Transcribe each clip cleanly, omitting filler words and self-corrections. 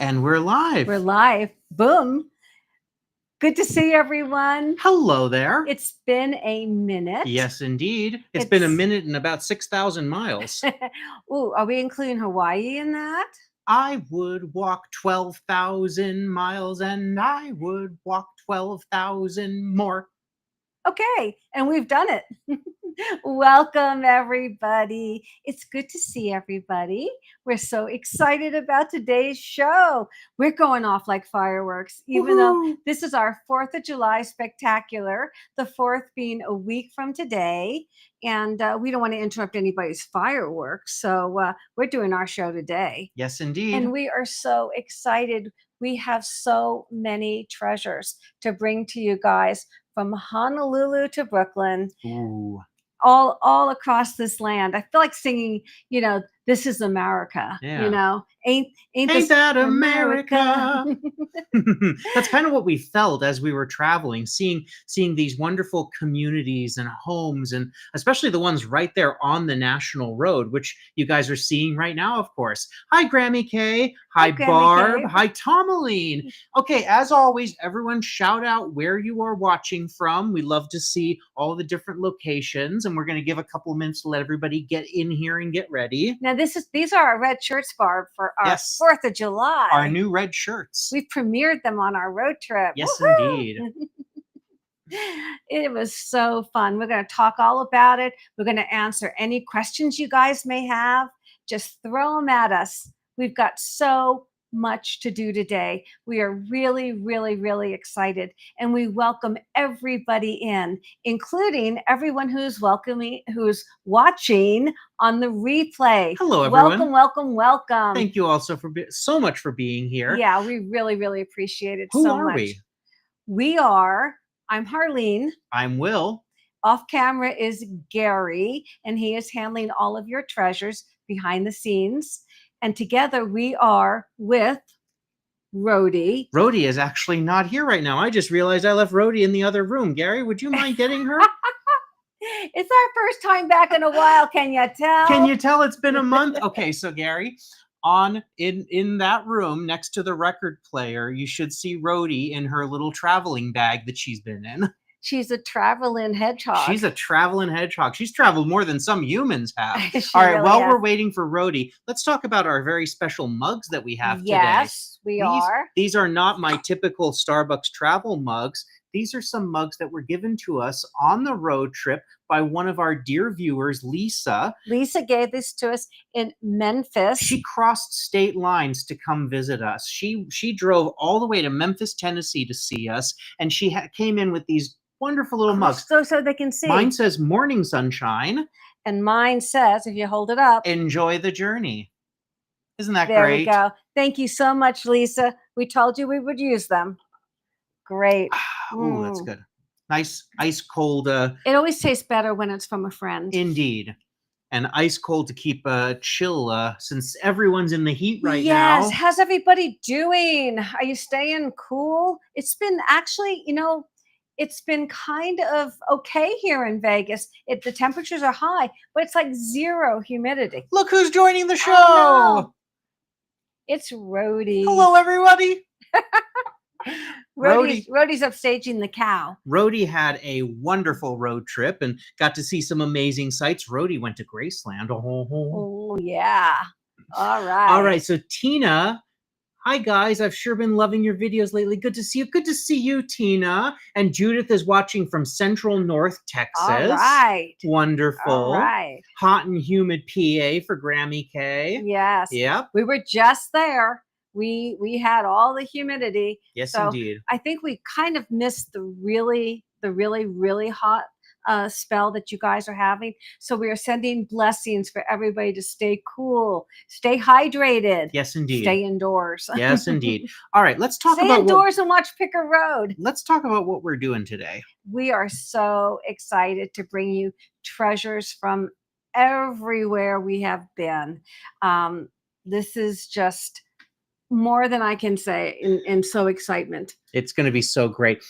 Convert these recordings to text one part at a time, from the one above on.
And we're live. We're live. Boom. Good to see everyone. Hello there. It's been a minute. Yes, indeed. It's been a minute and about 6,000 miles. Ooh, are we including Hawaii in that? I would walk 12,000 miles and I would walk 12,000 more. Okay, and we've done it. Welcome, everybody. It's good to see everybody. We're so excited about today's show. We're going off like fireworks, even though this is our 4th of July spectacular, the 4th being a week from today. And we don't want to interrupt anybody's fireworks, so we're doing our show today. Yes, indeed. And we are so excited. We have so many treasures to bring to you guys from Honolulu to Brooklyn. Ooh. All across this land. I feel like singing, this is America. Yeah. Ain't this that America? That's kind of what we felt as we were traveling, seeing these wonderful communities and homes, and especially the ones right there on the National Road, which you guys are seeing right now, of course. Hi, Grammy K. Hi, Barb. Hi, Tomaline. Okay, as always, everyone shout out where you are watching from. We love to see all the different locations, and we're going to give a couple of minutes to let everybody get in here and get ready. Now, these are our red shirts, Barb, for our 4th of July. Our new red shirts. We premiered them on our road trip. Yes, indeed. It was so fun. We're going to talk all about it. We're going to answer any questions you guys may have. Just throw them at us. We've got so much to do today. We are really, really, really excited. And we welcome everybody in, including everyone who's watching on the replay. Hello, everyone. Welcome. Thank you also so much for being here. Yeah, we really, really appreciate it so much. Who are we? I'm Harleen. I'm Will. Off camera is Gary, and he is handling all of your treasures behind the scenes. And together we are with Rhodey. Rhodey is actually not here right now. I just realized I left Rhodey in the other room. Gary, would you mind getting her? It's our first time back in a while. Can you tell? Can you tell it's been a month? Okay, so Gary, in that room next to the record player, you should see Rhodey in her little traveling bag that she's been in. She's a traveling hedgehog. She's a traveling hedgehog. She's traveled more than some humans have. All right, while we're waiting for Rhodey, let's talk about our very special mugs that we have today. Yes, we are. These are not my typical Starbucks travel mugs. These are some mugs that were given to us on the road trip by one of our dear viewers, Lisa. Lisa gave this to us in Memphis. She crossed state lines to come visit us. She drove all the way to Memphis, Tennessee to see us, and she came in with these wonderful little mugs. So they can see. Mine says Morning Sunshine. And mine says, if you hold it up, enjoy the journey. Isn't that great? There we go. Thank you so much, Lisa. We told you we would use them. Great. Oh, that's good. Nice, ice cold. It always tastes better when it's from a friend. Indeed. And ice cold to keep chill since everyone's in the heat right now. Yes. How's everybody doing? Are you staying cool? It's been actually, it's been kind of okay here in Vegas. The temperatures are high, but it's like 0 humidity. Look who's joining the show. It's Rhodey. Hello, everybody. Rhodey's upstaging the cow. Rhodey had a wonderful road trip and got to see some amazing sights. Rhodey went to Graceland. Oh, yeah. All right. So Tina... Hi, guys. I've sure been loving your videos lately. Good to see you. Good to see you, Tina. And Judith is watching from Central North Texas. All right. Wonderful. All right. Hot and humid PA for Grammy K. Yes. Yep. We were just there. We had all the humidity. Yes, so indeed. I think we kind of missed the really, really hot spell that you guys are having. So we are sending blessings for everybody to stay cool, stay hydrated. Yes, indeed. Stay indoors. Yes, indeed. All right, let's talk about stay indoors and watch Picker Road. Let's talk about what we're doing today. We are so excited to bring you treasures from everywhere we have been. This is just more than I can say in so excitement. It's going to be so great.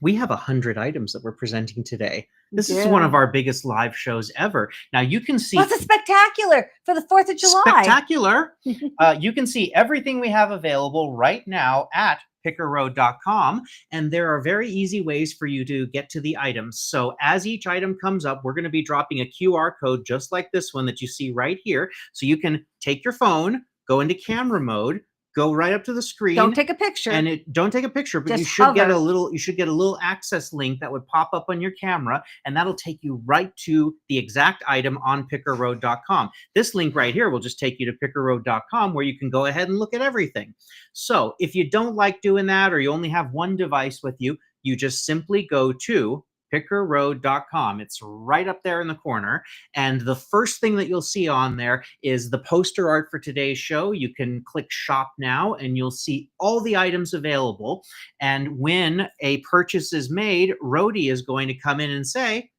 We have 100 items that we're presenting today. This is Yeah. one of our biggest live shows ever. Now you can see What's a spectacular for the 4th of July? spectacular. You can see everything we have available right now at pickerroad.com, and there are very easy ways for you to get to the items. So as each item comes up, we're going to be dropping a QR code just like this one that you see right here. So you can take your phone, go into camera mode, go right up to the screen. Don't take a picture. And don't take a picture, but you Just should get a hover. little access link that would pop up on your camera, and that'll take you right to the exact item on pickerroad.com. This link right here will just take you to pickerroad.com, where you can go ahead and look at everything. So if you don't like doing that, or you only have one device with you, you just simply go to pickerroad.com. It's right up there in the corner. And the first thing that you'll see on there is the poster art for today's show. You can click shop now and you'll see all the items available. And when a purchase is made, Rhodey is going to come in and say,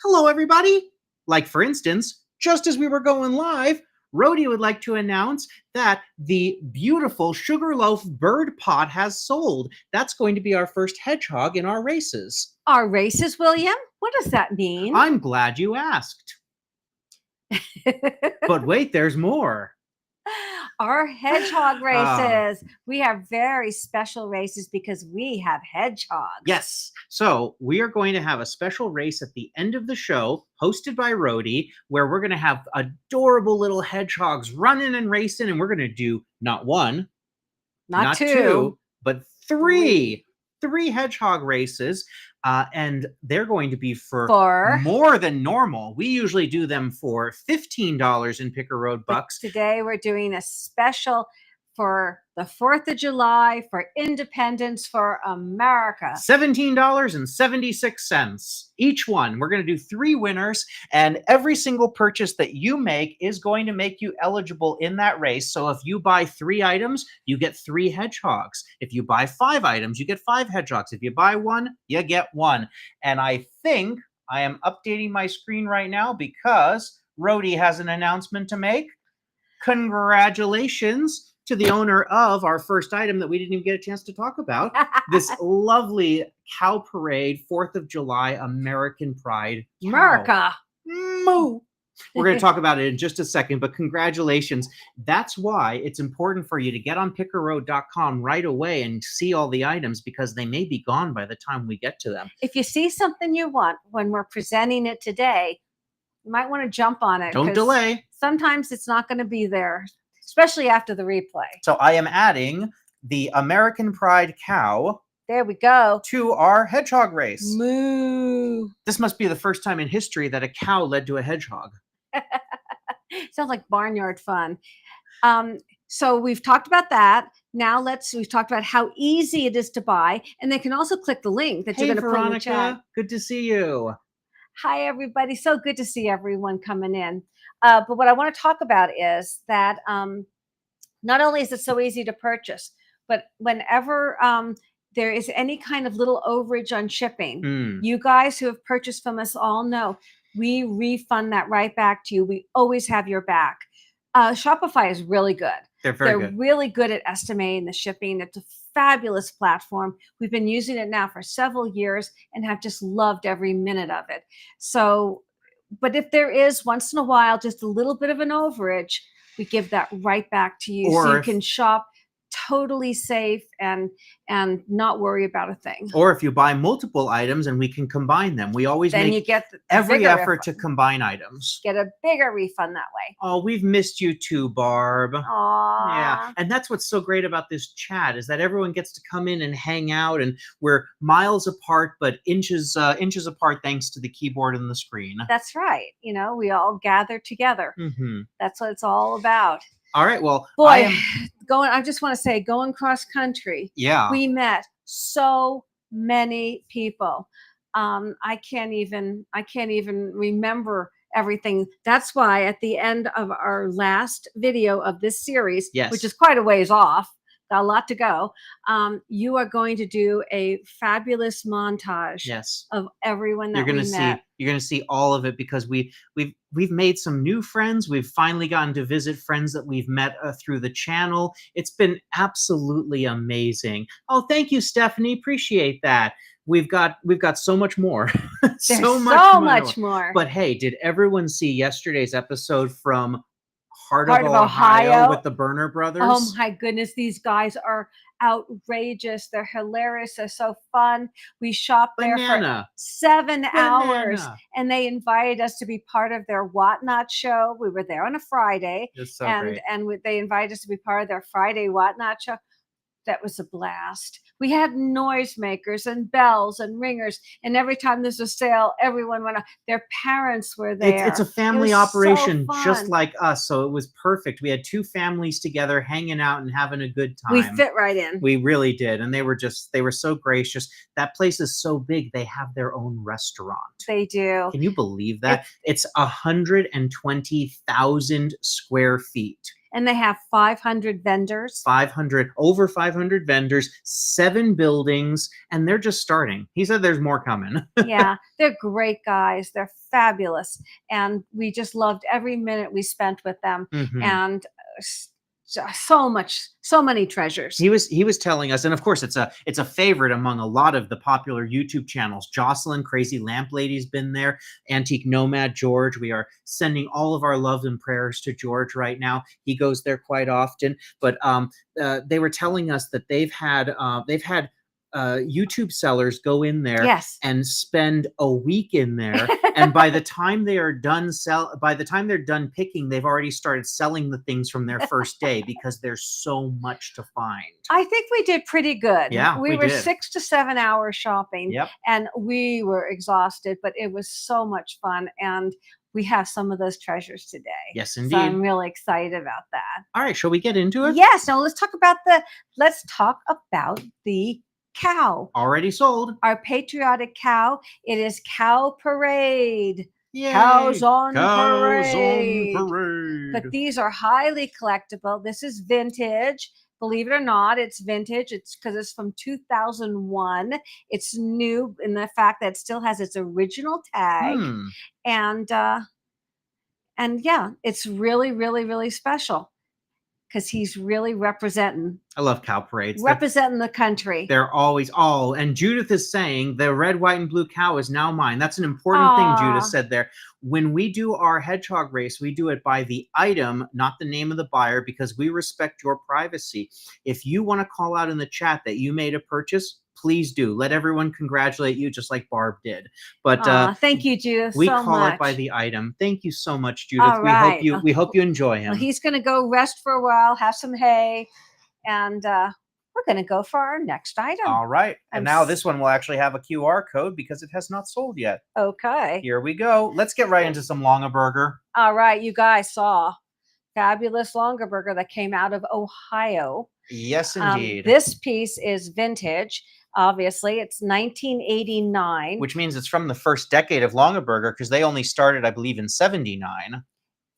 hello, everybody. Like, for instance, just as we were going live, Rhodey would like to announce that the beautiful Sugarloaf bird pot has sold. That's going to be our first hedgehog in our races. Our races, William? What does that mean? I'm glad you asked. But wait, there's more. Our hedgehog races. We have very special races because we have hedgehogs. Yes. So we are going to have a special race at the end of the show, hosted by Rhodey, where we're going to have adorable little hedgehogs running and racing, and we're going to do not one, not two, but three hedgehog races. And they're going to be for more than normal. We usually do them for $15 in Picker Road bucks. But today we're doing a special for the 4th of July, for independence, for America. $17.76 each one. We're going to do 3 winners, and every single purchase that you make is going to make you eligible in that race. So if you buy 3 items, you get 3 hedgehogs. If you buy 5 items, you get 5 hedgehogs. If you buy 1, you get 1. And I think I am updating my screen right now because Rhodey has an announcement to make. Congratulations to the owner of our first item that we didn't even get a chance to talk about. This lovely cow parade, 4th of July, American Pride cow. America. Moo. We're going to talk about it in just a second, but congratulations. That's why it's important for you to get on pickerroad.com right away and see all the items, because they may be gone by the time we get to them. If you see something you want when we're presenting it today, you might want to jump on it. Don't delay. Sometimes it's not going to be there, especially after the replay. So I am adding the American Pride cow. There we go. To our hedgehog race. Moo. This must be the first time in history that a cow led to a hedgehog. Sounds like barnyard fun. So we've talked about that. Now we've talked about how easy it is to buy, and they can also click the link that you're going to put in the chat. Good to see you. Hi, everybody. So good to see everyone coming in. But what I want to talk about is that not only is it so easy to purchase, but whenever there is any kind of little overage on shipping, you guys who have purchased from us all know we refund that right back to you. We always have your back. Shopify is really good. They're really good at estimating the shipping. It's a fabulous platform. We've been using it now for several years and have just loved every minute of it. So, but if there is once in a while just a little bit of an overage, we give that right back to you, so you can shop totally safe and not worry about a thing. Or if you buy multiple items and we can combine them, we always then make you get every effort to combine items. Get a bigger refund that way. Oh, we've missed you too, Barb. Aww. Yeah, and that's what's so great about this chat, is that everyone gets to come in and hang out, and we're miles apart but inches apart thanks to the keyboard and the screen. That's right. You know, we all gather together. That's what it's all about. All right, well, boy, I just want to say, going cross country, we met so many people. I can't even remember everything. That's why at the end of our last video of this series, which is quite a ways off, got a lot to go, you are going to do a fabulous montage of everyone that we met. You're going to see all of it, because we've made some new friends. We've finally gotten to visit friends that we've met through the channel. It's been absolutely amazing. Oh, thank you, Stephanie. Appreciate that. we've got so much more. There's so much more. But hey, did everyone see yesterday's episode from Heart Heart of of Ohio Ohio. with the Burner Brothers? Oh my goodness, these guys are outrageous. They're hilarious. They're so fun. We shopped there for 7 hours, and they invited us to be part of their Whatnot show. We were there on a Friday, It's so and great. they invited us to be part of their Friday Whatnot show. That was a blast. We had noisemakers and bells and ringers, and every time there's a sale, everyone went out. Their parents were there. It's a family operation just like us, so it was perfect. We had 2 families together hanging out and having a good time. We fit right in. We really did, and they were so gracious. That place is so big, they have their own restaurant. They do. Can you believe that? It's 120,000 square feet. And they have 500 vendors. Over 500 vendors, 7 buildings, and they're just starting. He said there's more coming. Yeah, they're great guys. They're fabulous. And we just loved every minute we spent with them. Mhm. And so many treasures. He was telling us, and of course it's a favorite among a lot of the popular YouTube channels. Jocelyn, Crazy Lamp Lady's been there. Antique Nomad George. We are sending all of our love and prayers to George right now. He goes there quite often. But they were telling us that they've had YouTube sellers go in there and spend a week in there, and by the time they're done picking, they've already started selling the things from their first day because there's so much to find. I think we did pretty good. Yeah, we were did. 6 to 7 hours shopping. Yep. And we were exhausted, but it was so much fun, and we have some of those treasures today. Yes, indeed. So I'm really excited about that. All right, shall we get into it? Yes. Now let's talk about the cow. Already sold. Our patriotic cow. It is Cow Parade. Yay. Cows on parade. But these are highly collectible. This is vintage. Believe it or not, it's vintage. It's because it's from 2001. It's new in the fact that it still has its original tag. And yeah, it's really, really, really special because he's really representing. I love cow parades. Representing the country. They're always and Judith is saying the red, white, and blue cow is now mine. That's an important thing Judith said there. When we do our hedgehog race, we do it by the item, not the name of the buyer, because we respect your privacy. If you want to call out in the chat that you made a purchase, please do. Let everyone congratulate you just like Barb did. But thank you, Judith. We so call much. it by the item. Thank you so much, Judith. All right. We hope you enjoy him. Well, he's going to go rest for a while, have some hay, and we're going to go for our next item. All right. And now this one will actually have a QR code because it has not sold yet. Okay. Here we go. Let's get right into some Longab Burger. All right. You guys saw fabulous Longab Burger that came out of Ohio. Yes, indeed. This piece is vintage. Obviously, it's 1989. Which means it's from the first decade of Longab Burger because they only started, I believe, in 79.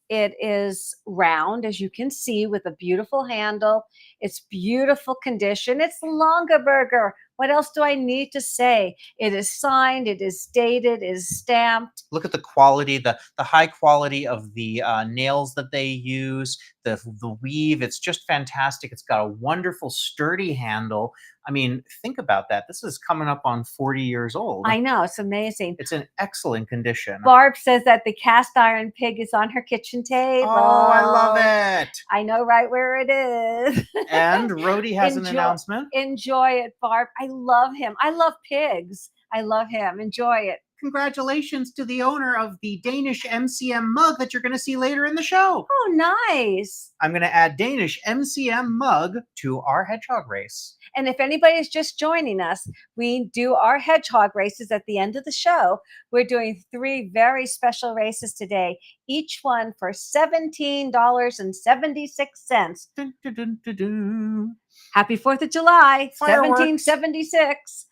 It is round, as you can see, with a beautiful handle. It's beautiful condition. It's Longab Burger. What else do I need to say? It is signed. It is dated. It is stamped. Look at the quality, the high quality of the nails that they use, the weave. It's just fantastic. It's got a wonderful, sturdy handle. I mean, think about that. This is coming up on 40 years old. I know. It's amazing. It's in excellent condition. Barb says that the cast iron pig is on her kitchen table. Oh, I love it. I know right where it is. And Rhodey has an announcement. Enjoy it, Barb. I love him. I love pigs. I love him. Enjoy it. Congratulations to the owner of the Danish MCM mug that you're going to see later in the show. Oh, nice. I'm going to add Danish MCM mug to our hedgehog race. And if anybody's just joining us, we do our hedgehog races at the end of the show. We're doing 3 very special races today, each one for $17.76. Dun, dun, dun, dun, dun. Happy 4th of July, Fireworks. 1776.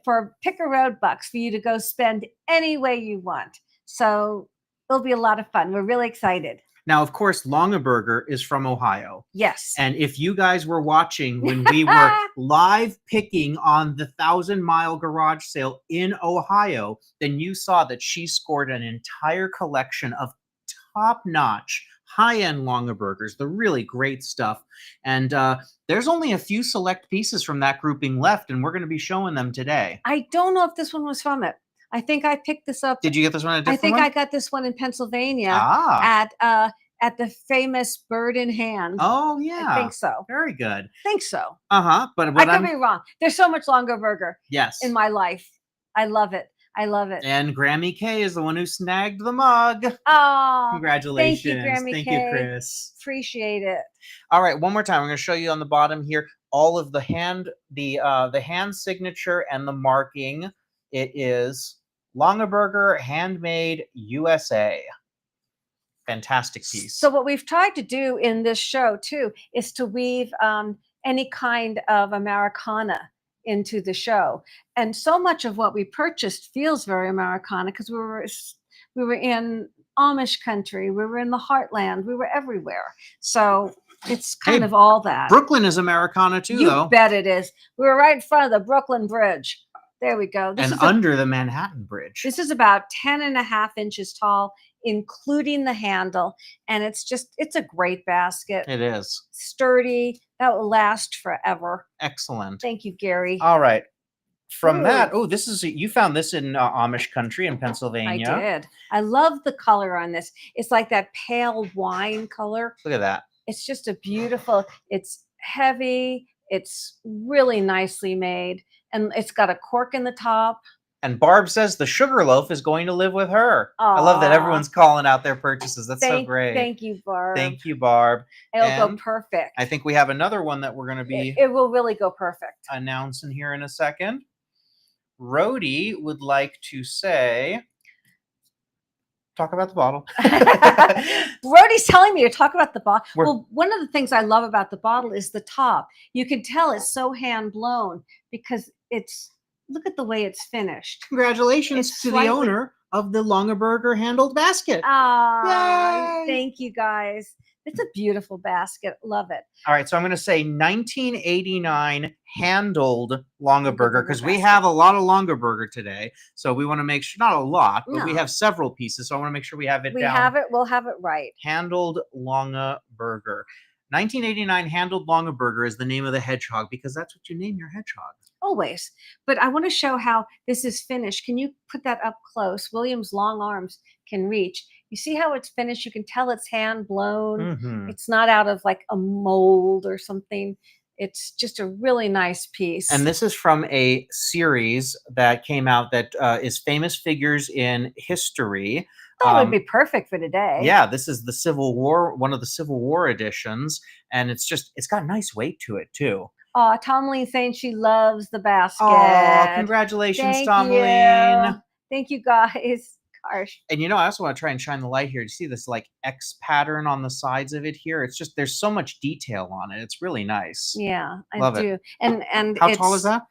For pick a road bucks for you to go spend any way you want. So it'll be a lot of fun. We're really excited. Now, of course, Longab Burger is from Ohio. Yes. And if you guys were watching when we were live picking on the 1,000-mile garage sale in Ohio, then you saw that she scored an entire collection of top-notch high-end Longab burgers, the really great stuff. And there's only a few select pieces from that grouping left, and we're going to be showing them today. I don't know if this one was from it. I think I picked this up. Did you get this one at a I different think one? I got this one in Pennsylvania Ah. at the famous Bird in Hand. Oh, yeah. I think so. Very good. Think so. Uh-huh. But I what could be wrong. There's so much Longab Burger Yes. in my life. I love it. I love it. And Grammy K is the one who snagged the mug. Oh, Congratulations. Thank you, Grammy Thank K. you, Chris. Appreciate it. All right, one more time. I'm going to show you on the bottom here all of the hand signature and the marking. It is Longab Burger, handmade USA. Fantastic piece. So what we've tried to do in this show too is to weave any kind of Americana into the show, and so much of what we purchased feels very Americana because we were in Amish country, we were in the heartland, we were everywhere. So it's kind of all that. Brooklyn is Americana too, You though. bet it is. We were right in front of the Brooklyn Bridge. There we go. And under the Manhattan Bridge. This is about 10.5 inches tall, including the handle. And it's a great basket. It is. Sturdy. That will last forever. Excellent. Thank you, Gary. All right. From that, you found this in Amish country in Pennsylvania. I did. I love the color on this. It's like that pale wine color. Look at that. It's just a beautiful, it's heavy. It's really nicely made. And it's got a cork in the top. And Barb says the sugar loaf is going to live with her. I love that everyone's calling out their purchases. That's so great. Thank you, Barb. Thank you, Barb. It'll go perfect. I think we have another one that we're going to be... It will really go perfect. ...announcing here in a second. Rhodey would like to say... Talk about the bottle. Rhodey's telling me to talk about the bottle. Well, one of the things I love about the bottle is the top. You can tell it's so hand blown because look at the way it's finished. Congratulations to the owner of the Longab Burger handled basket. Thank you, guys. It's a beautiful basket. Love it. All right, so I'm going to say 1989 handled Longab Burger because we have a lot of Longab Burger today. So we want to make sure, not a lot, but we have several pieces. So I want to make sure we have it down. We'll have it right. Handled Longab Burger. 1989 handled Longab Burger is the name of the hedgehog because that's what you name your hedgehog. Always. But I want to show how this is finished. Can you put that up close? William's long arms can reach. You see how it's finished? You can tell it's hand blown. Mm-hmm. It's not out of like a mold or something. It's just a really nice piece. And this is from a series that came out that is Famous Figures in History. That would be perfect for today. Yeah, this is the Civil War, one of the Civil War editions. And it's got nice weight to it, too. Oh, Tomleen saying she loves the basket. Oh, congratulations, Tomleen. Thank you, guys. Gosh. And I also want to try and shine the light here. You see this like X pattern on the sides of it here? It's just, there's so much detail on it. It's really nice. Yeah, Love I do. It. And how tall is that?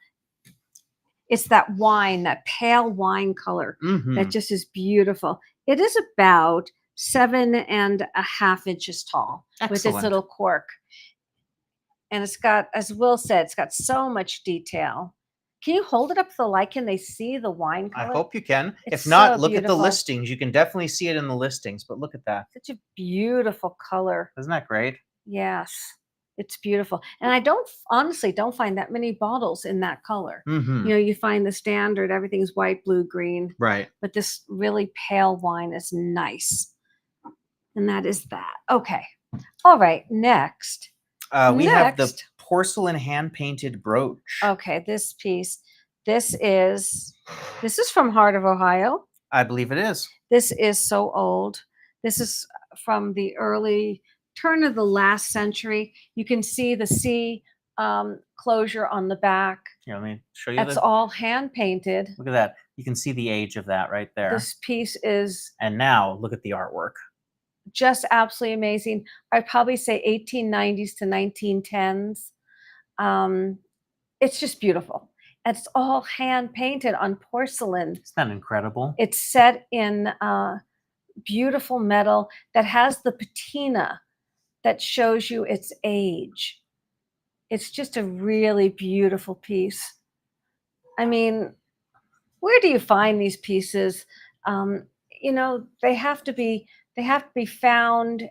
It's that wine, that pale wine color that just is beautiful. It is about 7.5 inches tall. Excellent. With its little cork. And it's got, as Will said, it's got so much detail. Can you hold it up to the light? Can they see the wine color? I hope you can. It's if not, so look at the beautiful. listings. You can definitely see it in the listings, but look at that. Such a beautiful color. Isn't that great? Yes, it's beautiful. And I honestly don't find that many bottles in that color. Mm-hmm. You find the standard, everything's white, blue, green. Right. But this really pale wine is nice. And that is that. Okay. All right, next. We have the porcelain hand-painted brooch. Okay, this piece. This is from Heart of Ohio. I believe it is. This is so old. This is from the early turn of the last century. You can see the C closure on the back. Here, let me show you. That's all hand-painted. Look at that. You can see the age of that right there. This piece is... And now, look at the artwork. Just absolutely amazing. I'd probably say 1890s to 1910s. It's just beautiful. It's all hand painted on porcelain. Isn't that incredible? It's set in beautiful metal that has the patina that shows you its age. It's just a really beautiful piece. I mean, where do you find these pieces? They have to be found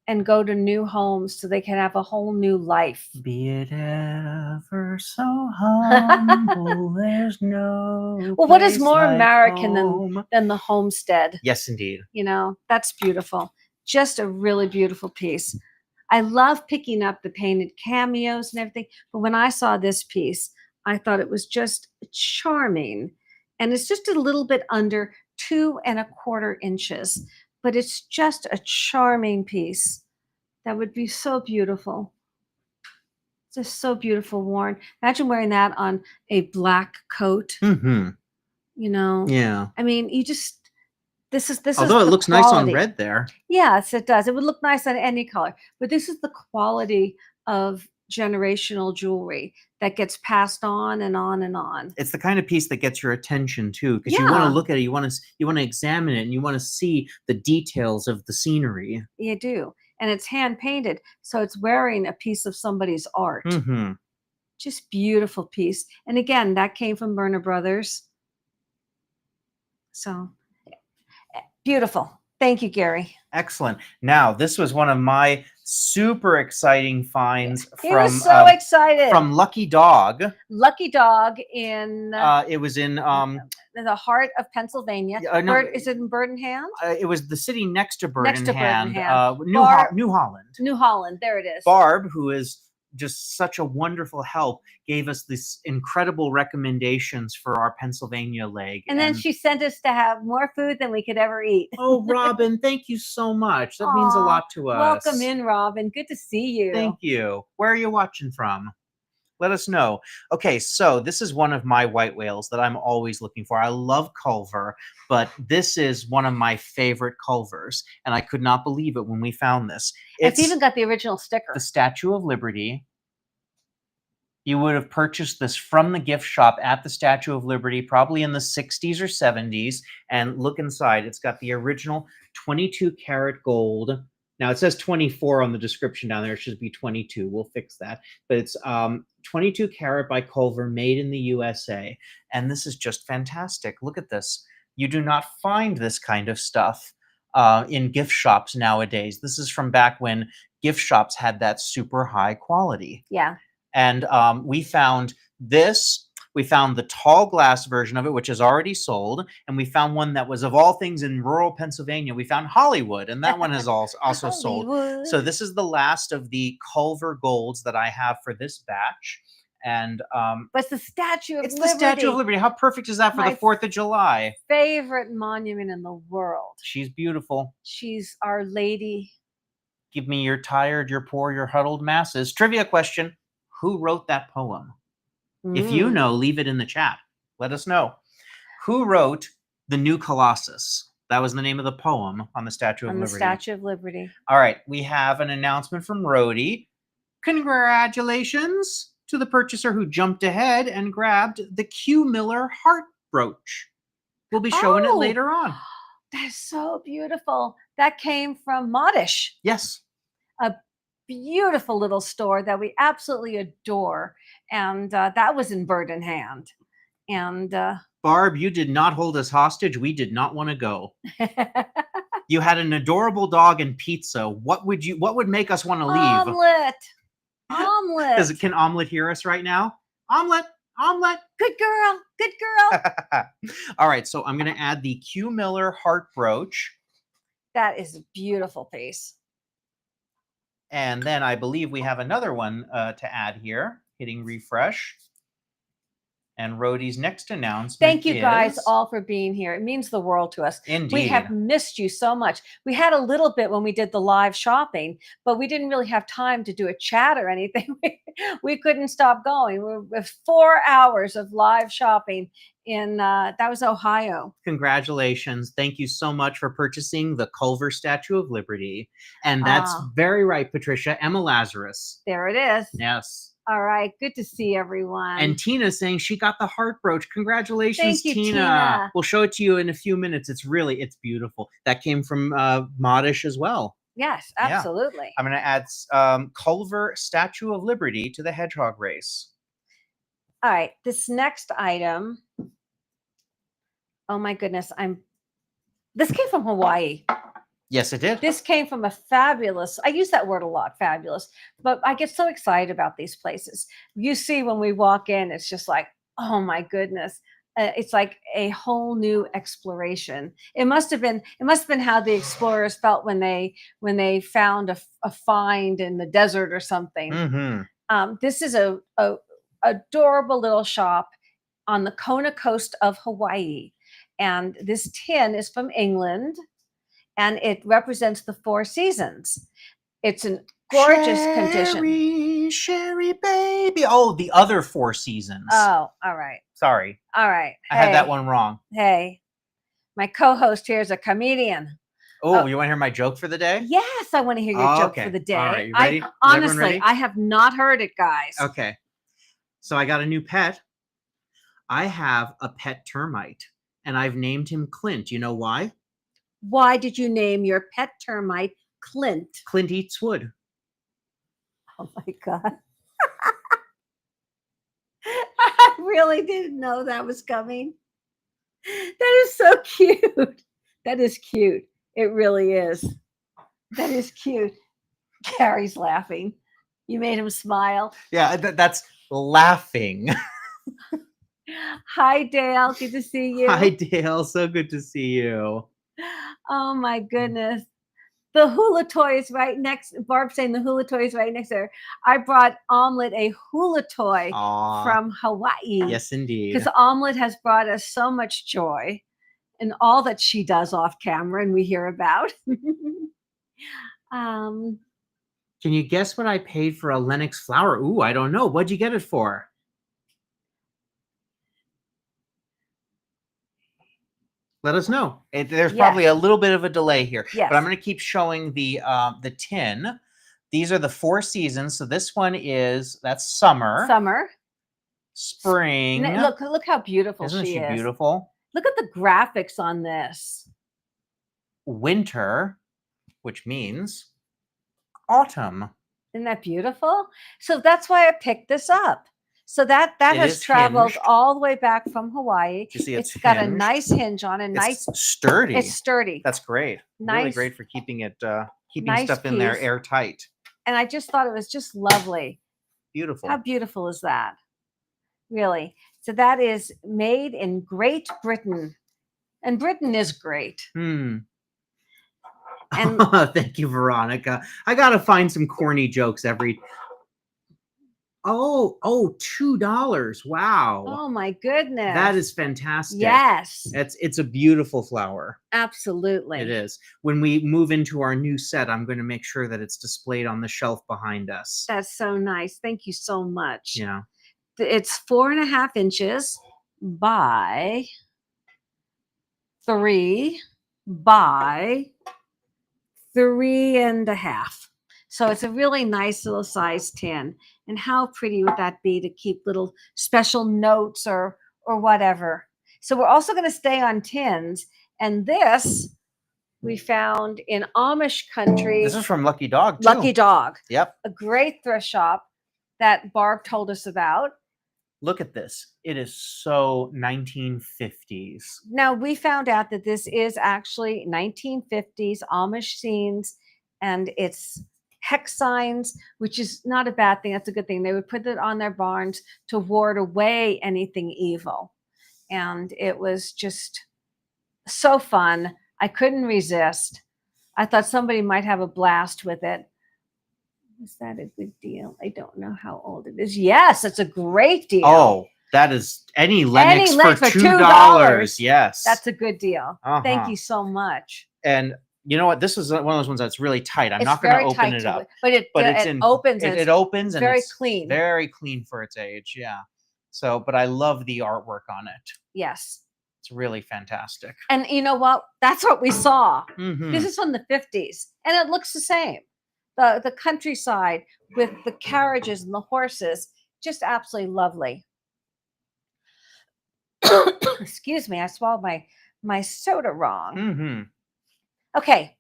and go to new homes so they can have a whole new life. Be it ever so humble, there's no Well, what is place more like American home. than the homestead? Yes, indeed. You know, that's beautiful. Just a really beautiful piece. I love picking up the painted cameos and everything, but when I saw this piece, I thought it was just charming. And it's just a little bit under 2¼ inches, but it's just a charming piece that would be so beautiful. Just so beautiful worn. Imagine wearing that on a black coat, Mm-hmm. you know. Yeah. I mean, you just this is Although it the looks nice on quality. red there. Yes, it does. It would look nice on any color, but this is the quality of generational jewelry that gets passed on and on and on. It's the kind of piece that gets your attention too, because you want to Yeah, look at it, you want to examine it, and you want to see the details of the scenery. you do. And it's hand painted, so it's wearing a piece of somebody's art. Mm-hmm. Just beautiful piece. And again, that came from Berner Brothers. So beautiful. Thank you, Gary. Excellent. Now, this was one of my super exciting finds He was so excited. from Lucky Dog. Lucky Dog in It was in the heart of Pennsylvania. no, Is it in Birmingham? it was the city next to Next to Birmingham, Birmingham. New Holland. New Holland. There it is. Barb, who is just such a wonderful help, gave us this incredible recommendations for our Pennsylvania leg. And then she sent us to have more food than we could ever eat. Oh, Robin, thank you so much. That means a lot to us. Welcome in, Robin. Good to see you. Thank you. Where are you watching from? Let us know. Okay, so this is one of my white whales that I'm always looking for. I love Culver, but this is one of my favorite Culvers, and I could not believe it when we found this. It's even got the original sticker. The Statue of Liberty. You would have purchased this from the gift shop at the Statue of Liberty, probably in the 60s or 70s. And look inside. It's got the original 22 karat gold. Now, it says 24 on the description down there. It should be 22. We'll fix that. But it's 22 karat by Culver, made in the USA. And this is just fantastic. Look at this. You do not find this kind of stuff in gift shops nowadays. This is from back when gift shops had that super high quality. Yeah. And we found this. We found the tall glass version of it, which is already sold. And we found one that was, of all things, in rural Pennsylvania. We found Hollywood, and that one has also sold. So this is the last of the Culver golds that I have for this batch. And but it's the Statue of Liberty. It's the Statue of Liberty. How perfect is that for the 4th of July? Favorite monument in the world. She's beautiful. She's Our Lady. Give me your tired, your poor, your huddled masses. Trivia question. Who wrote that poem? If you know, leave it in the chat. Let us know. Who wrote The New Colossus? That was the name of the poem on the Statue of Liberty. On the Statue of Liberty. All right. We have an announcement from Rhodey. Congratulations to the purchaser who jumped ahead and grabbed the Q Miller heart brooch. We'll be showing it later on. That's so beautiful. That came from Modish. Yes. A beautiful little store that we absolutely adore. And that was in Bird in Hand. And Barb, you did not hold us hostage. We did not want to go. You had an adorable dog and pizza. What would make us want to leave? Omelet. Omelet. Can Omelet hear us right now? Omelet. Omelet. Good girl. Good girl. All right. So I'm going to add the Q Miller heart brooch. That is a beautiful piece. And then I believe we have another one to add here. Hitting refresh. And Rhodey's next announcement. Thank you guys all for being here. It means the world to us. Indeed. We have missed you so much. We had a little bit when we did the live shopping, but we didn't really have time to do a chat or anything. We couldn't stop going. We were 4 hours of live shopping in, that was Ohio. Congratulations. Thank you so much for purchasing the Culver Statue of Liberty. And that's very right, Patricia. Emma Lazarus. There it is. Yes. All right. Good to see everyone. And Tina's saying she got the heart brooch. Congratulations, Thank you, Tina. We'll show it to you in a few minutes. It's beautiful. That came from Modish as well. Yes, absolutely. Yeah. I'm going to add Culver Statue of Liberty to the hedgehog race. All right. This next item. Oh my goodness. This came from Hawaii. Yes, it did. This came from a fabulous, I use that word a lot, fabulous, but I get so excited about these places. You see, when we walk in, it's just like, oh my goodness. It's like a whole new exploration. It must have been how the explorers felt when they found a find in the desert or something. Mm-hmm. This is a adorable little shop on the Kona coast of Hawaii. And this tin is from England and it represents the four seasons. It's in gorgeous condition. Sherry, baby. Oh, the other Four Seasons. Oh, all right. Sorry. All right. I had that one wrong. Hey, my co-host here is a comedian. Oh, you want to hear my joke for the day? Yes, I want to hear your joke okay. for the day. All right, you ready? Honestly, ready? I have not heard it, guys. Okay. So I got a new pet. I have a pet termite, and I've named him Clint. You know why? Why did you name your pet termite Clint? Clint eats wood. Oh my God. I really didn't know that was coming. That is so cute. That is cute. It really is. That is cute. Carrie's laughing. You made him smile. Yeah, that's laughing. Hi, Dale. Good to see you. Hi, Dale. So good to see you. Oh my goodness. The hula toy is right next. Barb saying the hula toy is right next there. I brought Omelet a hula toy from Hawaii. Yes, indeed. Because Omelet has brought us so much joy in all that she does off camera and we hear about. Can you guess what I paid for a Lenox flower? Ooh, I don't know. What'd you get it for? Let us know. There's probably a little bit of a delay here, but I'm going to keep showing the tin. These are the Four Seasons. So this one that's summer. Summer. Spring. Look how beautiful Isn't she is. Beautiful? Look at the graphics on this. Winter, which means autumn. Isn't that beautiful? So that's why I picked this up. So that has traveled all the way back from Hawaii. You see it's got a nice hinge on it. Nice, sturdy. It's sturdy. That's great. Nice, really great for keeping it nice stuff in there airtight. And I just thought it was just lovely. Beautiful. How beautiful is that? Really. So that is made in Great Britain. And Britain is great. And And thank you, Veronica. I gotta find some corny jokes every. Oh, $2. Wow. Oh my goodness. That is fantastic. Yes. It's a beautiful flower. Absolutely. It is. When we move into our new set, I'm going to make sure that it's displayed on the shelf behind us. That's so nice. Thank you so much. Yeah. It's 4.5 inches by 3 by 3.5. So it's a really nice little size tin. And how pretty would that be to keep little special notes or whatever. So we're also going to stay on tins. And this we found in Amish country. This is from Lucky Dog, too. Lucky Dog. Yep. A great thrift shop that Barb told us about. Look at this. It is so 1950s. Now, we found out that this is actually 1950s Amish scenes, and it's hex signs, which is not a bad thing. That's a good thing. They would put it on their barns to ward away anything evil. And it was just so fun. I couldn't resist. I thought somebody might have a blast with it. Is that a good deal? I don't know how old it is. Yes, it's a great deal. Oh, that is any Lenox for $2. Yes. That's a good deal. Thank you so much. And you know what? This is one of those ones that's really tight. I'm not going to open it up. But it opens. It opens and very it's clean. Very clean for its age. Yeah. So, but I love the artwork on it. Yes. It's really fantastic. And you know what? That's what we saw. Mm-hmm. This is from the 50s. And it looks the same. The countryside with the carriages and the horses. Just absolutely lovely. Excuse me. I swallowed my soda wrong. Mm-hmm. Okay,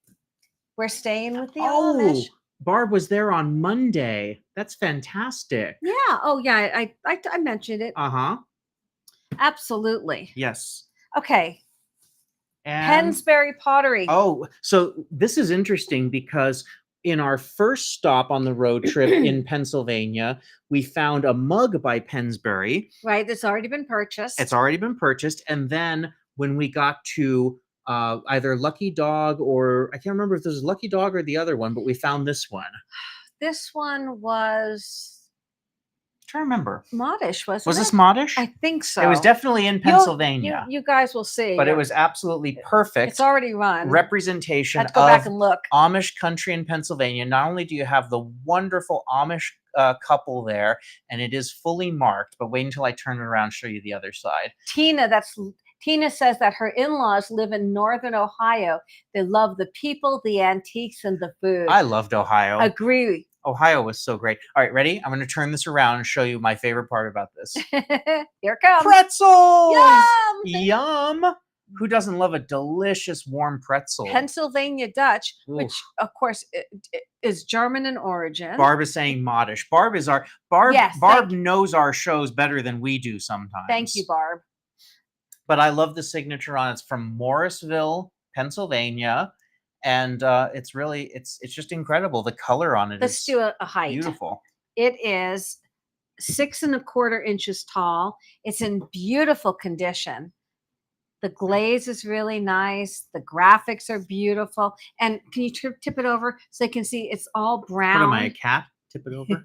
we're staying with the Amish. Barb was there on Monday. That's fantastic. Yeah. Oh, yeah. I mentioned it. Uh-huh. Absolutely. Yes. Okay. And Pensbury pottery. oh, so this is interesting because in our first stop on the road trip in Pennsylvania, we found a mug by Pensbury. Right, that's already been purchased. It's already been purchased. And then when we got to either Lucky Dog or I can't remember if this was Lucky Dog or the other one, but we found this one. This one was I'm trying to remember. modish, wasn't it? Was this modish? I think so. It was definitely in Pennsylvania. You guys will see. But it was absolutely perfect. It's already run. Representation Let's go back of and look. Amish country in Pennsylvania. Not only do you have the wonderful Amish couple there, and it is fully marked, but wait until I turn it around and show you the other side. Tina says that her in-laws live in northern Ohio. They love the people, the antiques, and the food. I loved Ohio. Agree. Ohio was so great. All right, ready? I'm going to turn this around and show you my favorite part about this. Here it comes. Pretzels! Yum! Yum! Who doesn't love a delicious warm pretzel? Pennsylvania Dutch, which Oof. of course is German in origin. Barb is saying modish. Barb Yes, Barb knows our shows better than we do sometimes. Thank you, Barb. But I love the signature on it. It's from Morrisville, Pennsylvania. And it's really it's just incredible. The color on it Let's is do a height. beautiful. It is 6¼ inches tall. It's in beautiful condition. The glaze is really nice. The graphics are beautiful. And can you tip it over so you can see it's all brown? What am I, a cat? Tip it over.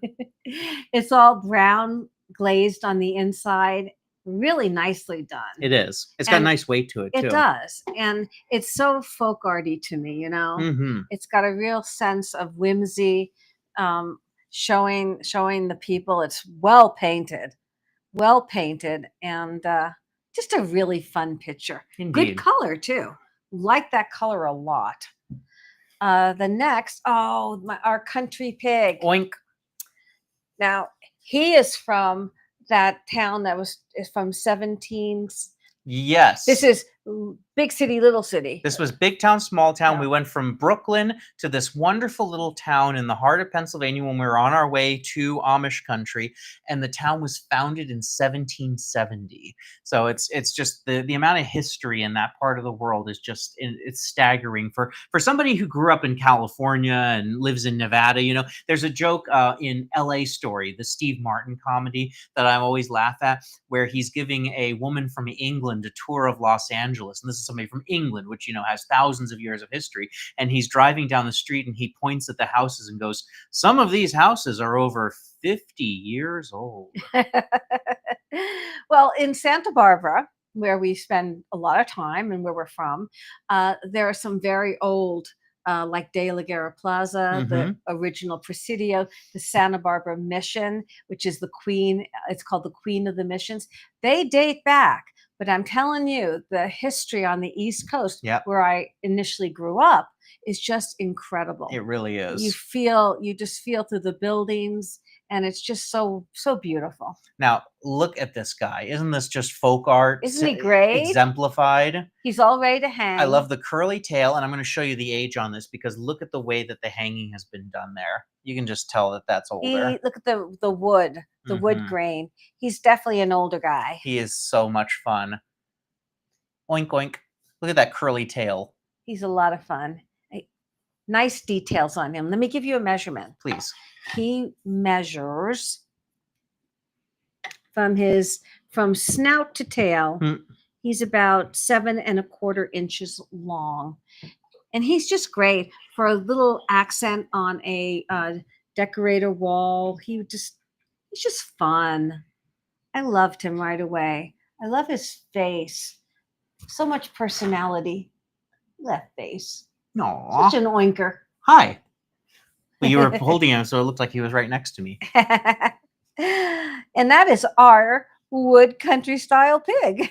It's all brown glazed on the inside. Really nicely done. It is. It's got a nice weight to it, too. It does. And it's so folk arty to me, you know? Mm-hmm. It's got a real sense of whimsy, showing the people. It's well painted, and just a really fun picture. Indeed. Good color, too. Like that color a lot. The next, our country pig. Oink. Now, he is from that town that is from 17. Yes. This is big city, little city. This was big town, small town. Yeah. We went from Brooklyn to this wonderful little town in the heart of Pennsylvania when we were on our way to Amish country. And the town was founded in 1770. So it's just the amount of history in that part of the world is just, it's staggering. For somebody who grew up in California and lives in Nevada, you know, there's a joke in LA Story, the Steve Martin comedy that I always laugh at, where he's giving a woman from England a tour of Los Angeles. And this is somebody from England, which, you know, has thousands of years of history. And he's driving down the street and he points at the houses and goes, some of these houses are over 50 years old. Well, in Santa Barbara, where we spend a lot of time and where we're from, there are some very old, like De La Guerra Plaza, the original Presidio, the Santa Barbara Mission, which is the queen. It's called the Queen of the Missions. They date back. But I'm telling you, the history on the East Coast, where I initially grew up, is just incredible. It really is. You just feel through the buildings, and it's just so beautiful. Now, look at this guy. Isn't this just folk art? Isn't he great? Exemplified. He's all ready to hang. I love the curly tail, and I'm going to show you the age on this because look at the way that the hanging has been done there. You can just tell that that's older. Look at the wood, the wood grain. He's definitely an older guy. He is so much fun. Oink, oink. Look at that curly tail. He's a lot of fun. Nice details on him. Let me give you a measurement. Please. He measures from snout to tail. He's about 7¼ inches long. And he's just great for a little accent on a decorator wall. He's just fun. I loved him right away. I love his face. So much personality. That face. Aww. Such an oinker. Hi. Well, you were holding him, so it looked like he was right next to me. And that is our wood country style pig.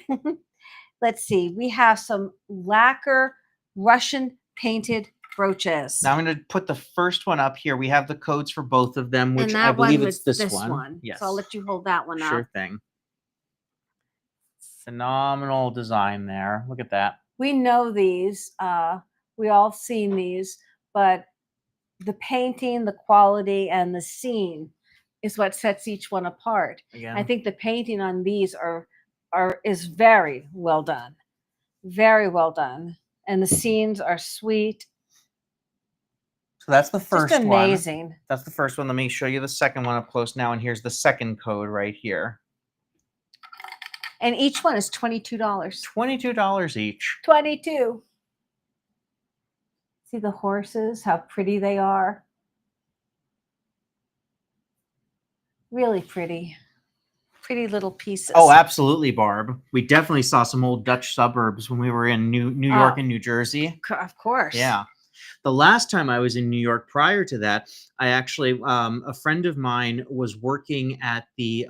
Let's see. We have some lacquer Russian painted brooches. Now I'm going to put the first one up here. We have the codes for both of them, which and I believe it's this this one. one. Yes. So I'll let you hold that one up. Sure thing. Phenomenal design there. Look at that. We know these. We all seen these, but the painting, the quality, and the scene is what sets each one apart. Again. I think the painting on these is very well done. Very well done. and the scenes are sweet. So that's the first Just one. amazing. That's the first one. Let me show you the second one up close now. And here's the second code right here. And each one is $22. $22 each. 22. See the horses, how pretty they are. Really pretty. Pretty little pieces. Oh, absolutely, Barb. We definitely saw some old Dutch suburbs when we were in New York and New Jersey. Of course. Yeah. The last time I was in New York prior to that, I actually, a friend of mine was working at the,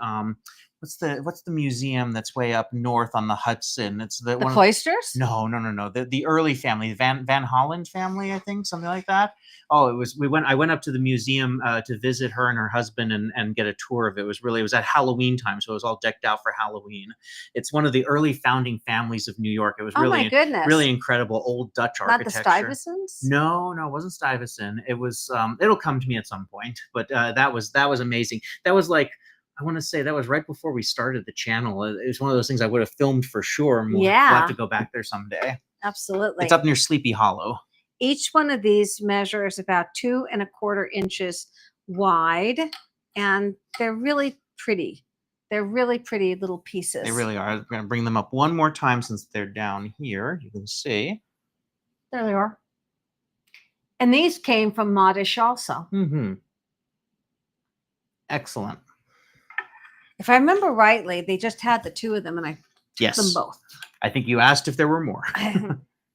what's the museum that's way up north on the Hudson? It's the one. Cloisters? No. The early family, Van Holland family, I think, something like that. Oh, it was. I went up to the museum to visit her and her husband and get a tour of it. It was at Halloween time, so it was all decked out for Halloween. It's one of the early founding families of New York. It was my goodness. really incredible old Dutch architecture. Not the Stuyvesants? No, it wasn't Stuyvesant. It was. It'll come to me at some point. But that was amazing. That was like. I want to say that was right before we started the channel. It was one of those things I would have filmed for sure. We'll have to go back there someday. Absolutely. It's up near Sleepy Hollow. Each one of these measures about 2¼ inches wide, and they're really pretty. They're really pretty little pieces. They really are. I'm going to bring them up one more time since they're down here. You can see. There they are. And these came from Modish also. Mm-hmm. Excellent. If I remember rightly, they just had the two of them, and I took them both. I think you asked if there were more.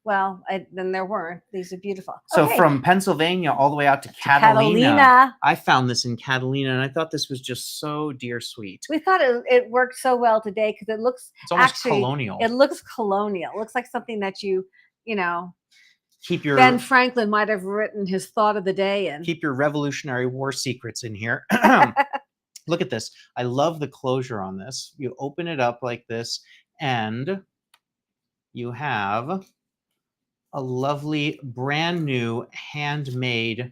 Well, then there weren't. These are beautiful. So from Pennsylvania all the way out to Catalina. I found this in Catalina, and I thought this was just so dear sweet. We thought it worked so well today because it looks it's almost colonial. It looks colonial. It looks like something that you know. Keep your Ben Franklin might have written his thought of the day in. Keep your Revolutionary War secrets in here. Look at this. I love the closure on this. You open it up like this, and you have a lovely, brand new, handmade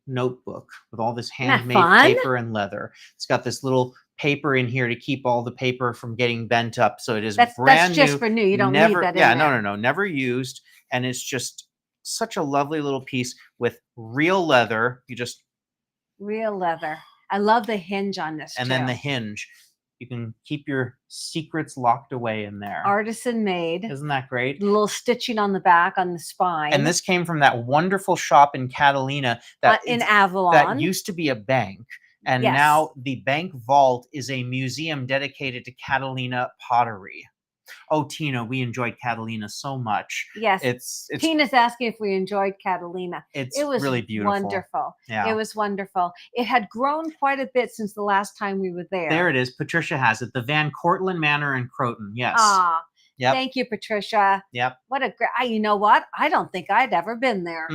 notebook with all this handmade paper and leather. It's got this little paper in here to keep all the paper from getting bent up. So it is brand new. That's just for new. You don't need that in there. No. Never used. And it's just such a lovely little piece with real leather. Real leather. I love the hinge on this. And then the hinge. You can keep your secrets locked away in there. Artisan made. Isn't that great? A little stitching on the back, on the spine. And this came from that wonderful shop in Catalina in Avalon. That used to be a bank. And now the bank vault is a museum dedicated to Catalina pottery. Oh, Tina, we enjoyed Catalina so much. Yes. It's Tina's asking if we enjoyed Catalina. It was really beautiful. Wonderful. Yeah. It was wonderful. It had grown quite a bit since the last time we were there. There it is. Patricia has it. The Van Cortlandt Manor in Croton. Yes. Yep. Thank you, Patricia. Yep. What a great, you know what? I don't think I'd ever been there.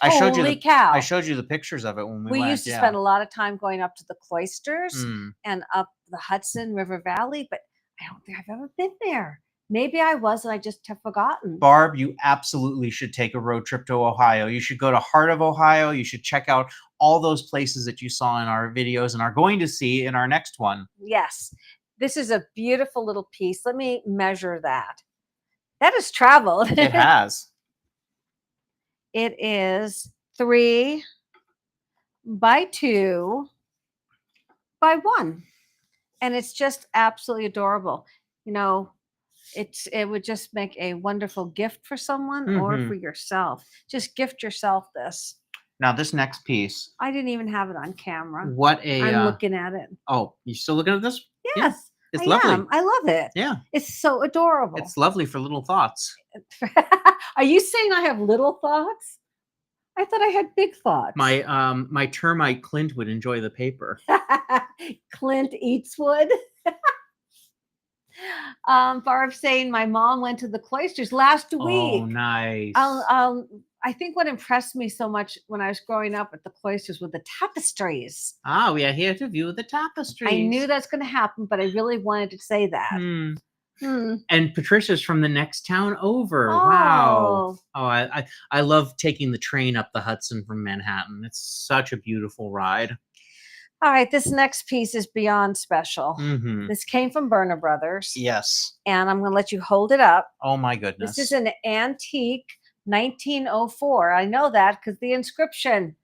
Holy cow. I showed you the pictures of it when we went. We used to spend a lot of time going up to the Cloisters and up the Hudson River Valley, but I don't think I've ever been there. Maybe I was and I just have forgotten. Barb, you absolutely should take a road trip to Ohio. You should go to Heart of Ohio. You should check out all those places that you saw in our videos and are going to see in our next one. Yes. This is a beautiful little piece. Let me measure that. That has traveled. It has. It is 3 by 2 by 1. And it's just absolutely adorable. You know, it would just make a wonderful gift for someone or for yourself. Just gift yourself this. Now this next piece. I didn't even have it on camera. I'm looking at it. Oh, you still looking at this? Yes. Yeah. It's lovely. I love it. Yeah. It's so adorable. It's lovely for little thoughts. Are you saying I have little thoughts? I thought I had big thoughts. My termite Clint would enjoy the paper. Clint eats wood. Barb saying my mom went to the Cloisters last week. Oh, nice. I think what impressed me so much when I was growing up at the Cloisters were the tapestries. Ah, we are here to view the tapestries. I knew that's going to happen, but I really wanted to say that. And Patricia's from the next town over. Oh. Wow. Oh, I love taking the train up the Hudson from Manhattan. It's such a beautiful ride. All right, this next piece is beyond special. This came from Burner Brothers. Yes. And I'm going to let you hold it up. Oh, my goodness. This is an antique 1904. I know that because the inscription.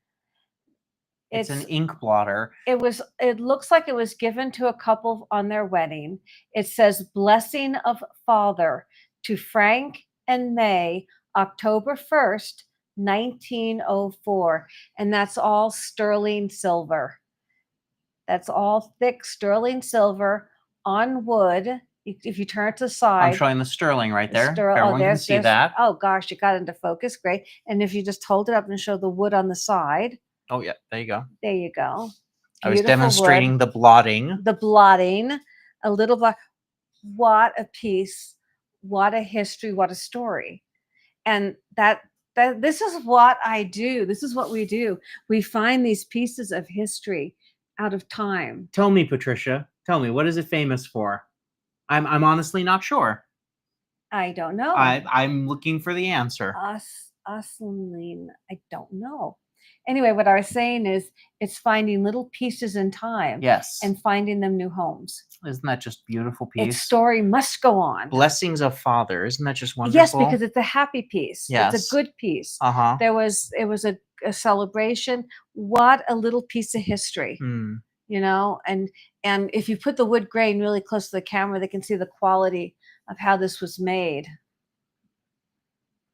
It's an ink blotter. It looks like it was given to a couple on their wedding. It says blessing of father to Frank and May, October 1st, 1904. And that's all sterling silver. That's all thick sterling silver on wood. If you turn it to the side. I'm showing the sterling right there. Everyone can see that. Oh gosh, you got into focus. Great. And if you just hold it up and show the wood on the side. Oh, yeah. There you go. There you go. I was demonstrating the blotting. The blotting. A little blot. What a piece. What a history. What a story. And that this is what I do. This is what we do. We find these pieces of history out of time. Tell me, Patricia. Tell me, what is it famous for? I'm honestly not sure. I don't know. I'm looking for the answer. Usling. I don't know. Anyway, what I was saying is it's finding little pieces in time. Yes. And finding them new homes. Isn't that just beautiful piece? Its story must go on. Blessings of Father. Isn't that just wonderful? Yes, because it's a happy piece. Yes. It's a good piece. Uh-huh. It was a celebration. What a little piece of history. You know, and if you put the wood grain really close to the camera, they can see the quality of how this was made.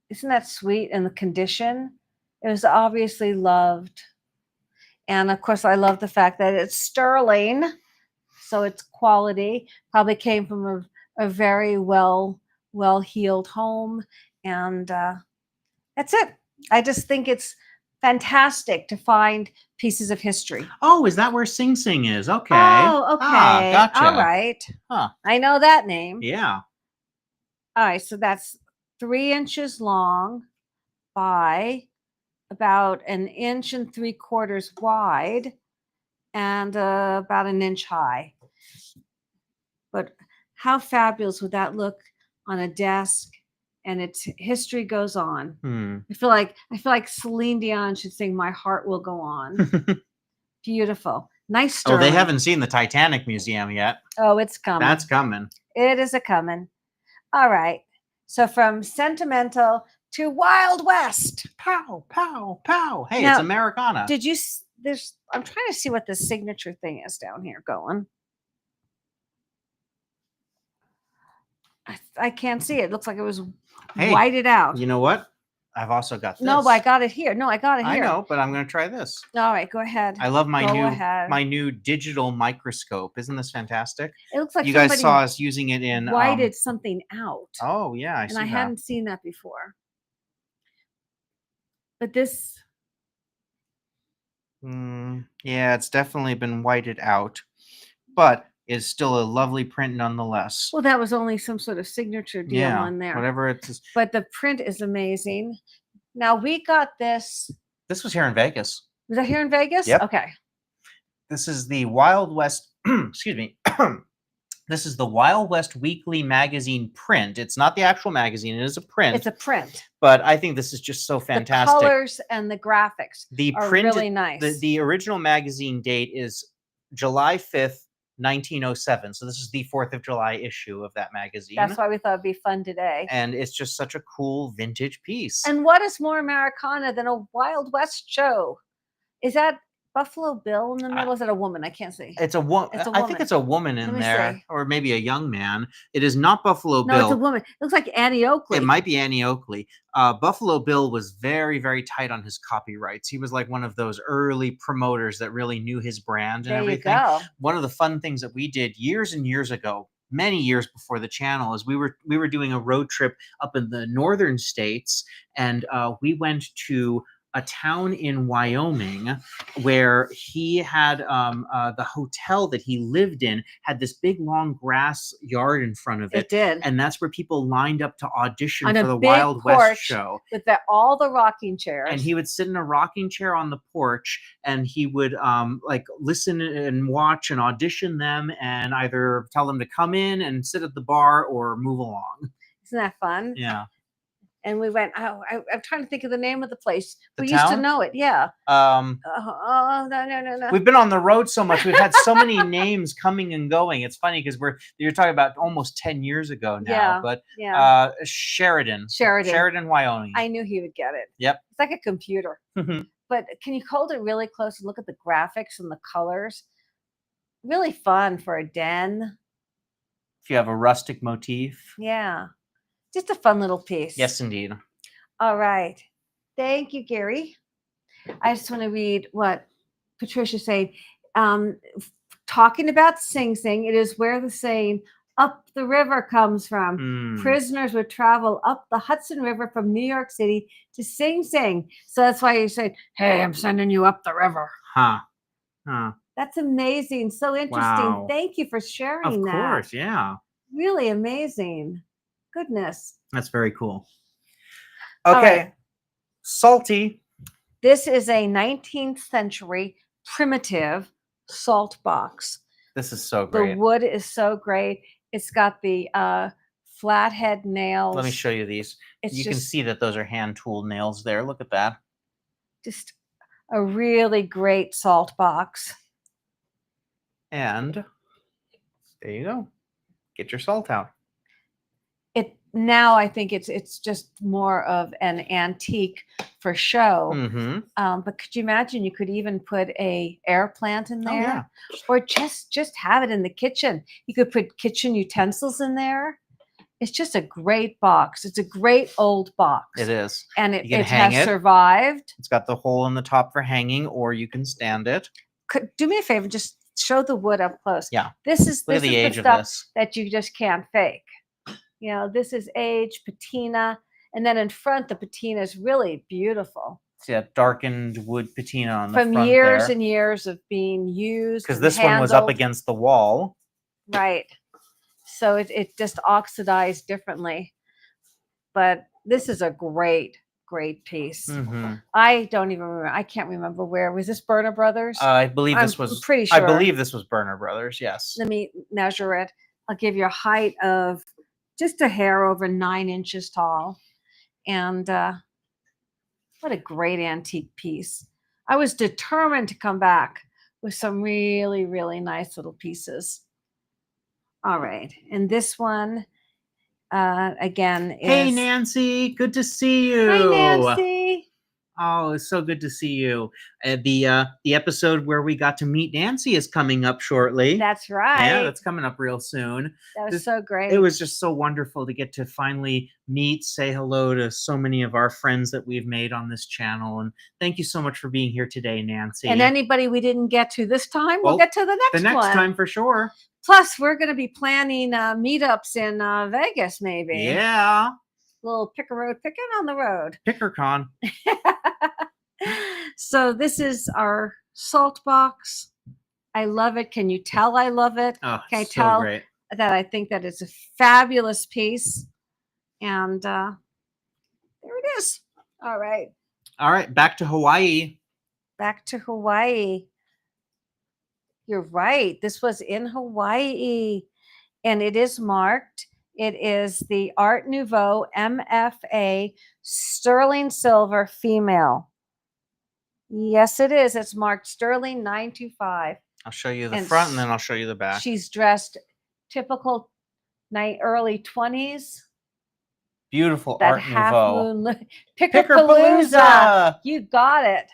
Isn't that sweet? And the condition, it was obviously loved. And of course, I love the fact that it's sterling, so it's quality. Probably came from a very well-heeled home, and that's it. I just think it's fantastic to find pieces of history. Oh, is that where Sing Sing is? Okay. Oh, okay. Gotcha. All right. Huh. I know that name. Yeah. All right, so that's 3 inches long by about 1 3/4 inches wide and about 1 inch high. But how fabulous would that look on a desk? And its history goes on. I feel like Celine Dion should sing "My Heart Will Go On." Beautiful, nice story. Oh, they haven't seen the Titanic Museum yet. Oh, it's coming. That's coming. It is a coming. All right. So from sentimental to Wild West. Pow, pow, pow. Hey, Now, it's Americana. Did you? I'm trying to see what the signature thing is down here going. I can't see it. It looks like it was whited out. You know what? I've also got this. No, but I got it here. No, I got it here. I know, but I'm going to try this. All right, go ahead. I love my new digital microscope. Isn't this fantastic? It looks like you guys saw us using it in whited something out. Oh yeah, I hadn't seen that before. But this. Yeah, it's definitely been whited out, but is still a lovely print nonetheless. Well, that was only some sort of signature deal on there. Whatever it is. But the print is amazing. Now we got this. This was here in Vegas. Was that here in Vegas? Yep. Okay. This is the Wild West. Excuse me. This is the Wild West Weekly magazine print. It's not the actual magazine. It is a print. It's a print. But I think this is just so fantastic. The colors and the graphics are really nice. The original magazine date is July 5th, 1907. So this is the 4th of July issue of that magazine. That's why we thought it'd be fun today. And it's just such a cool vintage piece. And what is more Americana than a Wild West show? Is that Buffalo Bill in the middle? Is it a woman? I can't see. It's a woman. I think it's a woman in there, or maybe a young man. It is not Buffalo Bill. No, it's a woman. It looks like Annie Oakley. It might be Annie Oakley. Buffalo Bill was very, very tight on his copyrights. He was like one of those early promoters that really knew his brand and everything. There you go. One of the fun things that we did years and years ago, many years before the channel, is we were doing a road trip up in the northern states, and we went to a town in Wyoming where he had the hotel that he lived in had this big long grass yard in front of it. It did. And that's where people lined up to audition on for the Wild West show. With all the rocking chairs. And he would sit in a rocking chair on the porch and he would like listen and watch and audition them and either tell them to come in and sit at the bar or move along. Isn't that fun? Yeah. and we went. Oh, I'm trying to think of the name of the place. The We used to town? know it. Yeah. Um, Oh, no. we've been on the road so much. We've had so many names coming and going. It's funny because you're talking about almost 10 years ago now. Yeah, But yeah. Sheridan, Sheridan. Wyoming. I knew he would get it. Yep. It's like a computer. If But can you hold it really close and look at the graphics and the colors? Really fun for a den. you have a rustic motif. Yeah. Just a fun little piece. Yes, indeed. All right. Thank you, Gary. I just want to read what Patricia said. Talking about Sing Sing, it is where the saying "up the river" comes from. Hmm. Prisoners would travel up the Hudson River from New York City to Sing Sing. So that's why you say, "Hey, I'm sending you up the river." Huh. That's amazing. So interesting. Wow. Thank you for sharing Of that. course, yeah. Really amazing. Goodness. That's very cool. All Okay. right. Salty. This is a 19th century primitive salt box. This is so The great. wood is so great. It's got the flathead nails. Let me show you these. You can see that those are hand tooled nails there. Look at that. Just a really great salt box. And there you go. Get your salt out. Now I think it's just more of an antique for show. Mm-hmm. But could you imagine you could even put a air plant in there? Oh, yeah. Or just have it in the kitchen. You could put kitchen utensils in there. It's just a great box. It's a great old box. It is. And it can hang has it. survived. It's got the hole in the top for hanging, or you can stand it. Do me a favor, just show the wood up close. Yeah. This is Look at the age the of stuff this. that you just can't fake. You know, this is age, patina, and then in front, the patina is really beautiful. See that darkened wood patina on the From front years there. and years of being used. Because this one was up against the wall. Right. So it just oxidized differently. But this is a great piece. Mm-hmm. I don't even remember. I can't remember where. Was this Burner Brothers? I believe this was. I'm pretty sure. I believe this was Burner Brothers. Yes. Let me measure it. I'll give you a height of just a hair over 9 inches tall. And what a great antique piece. I was determined to come back with some really, really nice little pieces. All right. And this one, again, is... Hey, Nancy. Good to see you. Hi, Nancy. Oh, it's so good to see you. The episode where we got to meet Nancy is coming up shortly. That's right. Yeah, that's coming up real soon. That was so great. It was just so wonderful to get to finally meet, say hello to so many of our friends that we've made on this channel. And thank you so much for being here today, Nancy. And anybody we didn't get to this time, we'll get to the next one. The next time for sure. Plus, we're going to be planning meetups in Vegas, maybe. Yeah. Little picking on the road. PickerCon. So this is our salt box. I love it. Can you tell I love it? Oh, Can I so tell great. that I think that it's a fabulous piece? And there it is. All right. All right. Back to Hawaii. Back to Hawaii. You're right. This was in Hawaii. And it is marked. It is the Art Nouveau MFA sterling silver female. Yes, it is. It's marked sterling 925. I'll show you the front and then I'll show you the back. She's dressed typical early 20s. Beautiful That Art Nouveau. Pickerpalooza. You got it.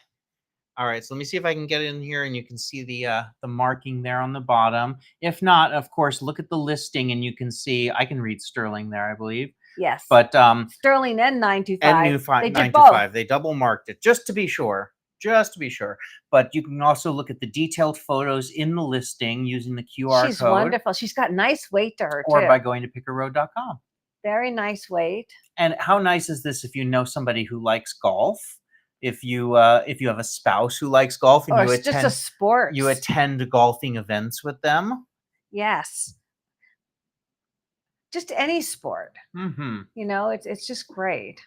All right, so let me see if I can get in here and you can see the marking there on the bottom. If not, of course, look at the listing and you can see, I can read sterling there, I believe. Yes. But sterling and 925. And 925. They double marked it just to be sure. Just to be sure. But you can also look at the detailed photos in the listing using the QR code. She's wonderful. She's got nice weight to her, or too. by going to pickerroad.com. Very nice weight. And how nice is this if you know somebody who likes golf? If you have a spouse who likes golf and it's just a sport. You attend golfing events with them. Yes. Just any sport. Mm-hmm. You know, it's just great.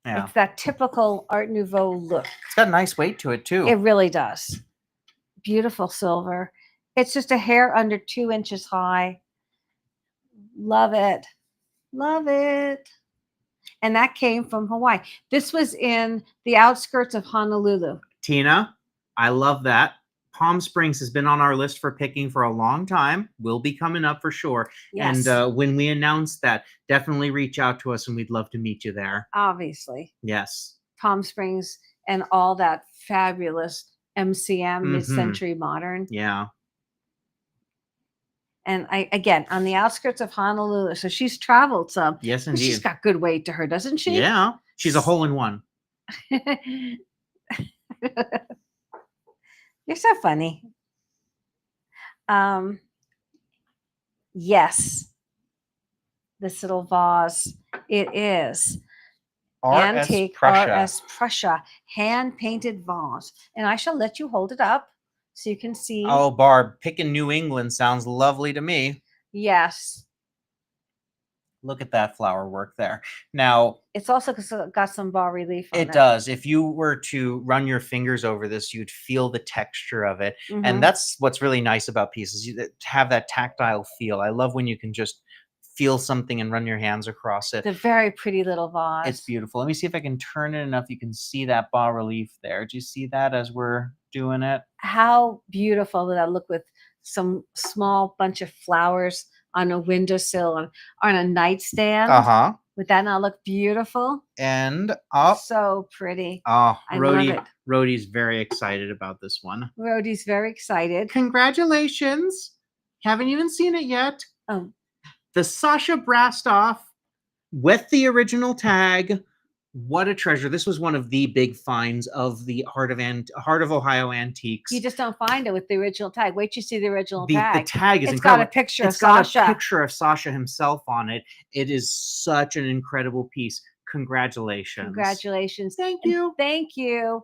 Yeah. It's that typical Art Nouveau look. It's got a nice weight to it too. It really does. Beautiful silver. It's just a hair under 2 inches high. Love it. Love it. And that came from Hawaii. This was in the outskirts of Honolulu. Tina, I love that. Palm Springs has been on our list for picking for a long time. Will be coming up for sure. Yes. And when we announce that, definitely reach out to us and we'd love to meet you there. Obviously. Yes. Palm Springs and all that fabulous MCM, Mhm. mid-century modern. Yeah. And again, on the outskirts of Honolulu. So she's traveled some. Yes, But she's indeed. got good weight to her, doesn't she? Yeah. She's a hole in one. You're so funny. Yes. This little vase. It is antique RS Prussia hand-painted vase. And I shall let you hold it up so you can see. Oh, Barb, picking New England sounds lovely to me. Yes. Look at that flower work there. Now, it's also got some bas relief on it. It does. If you were to run your fingers over this, you'd feel the texture of it. Mhm. And that's what's really nice about pieces. You have that tactile feel. I love when you can just feel something and run your hands across it. It's a very pretty little vase. It's beautiful. Let me see if I can turn it enough you can see that bas relief there. Do you see that as we're doing it? How beautiful would that look with some small bunch of flowers on a windowsill or on a nightstand? Uh-huh. Would that not look beautiful? And up. So pretty. Oh, I love it. Rhodey's very excited about this one. Rhodey's very excited. Congratulations. Haven't even seen it yet. Oh. The Sasha Brastoff with the original tag. What a treasure. This was one of the big finds of the Heart of Ohio Antiques. You just don't find it with the original tag. Wait till you see the original tag. The tag is it's incredible. Got a picture it's of got Sasha. a picture of Sasha himself on it. It is such an incredible piece. Congratulations. Congratulations. Thank you. Thank you.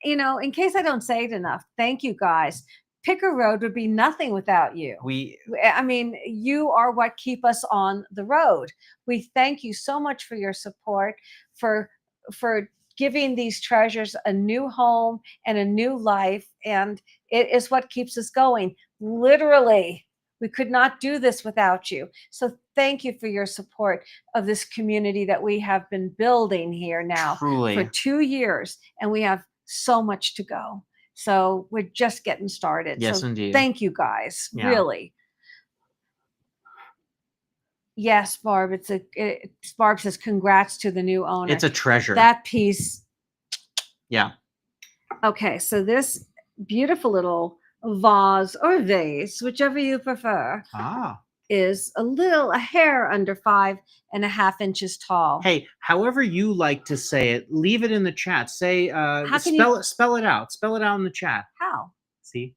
You know, in case I don't say it enough, thank you guys. Picker Road would be nothing without you. I mean, you are what keep us on the road. We thank you so much for your support, for giving these treasures a new home and a new life. And it is what keeps us going. Literally, we could not do this without you. So thank you for your support of this community that we have been building here now for 2 years. And we have so much to go. So we're just getting started. Yes, so indeed. Thank you guys. Yeah. Really. Yes, Barb. Barb says, congrats to the new owner. It's a treasure. That piece. Yeah. Okay. So this beautiful little vase or vase, whichever you prefer, is a hair under 5.5 inches tall. Hey, however you like to say it, leave it in the chat. Say, spell it out. Spell it out in the chat. How? See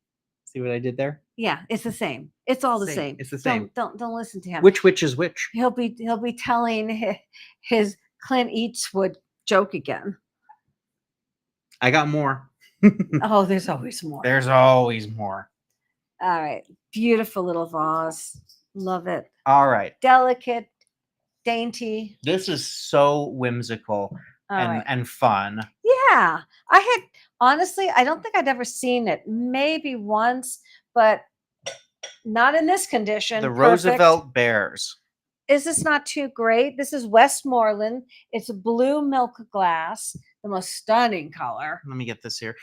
what I did there? Yeah, it's the same. It's all the same. It's the same. Don't listen to him. Which is which? He'll be telling his Clint Eastwood joke again. I got more. Oh, there's always more. There's always more. All right. Beautiful little vase. Love it. All right. Delicate, dainty. This is so whimsical and fun. Yeah. Honestly, I don't think I'd ever seen it. Maybe once, but not in this condition. The Roosevelt Bears. Is this not too great? This is Westmoreland. It's a blue milk glass, the most stunning color. Let me get this here.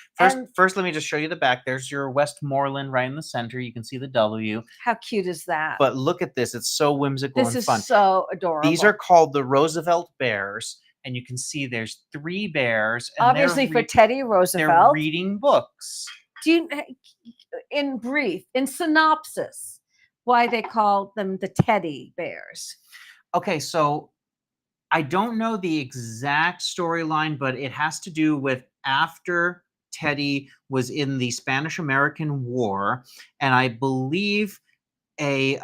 First, let me just show you the back. There's your Westmoreland right in the center. You can see the W. How cute is that? But look at this. It's so whimsical and fun. This is so adorable. These are called the Roosevelt Bears. And you can see there's 3 bears. And obviously for Teddy Roosevelt. They're reading books. In brief, in synopsis, why they call them the Teddy Bears. Okay, so I don't know the exact storyline, but it has to do with after Teddy was in the Spanish-American War, and I believe a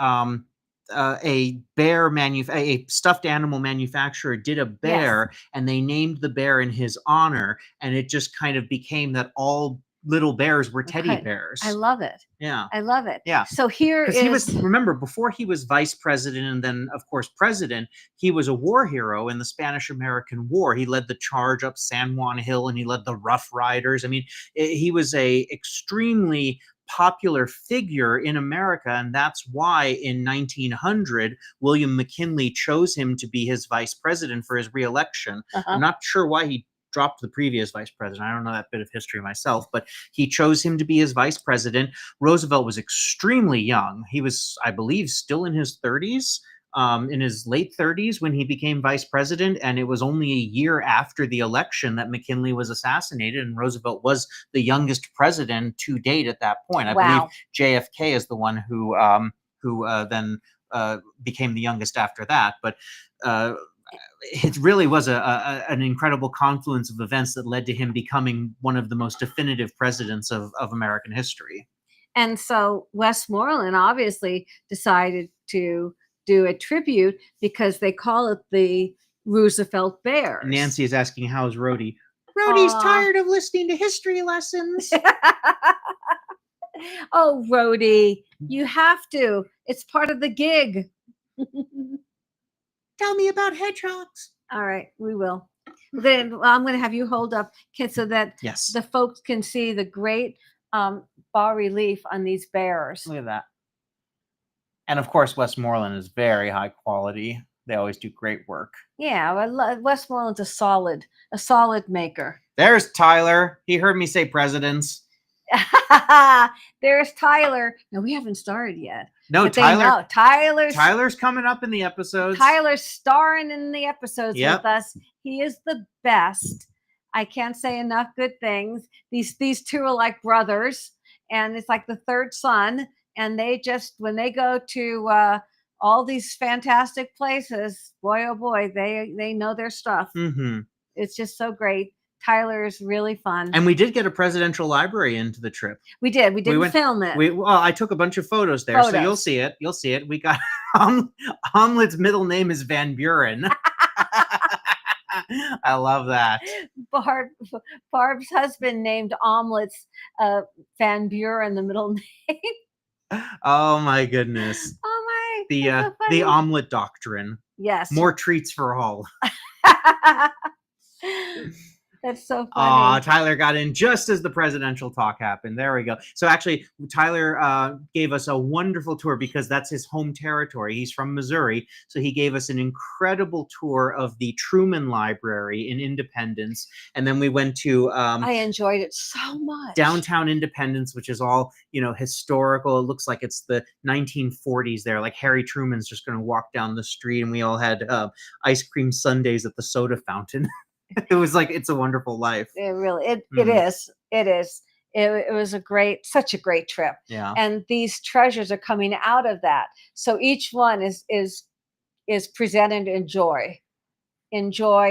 stuffed animal manufacturer did a bear, yes, and they named the bear in his honor, and it just kind of became that all little bears were teddy bears. I love it. Yeah. I love it. Yeah. So here is... remember, before he was vice president and then, of course, president, he was a war hero in the Spanish-American War. He led the charge up San Juan Hill, and he led the Rough Riders. I mean, he was a extremely popular figure in America, and that's why in 1900 William McKinley chose him to be his vice president for his reelection. I'm not sure why he dropped the previous vice president. I don't know that bit of history myself, but he chose him to be his vice president. Roosevelt was extremely young. He was, I believe, still in his 30s. In his late 30s when he became vice president, and it was only a year after the election that McKinley was assassinated, and Roosevelt was the youngest president to date at that point. I believe JFK is the one who then became the youngest after that. But it really was an incredible confluence of events that led to him becoming one of the most definitive presidents of American history. And so Westmoreland obviously decided to do a tribute because they call it the Roosevelt Bears. Nancy is asking, how's Rhodey? Rhodey's tired of listening to history lessons. Oh, Rhodey, you have to. It's part of the gig. Tell me about hedgehogs. All right, we will. Then I'm going to have you hold up so that the folks can see the great bas relief on these bears. Look at that. And of course, Westmoreland is very high quality. They always do great work. Yeah, Westmoreland's a solid maker. There's Tyler. He heard me say presidents. There's Tyler. No, we haven't started yet. No, but Tyler. Tyler's coming up in the episodes. Tyler's starring in the episodes with us. He is the best. I can't say enough good things. These two are like brothers, and it's like the third son. And they just, when they go to all these fantastic places, boy, oh boy, they know their stuff. Mm-hmm. It's just so great. Tyler is really fun. And we did get a presidential library into the trip. We did. We didn't film it. Well, I took a bunch of photos there, so you'll see it. You'll see it. We got Omelet's middle name is Van Buren. I love that. Barb's husband named Omelets Van Buren the middle name. Oh my goodness. Oh my. The omelet doctrine. Yes. More treats for all. That's so funny. Tyler got in just as the presidential talk happened. There we go. So actually, Tyler gave us a wonderful tour because that's his home territory. He's from Missouri. So he gave us an incredible tour of the Truman Library in Independence. And then we went to... I enjoyed it so much. Downtown Independence, which is all, historical. It looks like it's the 1940s there. Like Harry Truman's just going to walk down the street, and we all had ice cream sundaes at the soda fountain. It was like It's a Wonderful Life. It really it is. It is. It was such a great trip. Yeah. And these treasures are coming out of that. So each one is presented in joy,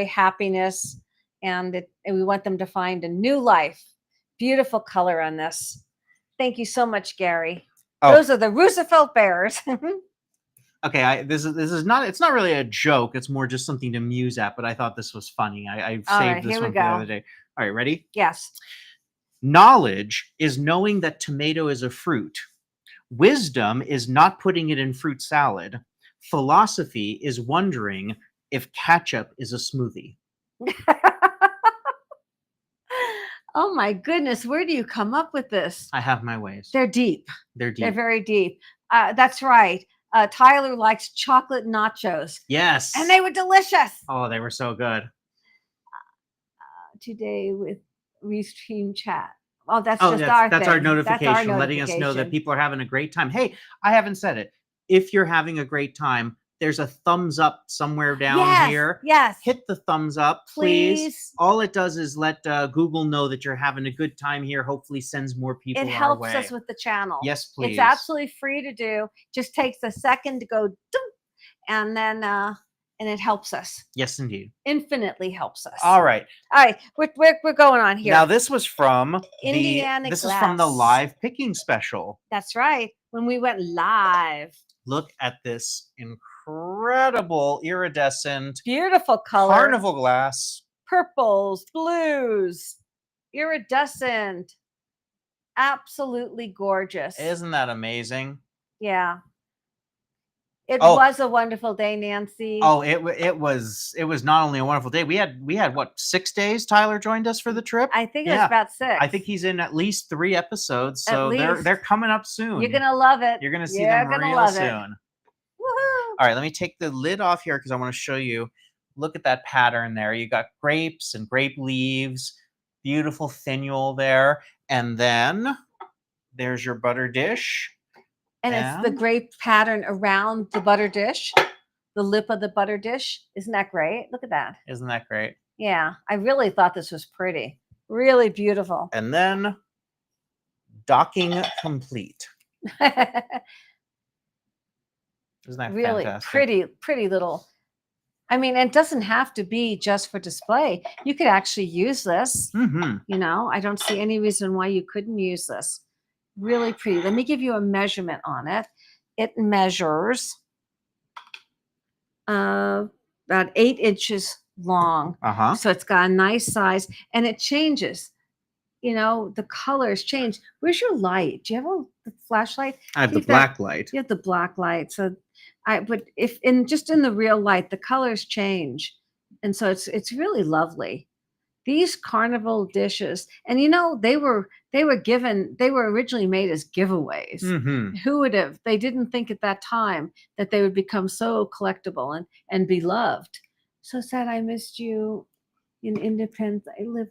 happiness, and we want them to find a new life. Beautiful color on this. Thank you so much, Gary. Those are the Roosevelt Bears. Okay, this is not. It's not really a joke. It's more just something to muse at. But I thought this was funny. I saved this one for the other day. All right, ready? Yes. Knowledge is knowing that tomato is a fruit. Wisdom is not putting it in fruit salad. Philosophy is wondering if ketchup is a smoothie. Oh my goodness, where do you come up with this? I have my ways. They're deep. They're deep. They're very deep. That's right. Tyler likes chocolate nachos. Yes. And they were delicious. Oh, they were so good. Today with Restream Chat. Oh, that's our notification, letting us know that people are having a great time. Hey, I haven't said it. If you're having a great time, there's a thumbs up somewhere down here. Yes. Hit the thumbs up, please. All it does is let Google know that you're having a good time here. Hopefully sends more people our way. It helps us with the channel. Yes, please. It's absolutely free to do. Just takes a second to go, and then and it helps us. Yes, indeed. Infinitely helps us. All right. We're going on here. Now this was from Indiana This Glass. is from the live picking special. That's right. When we went live. Look at this incredible iridescent, beautiful color, carnival glass, purples, blues, iridescent, absolutely gorgeous. Isn't that amazing? Yeah. It Oh. was a wonderful day, Nancy. Oh, it was not only a wonderful day. We had what, 6 days Tyler joined us for the trip? I think it was Yeah. about 6. I think he's in at least 3 episodes, At so they're least. coming up soon. You're gonna love it. You're gonna see You're them gonna real love it. soon. Woohoo! All right, let me take the lid off here because I want to show you. Look at that pattern there. You got grapes and grape leaves, beautiful finial there, and then there's your butter dish. And it's the grape pattern around the butter dish, the lip of the butter dish. Isn't that great? Look at that. Isn't that great? Yeah, I really thought this was pretty. Really beautiful. And then docking complete. Isn't that really fantastic? pretty little. I mean, it doesn't have to be just for display. You could actually use this. Mm-hmm. You know, I don't see any reason why you couldn't use this. Really pretty. Let me give you a measurement on it. It measures about 8 inches long. Uh-huh. So it's got a nice size, and it changes. You know, the colors change. Where's your light? Do you have a flashlight? I have the black light. You have the black light. So but if just in the real light, the colors change. And so it's really lovely. These carnival dishes, and you know, they were originally made as giveaways. Mm-hmm. Who would have? They didn't think at that time that they would become so collectible and beloved. So sad I missed you in Independence. I live.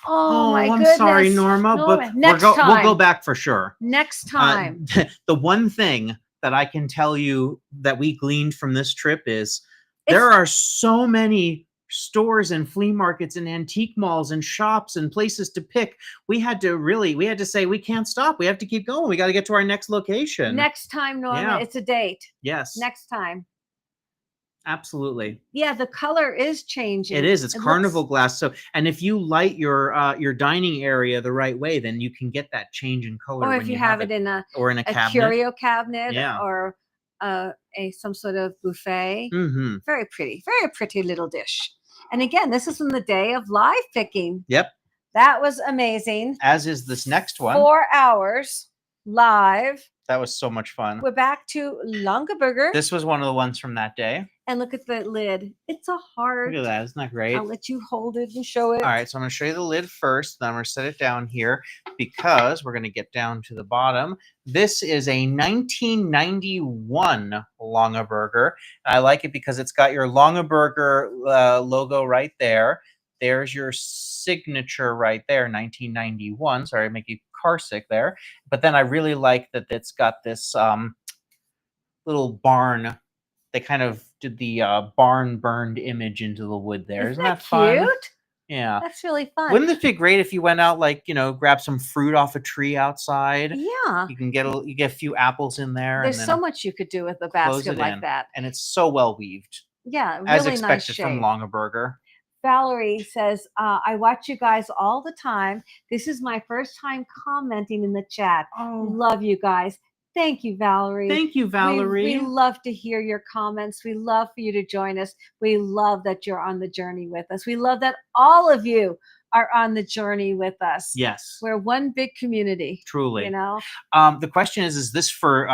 Oh my I'm goodness. sorry, Norma, but we'll go back for sure. Next time. The one thing that I can tell you that we gleaned from this trip is there are so many stores and flea markets and antique malls and shops and places to pick. We had to say we can't stop. We have to keep going. We got to get to our next location. Next time, Norma, it's a date. Yes. Next time. Absolutely. Yeah, the color is changing. It is. It's carnival glass. So, and if you light your dining area the right way, then you can get that change in color. Or if you have it in a cabinet. curio cabinet, yeah. or some sort of buffet. Mm-hmm. Very pretty little dish. And again, this is from the day of live picking. Yep. That was amazing. As is this next one. 4 hours live. That was so much fun. We're back to Longab Burger. This was one of the ones from that day. And look at the lid. It's a heart. Look at that. Isn't that great? I'll let you hold it and show it. All right. So I'm going to show you the lid first. Then I'm going to set it down here because we're going to get down to the bottom. This is a 1991 Longab Burger. I like it because it's got your Longab Burger logo right there. There's your signature right there, 1991. Sorry, I make you car sick there. But then I really like that it's got this little barn. They kind of did the barn burned image into the wood there. Isn't that fun? Cute? Yeah. That's really fun. Wouldn't this be great if you went out, like, grab some fruit off a tree outside? Yeah. You can get a few apples in there. There's so much you could do with a basket like that. And it's so well weaved. Yeah, really as expected nice shape. from Longab Burger. Valerie says, I watch you guys all the time. This is my first time commenting in the chat. Oh. Love you guys. Thank you, Valerie. Thank you, Valerie. We love to hear your comments. We love for you to join us. We love that you're on the journey with us. We love that all of you are on the journey with us. Yes. We're one big community. Truly. The question is this for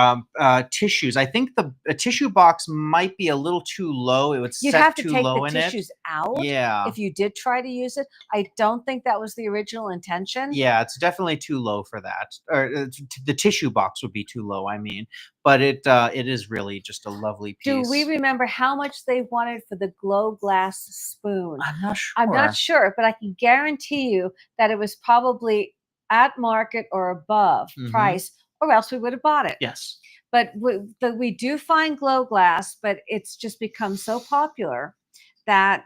tissues? I think a tissue box might be a little too low. It would You'd set have to too take low the in tissues out. Yeah. If you did try to use it. I don't think that was the original intention. Yeah, it's definitely too low for that. Or the tissue box would be too low, I mean. But it is really just a lovely piece. Do we remember how much they wanted for the glow glass spoon? I'm not sure. I'm not sure, but I can guarantee you that it was probably at market or above price, or else we would have bought it. Yes. But we do find glow glass, but it's just become so popular that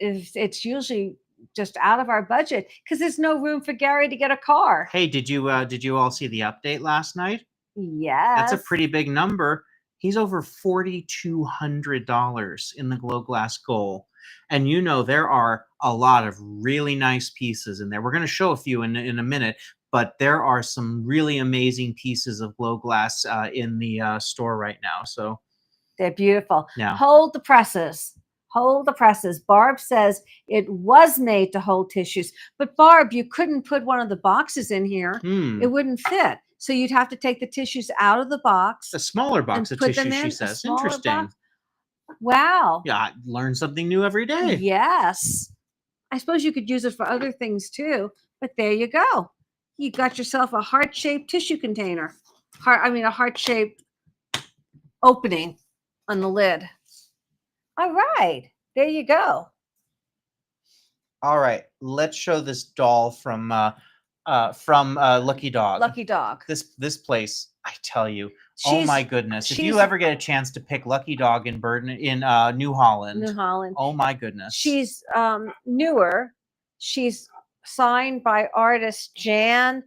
it's usually just out of our budget because there's no room for Gary to get a car. Hey, did you all see the update last night? Yes. That's a pretty big number. He's over $4,200 in the glow glass goal. And there are a lot of really nice pieces in there. We're going to show a few in a minute, but there are some really amazing pieces of glow glass in the store right now. So they're beautiful. Yeah. Hold the presses. Hold the presses. Barb says it was made to hold tissues. But Barb, you couldn't put one of the boxes in here. It wouldn't fit. So you'd have to take the tissues out of the box A smaller box and of put them tissue, she in a says. smaller Interesting. box. Wow. Yeah, I learn something new every day. Yes. I suppose you could use it for other things too, but there you go. You got yourself a heart-shaped tissue container. A heart-shaped opening on the lid. All right. There you go. All right, let's show this doll from Lucky Dog. Lucky Dog. This place, I tell you, oh my goodness! If you she's- ever get a chance to pick Lucky Dog in New Holland, New Holland. oh my goodness, She's newer. She's signed by artist Jan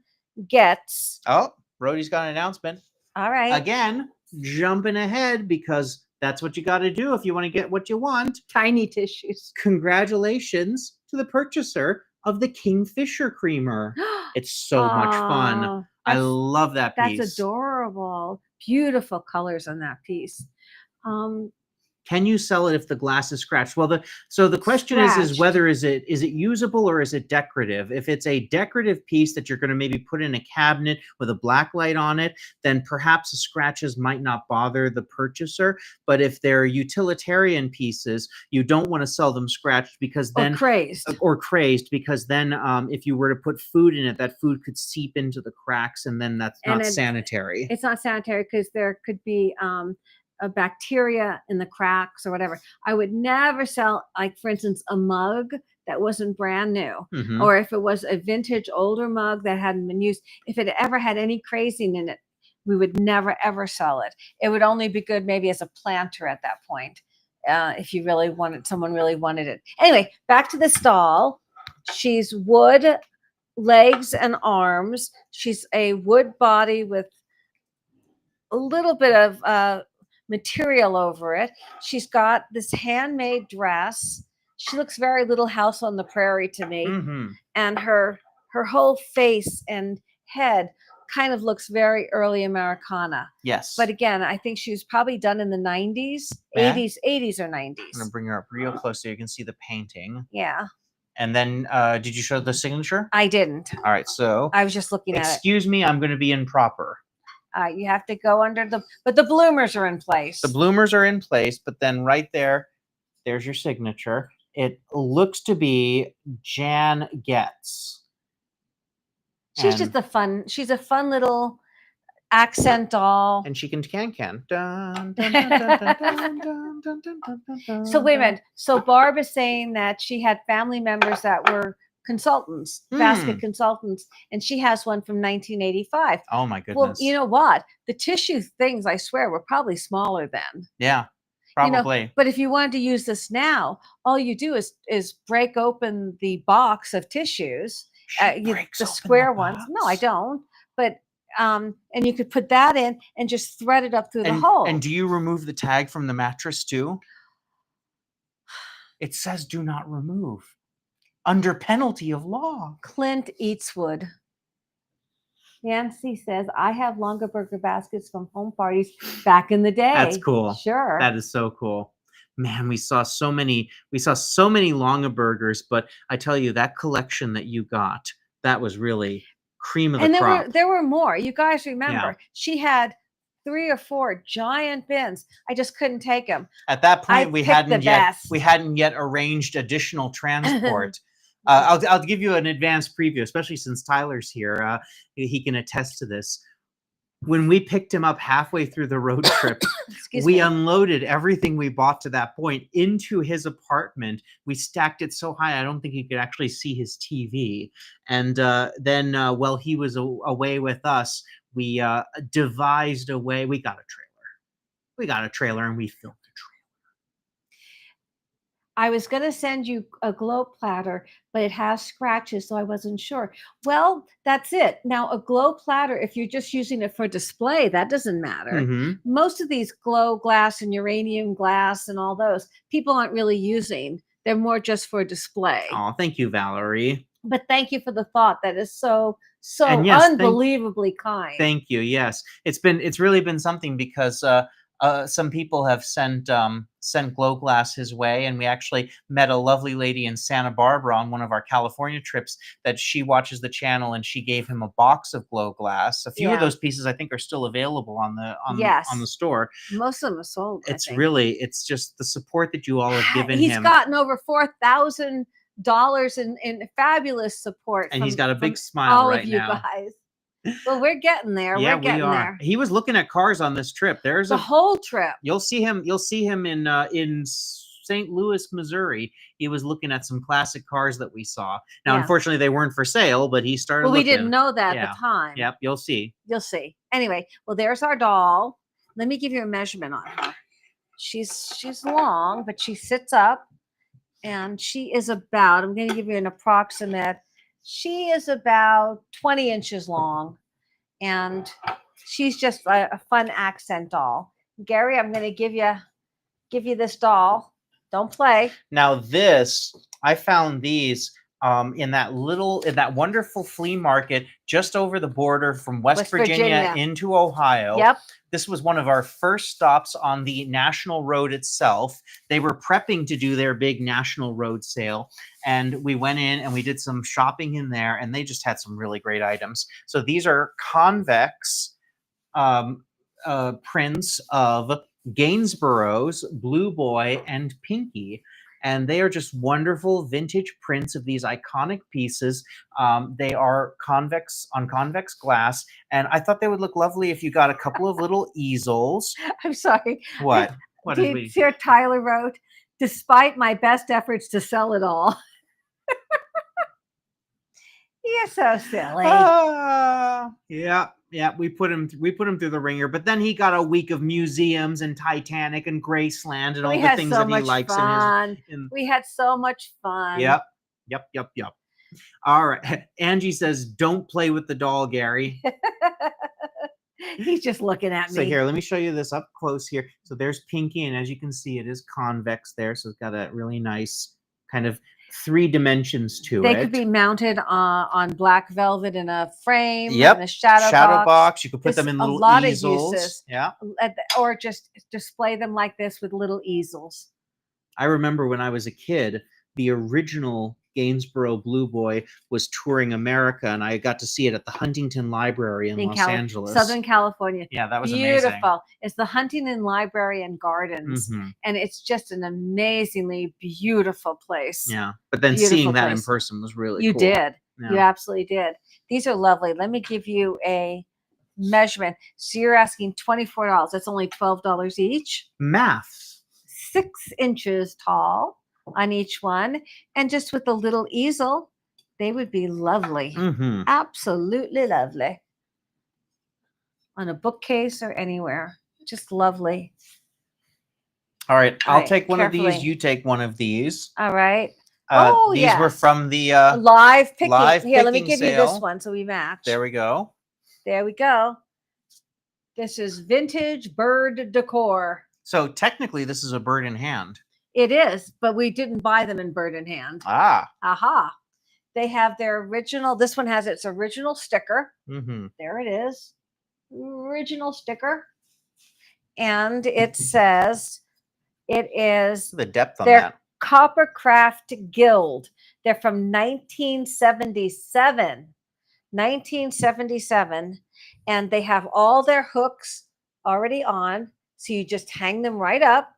Getz. Oh, Brody's got an announcement. All right. Again, jumping ahead because that's what you got to do if you want to get what you want. Tiny tissues. Congratulations to the purchaser of the Kingfisher creamer. It's so much fun. I love that piece. That's adorable. Beautiful colors on that piece. Can you sell it if the glass is scratched? Well, the question is whether is it usable or is it decorative? If it's a decorative piece that you're going to maybe put in a cabinet with a black light on it, then perhaps the scratches might not bother the purchaser. But if they're utilitarian pieces, you don't want to sell them scratched because then or crazed because then if you were to put food in it, that food could seep into the cracks and then that's not sanitary. It's not sanitary because there could be a bacteria in the cracks or whatever. I would never sell, like for instance, a mug that wasn't brand new, or if it was a vintage older mug that hadn't been used. If it ever had any crazing in it, we would never ever sell it. It would only be good maybe as a planter at that point, if you really wanted, someone really wanted it. Anyway, back to this doll. She's wood legs and arms. She's a wood body with a little bit of material over it. She's got this handmade dress. She looks very Little House on the Prairie to me. And her whole face and head kind of looks very early Americana. Yes. But again, I think she was probably done in the 90s, 80s or 90s. I'm going to bring her up real close so you can see the painting. Yeah. And then did you show the signature? I didn't. All right, so I was just looking at it. Excuse me, I'm going to be improper. You have to go under but the bloomers are in place. The bloomers are in place, but then right there's your signature. It looks to be Jan Getz. She's just she's a fun little accent doll. And she can can. So wait a minute. So Barb is saying that she had family members that were consultants, basket consultants, and she has one from 1985. Oh my goodness. Well, you know what? The tissue things, I swear, were probably smaller then. Yeah, probably. You know, but if you wanted to use this now, all you do is break open the box of tissues, the square ones. No, I don't. But and you could put that in and just thread it up through the hole. And do you remove the tag from the mattress too? It says do not remove. Under penalty of law. Clint Eastwood. Nancy says, I have Longab Burger baskets from home parties back in the day. That's cool. Sure. That is so cool. Man, we saw so many Longab Burgers, but I tell you, that collection that you got, that was really cream of the crop. And there were more. You guys remember, she had 3 or 4 giant bins. I just couldn't take them. At that point, we hadn't yet arranged additional transport. I'll give you an advanced preview, especially since Tyler's here. He can attest to this. When we picked him up halfway through the road trip, we unloaded everything we bought to that point into his apartment. We stacked it so high, I don't think he could actually see his TV. And then while he was away with us, we devised a way. We got a trailer and we filmed a trailer. I was going to send you a glow platter, but it has scratches, so I wasn't sure. Well, that's it. Now, a glow platter, if you're just using it for display, that doesn't matter. Most of these glow glass and uranium glass and all those, people aren't really using. They're more just for display. Oh, thank you, Valerie. But thank you for the thought. That is so unbelievably kind. Thank you. Yes, it's really been something because some people have sent sent glow glass his way, and we actually met a lovely lady in Santa Barbara on one of our California trips that she watches the channel, and she gave him a box of glow glass. A few of Yeah. those pieces I think are still available on the Yes. store. Most of them are sold, I It's think. really, it's just the support that you all have given He's him. gotten over $4,000 in fabulous support And from, he's got a big from smile all right of you now. guys. Well, we're getting there. Yeah, We're getting we are. there. He was looking at cars on this trip. There's The whole trip. You'll see him in St. Louis, Missouri. He was looking at some classic cars that we saw. Now, Yeah. unfortunately, they weren't for sale, but he started Well, we looking. didn't know that at Yeah. the time. Yep, you'll see. You'll see. Anyway, well, there's our doll. Let me give you a measurement on her. She's long, but she sits up, and she is about, I'm going to give you an approximate, she is about 20 inches long, and she's just a fun accent doll. Gary, I'm going to give you this doll. Don't play. Now this, I found these in that wonderful flea market just over the border from West Virginia into Ohio. Yep. This was one of our first stops on the national road itself. They were prepping to do their big national road sale, and we went in and we did some shopping in there, and they just had some really great items. So these are convex prints of Gainsborough's Blue Boy and Pinky. And they are just wonderful vintage prints of these iconic pieces. They are convex glass, and I thought they would look lovely if you got a couple of little easels. I'm sorry. What? What did Did we? see what Tyler wrote? Despite my best efforts to sell it all. You're so silly. Yeah. We put him through the ringer, but then he got a week of museums and Titanic and Graceland and all the things that he likes in his. We had so much fun. Yep. All right. Angie says, "Don't play with the doll, Gary." He's just looking at me. So here, let me show you this up close here. So there's Pinky, and as you can see, it is convex there. So it's got a really nice kind of 3 dimensions to it. They could be mounted on black velvet in a frame. Yep. In a shadow box. You could put them in little easels. Of uses. Yeah. Or just display them like this with little easels. I remember when I was a kid, the original Gainsborough Blue Boy was touring America, and I got to see it at the Huntington Library in Los Angeles. Southern California. Yeah, that was beautiful. amazing. It's the Huntington Library and Gardens, Mm-hmm. and it's just an amazingly beautiful place. Yeah, but then seeing that in person was really cool. You did. Yeah. You absolutely did. These are lovely. Let me give you a measurement. So you're asking $24. That's only $12 each. Math. 6 inches tall on each one, and just with a little easel, they would be lovely. Mm-hmm. Absolutely lovely. On a bookcase or anywhere. Just lovely. All right, I'll take one of these. You take one of these. All right. These were from the live picking. Here, let me give you this one so we match. There we go. There we go. This is vintage bird decor. So technically, this is a bird in hand. It is, but we didn't buy them in bird in hand. Ah. Aha. They have their original. This one has its original sticker. Mm-hmm. There it is. Original sticker. And it says it is the depth on their that. Coppercraft Guild. They're from 1977. 1977. And they have all their hooks already on. So you just hang them right up.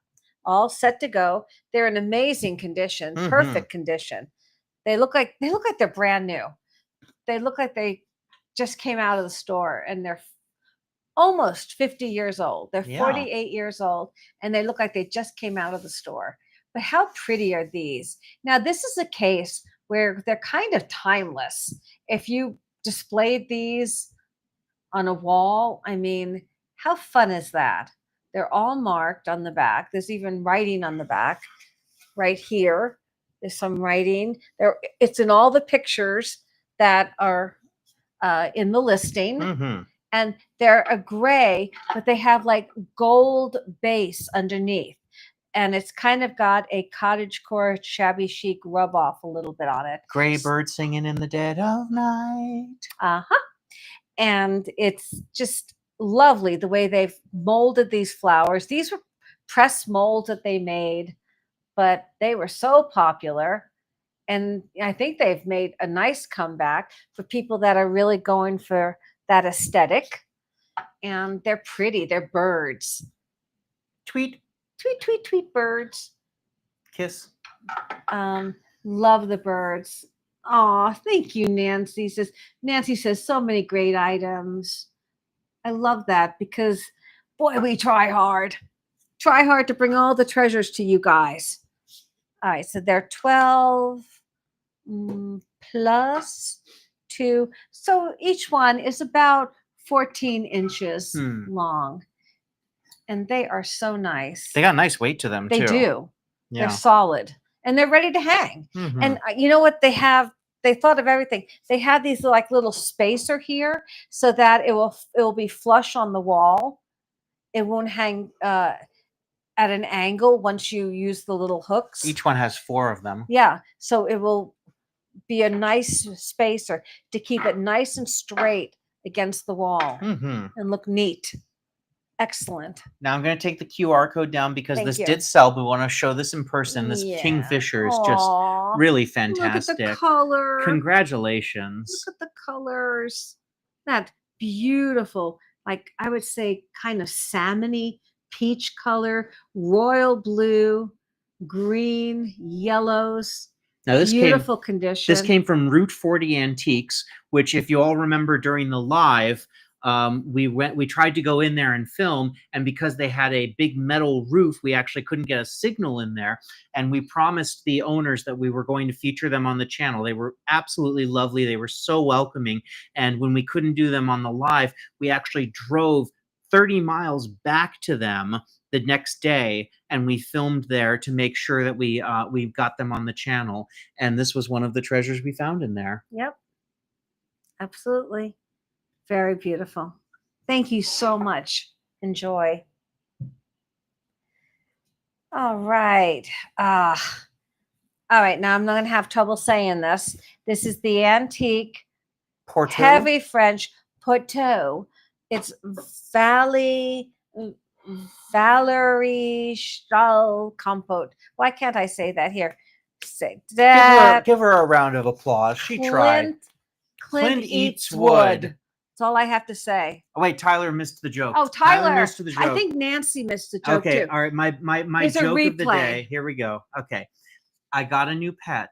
All set to go. They're in amazing condition, perfect condition. They look like they're brand new. They look like they just came out of the store, and they're almost 50 years old. They're 48 years old, and they look like they just came out of the store. But how pretty are these? Now, this is a case where they're kind of timeless. If you displayed these on a wall, I mean, how fun is that? They're all marked on the back. There's even writing on the back right here. There's some writing there. It's in all the pictures that are in the listing. Mm-hmm. And they're a gray, but they have like gold base underneath. And it's kind of got a cottagecore shabby chic rub off a little bit on it. Gray bird singing in the dead of night. Uh-huh. And it's just lovely the way they've molded these flowers. These were press molds that they made, but they were so popular. And I think they've made a nice comeback for people that are really going for that aesthetic. And they're pretty. They're birds. Tweet, Tweet, tweet, tweet birds. kiss. Love the birds. Oh, thank you, Nancy. Nancy says so many great items. I love that because, boy, we try hard. Try hard to bring all the treasures to you guys. All right, so they're 12 plus 2. So each one is about 14 inches long. And they are so nice. They got nice weight to them, They too. do. Yeah. They're solid. And they're ready to hang. And you know what they have? They thought of everything. They have these like little spacer here so that it will be flush on the wall. It won't hang at an angle once you use the little hooks. Each one has 4 of them. Yeah. So it will be a nice spacer to keep it nice and straight against the wall and look neat. Excellent. Now I'm going to take the QR code down because Thank this you. did sell. But we want to show this in person. This Kingfisher is just really fantastic. Look at the color. Congratulations. Look at the colors. That beautiful, like I would say kind of salmony, peach color, royal blue, green, yellows. Now this beautiful condition. This came from Route 40 Antiques, which if you all remember during the live, we tried to go in there and film, and because they had a big metal roof, we actually couldn't get a signal in there. And we promised the owners that we were going to feature them on the channel. They were absolutely lovely. They were so welcoming. And when we couldn't do them on the live, we actually drove 30 miles back to them the next day, and we filmed there to make sure that we got them on the channel. And this was one of the treasures we found in there. Yep. Absolutely. Very beautiful. Thank you so much. Enjoy. All right. All right. Now I'm not going to have trouble saying this. This is the antique Porto. heavy French Porto. It's Valerie Stahl compote. Why can't I say that here? Say that. Give her a round of applause. She tried. Clint eats wood. That's all I have to say. Oh wait, Tyler missed the joke. Oh, Tyler missed the joke. I think Nancy missed the joke okay, too. all right. My Here's joke of the day. Here we go. Okay, I got a new pet.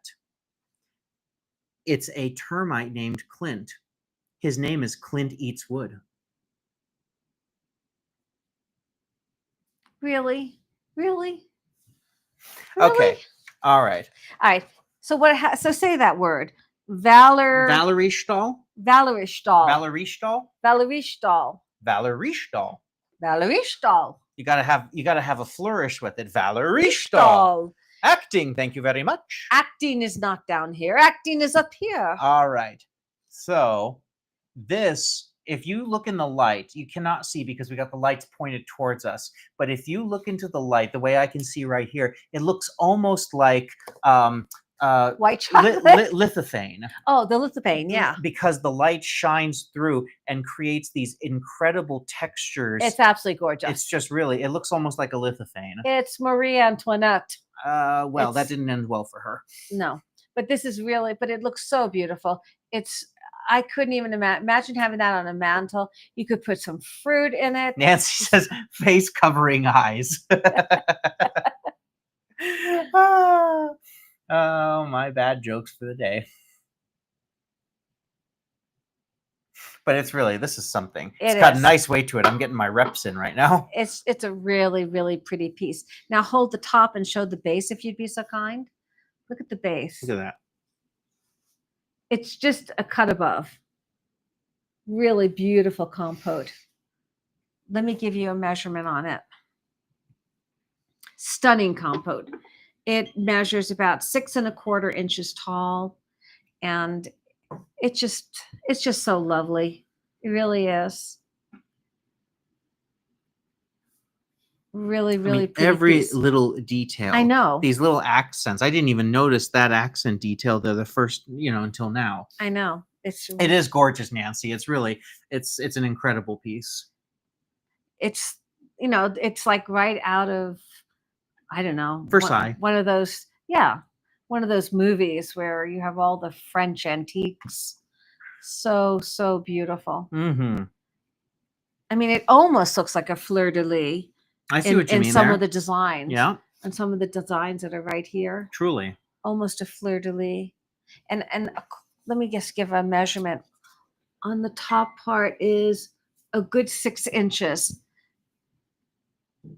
It's a termite named Clint. His name is Clint Eats Wood. Really? Okay. All right. All right. So what? So say that word. Valerie Stahl. Valerie Stahl. Valerie Stahl. Valerie Stahl. Valerie Stahl. Valerie Stahl. You gotta have a flourish with it. Valerie Stahl. Acting. Thank you very much. Acting is not down here. Acting is up here. All right. So this, if you look in the light, you cannot see because we got the lights pointed towards us. But if you look into the light, the way I can see right here, it looks almost like white chocolate. Lithophane. Oh, the lithophane, yeah. Because the light shines through and creates these incredible textures. It's absolutely gorgeous. It's just really, it looks almost like a lithophane. It's Marie Antoinette. Well, that didn't end well for her. No, but this is really, but it looks so beautiful. I couldn't even imagine having that on a mantle. You could put some fruit in it. Nancy says, face covering eyes. Oh, my bad jokes for the day. But it's really, this is something. It's got a nice weight to it. I'm getting my reps in right now. It's a really, really pretty piece. Now hold the top and show the base if you'd be so kind. Look at the base. Look at that. It's just a cut above. Really beautiful compote. Let me give you a measurement on it. Stunning compote. It measures about 6 1/4 inches tall, and it's just so lovely. It really is. Really, really pretty every piece. little detail. I know. These little accents. I didn't even notice that accent detail there the first, until now. I know. It is gorgeous, Nancy. It's really, it's an incredible piece. It's it's like right out of, I don't know, Versailles. one of those, yeah, one of those movies where you have all the French antiques. So beautiful. Mm-hmm. I mean, it almost looks like a fleur-de-lis I see what you in mean some there. of the designs. Yeah, And some of the designs that are right here, truly. almost a fleur-de-lis. And let me just give a measurement. On the top part is a good 6 inches.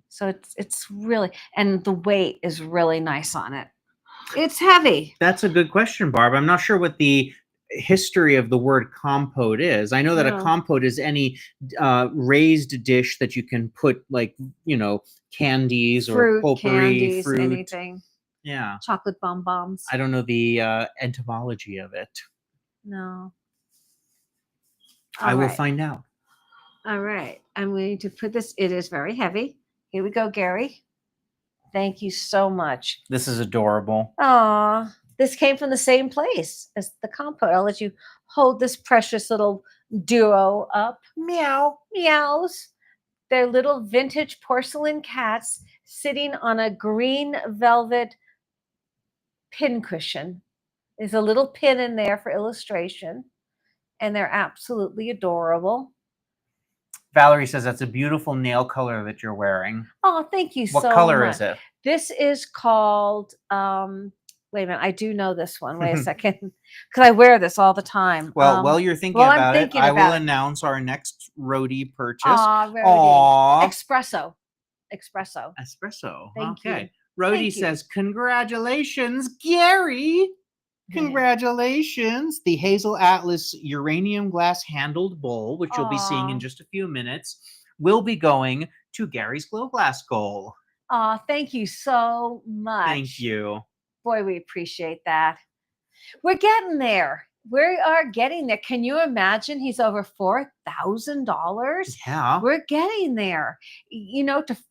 So it's really, and the weight is really nice on it. It's heavy. That's a good question, Barb. I'm not sure what the history of the word compote is. I know that a No. compote is any raised dish that you can put, like, candies or Fruit, potpourri, candies, fruit. anything. Yeah. Chocolate bonbons. I don't know the etymology of it. No. I will right. find out. All right. I'm going to put this. It is very heavy. Here we go, Gary. Thank you so much. This is adorable. Aw, this came from the same place as the compote. I'll let you hold this precious little duo up. Meow. Meows. They're little vintage porcelain cats sitting on a green velvet pincushion. There's a little pin in there for illustration, and they're absolutely adorable. Valerie says that's a beautiful nail color that you're wearing. Oh, thank you so much. What color is it? This is called, wait a minute, I do know this one. Wait a second, because I wear this all the time. Well, while you're thinking about it, I will announce our next roadie purchase. Aww. Espresso. Thank you. Roadie says, congratulations, Gary. Congratulations. The Hazel Atlas uranium glass handled bowl, which you'll be seeing in just a few minutes, will be going to Gary's Glow Glass goal. Aw, thank you so much. Thank you. Boy, we appreciate that. We're getting there. We are getting there. Can you imagine? He's over $4,000. Yeah. We're getting there.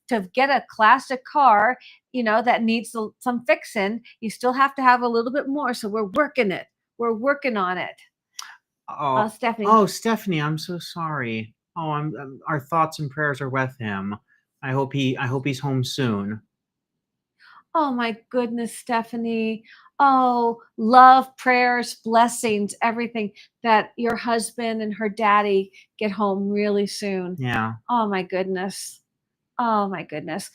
To get a classic car, that needs some fixing, you still have to have a little bit more. So we're working it. We're working on it. Oh, Stephanie. Oh, Stephanie, I'm so sorry. Oh, our thoughts and prayers are with him. I hope he's home soon. Oh my goodness, Stephanie. Oh, love, prayers, blessings, everything, that your husband and her daddy get home really soon. Yeah. Oh my goodness. Oh my goodness.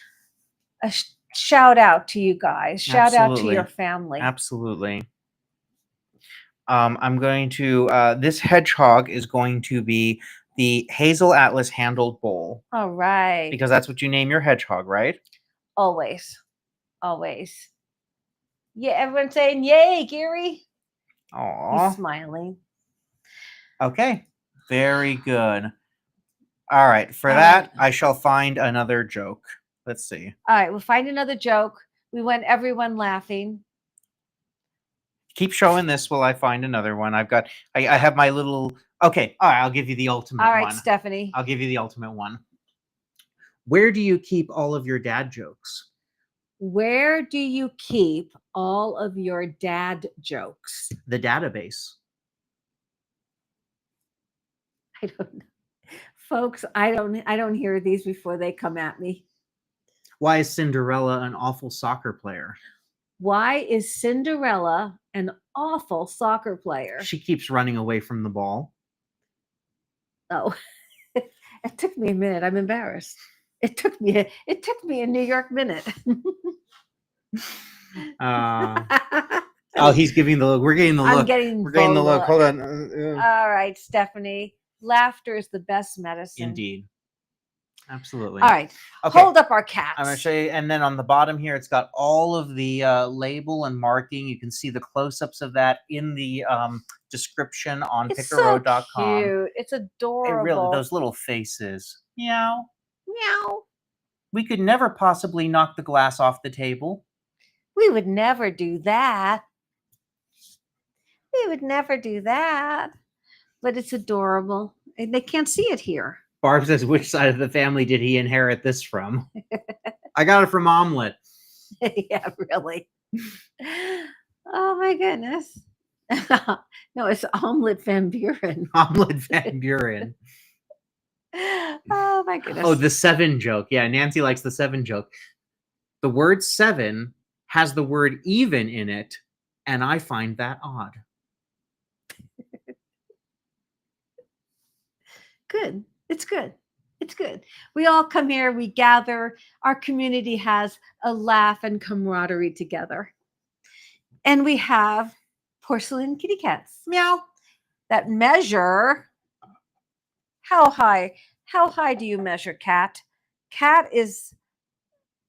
A shout out to you guys. Shout out to your family. Absolutely. I'm going to, this hedgehog is going to be the Hazel Atlas handled bowl. All right. Because that's what you name your hedgehog, right? Always. Yeah, everyone's saying, yay, Gary. Aww. He's smiling. Okay. Very good. All right. For that, I shall find another joke. Let's see. All right. We'll find another joke. We want everyone laughing. Keep showing this while I find another one. I have my little, okay. All right. I'll give you the ultimate one. All right, Stephanie. I'll give you the ultimate one. Where do you keep all of your dad jokes? Where do you keep all of your dad jokes? The database. I don't know. Folks, I don't hear these before they come at me. Why is Cinderella an awful soccer player? Why is Cinderella an awful soccer player? She keeps running away from the ball. Oh, it took me a minute. I'm embarrassed. It took me a New York minute. Oh, he's giving the look. We're getting the look. We're getting the look. Hold on. All right, Stephanie. Laughter is the best medicine. Indeed. Absolutely. All right. Okay. Hold up our cats. I'm going to show you. And then on the bottom here, it's got all of the label and marking. You can see the close-ups of that in the description on pickerroad.com. So cute. It's adorable. Really, those little faces. Meow. Meow. We could never possibly knock the glass off the table. We would never do that. But it's adorable. And they can't see it here. Barb says, which side of the family did he inherit this from? I got it from Omelet. Yeah, really. Oh, my goodness. No, it's Omelet Van Buren. Omelet Van Buren. Oh my goodness. Oh, the 7 joke. Yeah, Nancy likes the 7 joke. The word 7 has the word even in it, and I find that odd. Good. It's good. It's good. We all come here, we gather. Our community has a laugh and camaraderie together. And we have porcelain kitty cats. Meow. That measure. How high? How high do you measure, cat? Cat is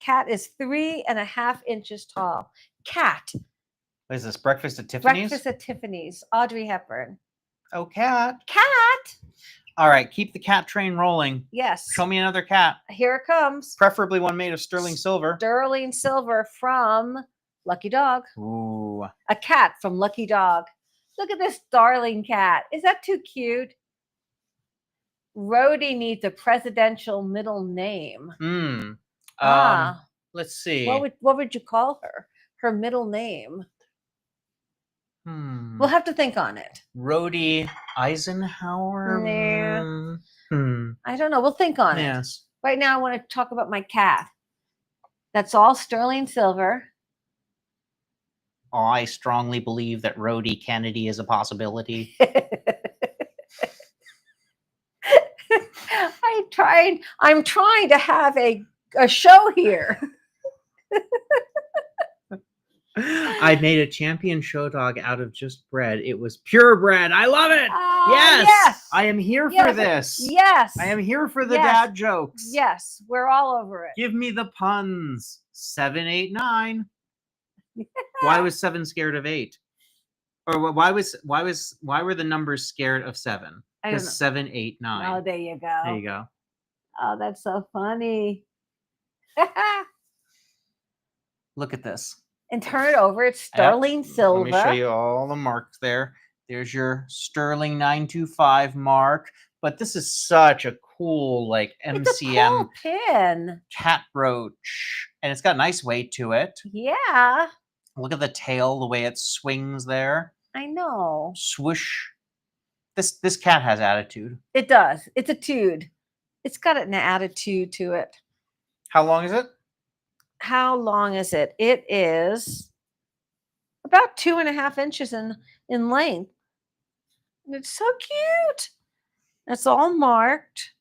3.5 inches tall. Cat. What is this? Breakfast at Tiffany's? Breakfast at Tiffany's. Audrey Hepburn. Oh, cat. Cat. All right, keep the cat train rolling. Yes. Show me another cat. Here it comes. Preferably one made of sterling silver. Sterling silver from Lucky Dog. Ooh. A cat from Lucky Dog. Look at this darling cat. Is that too cute? Rhodey needs a presidential middle name. Let's see. What would you call her? Her middle name. We'll have to think on it. Rhodey Eisenhower? I don't know. We'll think on it. Yes. Right now, I want to talk about my cat. That's all sterling silver. I strongly believe that Rhodey Kennedy is a possibility. I'm trying to have a show here. I made a champion show dog out of just bread. It was purebred. I love it. Yes. I am here for this. Yes. I am here for the dad jokes. Yes. We're all over it. Give me the puns. 7, 8, 9. Why was 7 scared of 8? Or why were the numbers scared of 7? Because 7, 8, 9. Oh, there you go. There you go. Oh, that's so funny. Look at this. And turn it over. It's sterling silver. Let me show you all the marks there. There's your sterling 925 mark. But this is such a cool, like, MCM it's a cool pin. Cat brooch. And it's got nice weight to it. Yeah. Look at the tail, the way it swings there. I know. Swoosh. This cat has attitude. It does. It's a tude. It's got an attitude to it. How long is it? How long is it? It is about 2.5 inches in length. And it's so cute. It's all marked.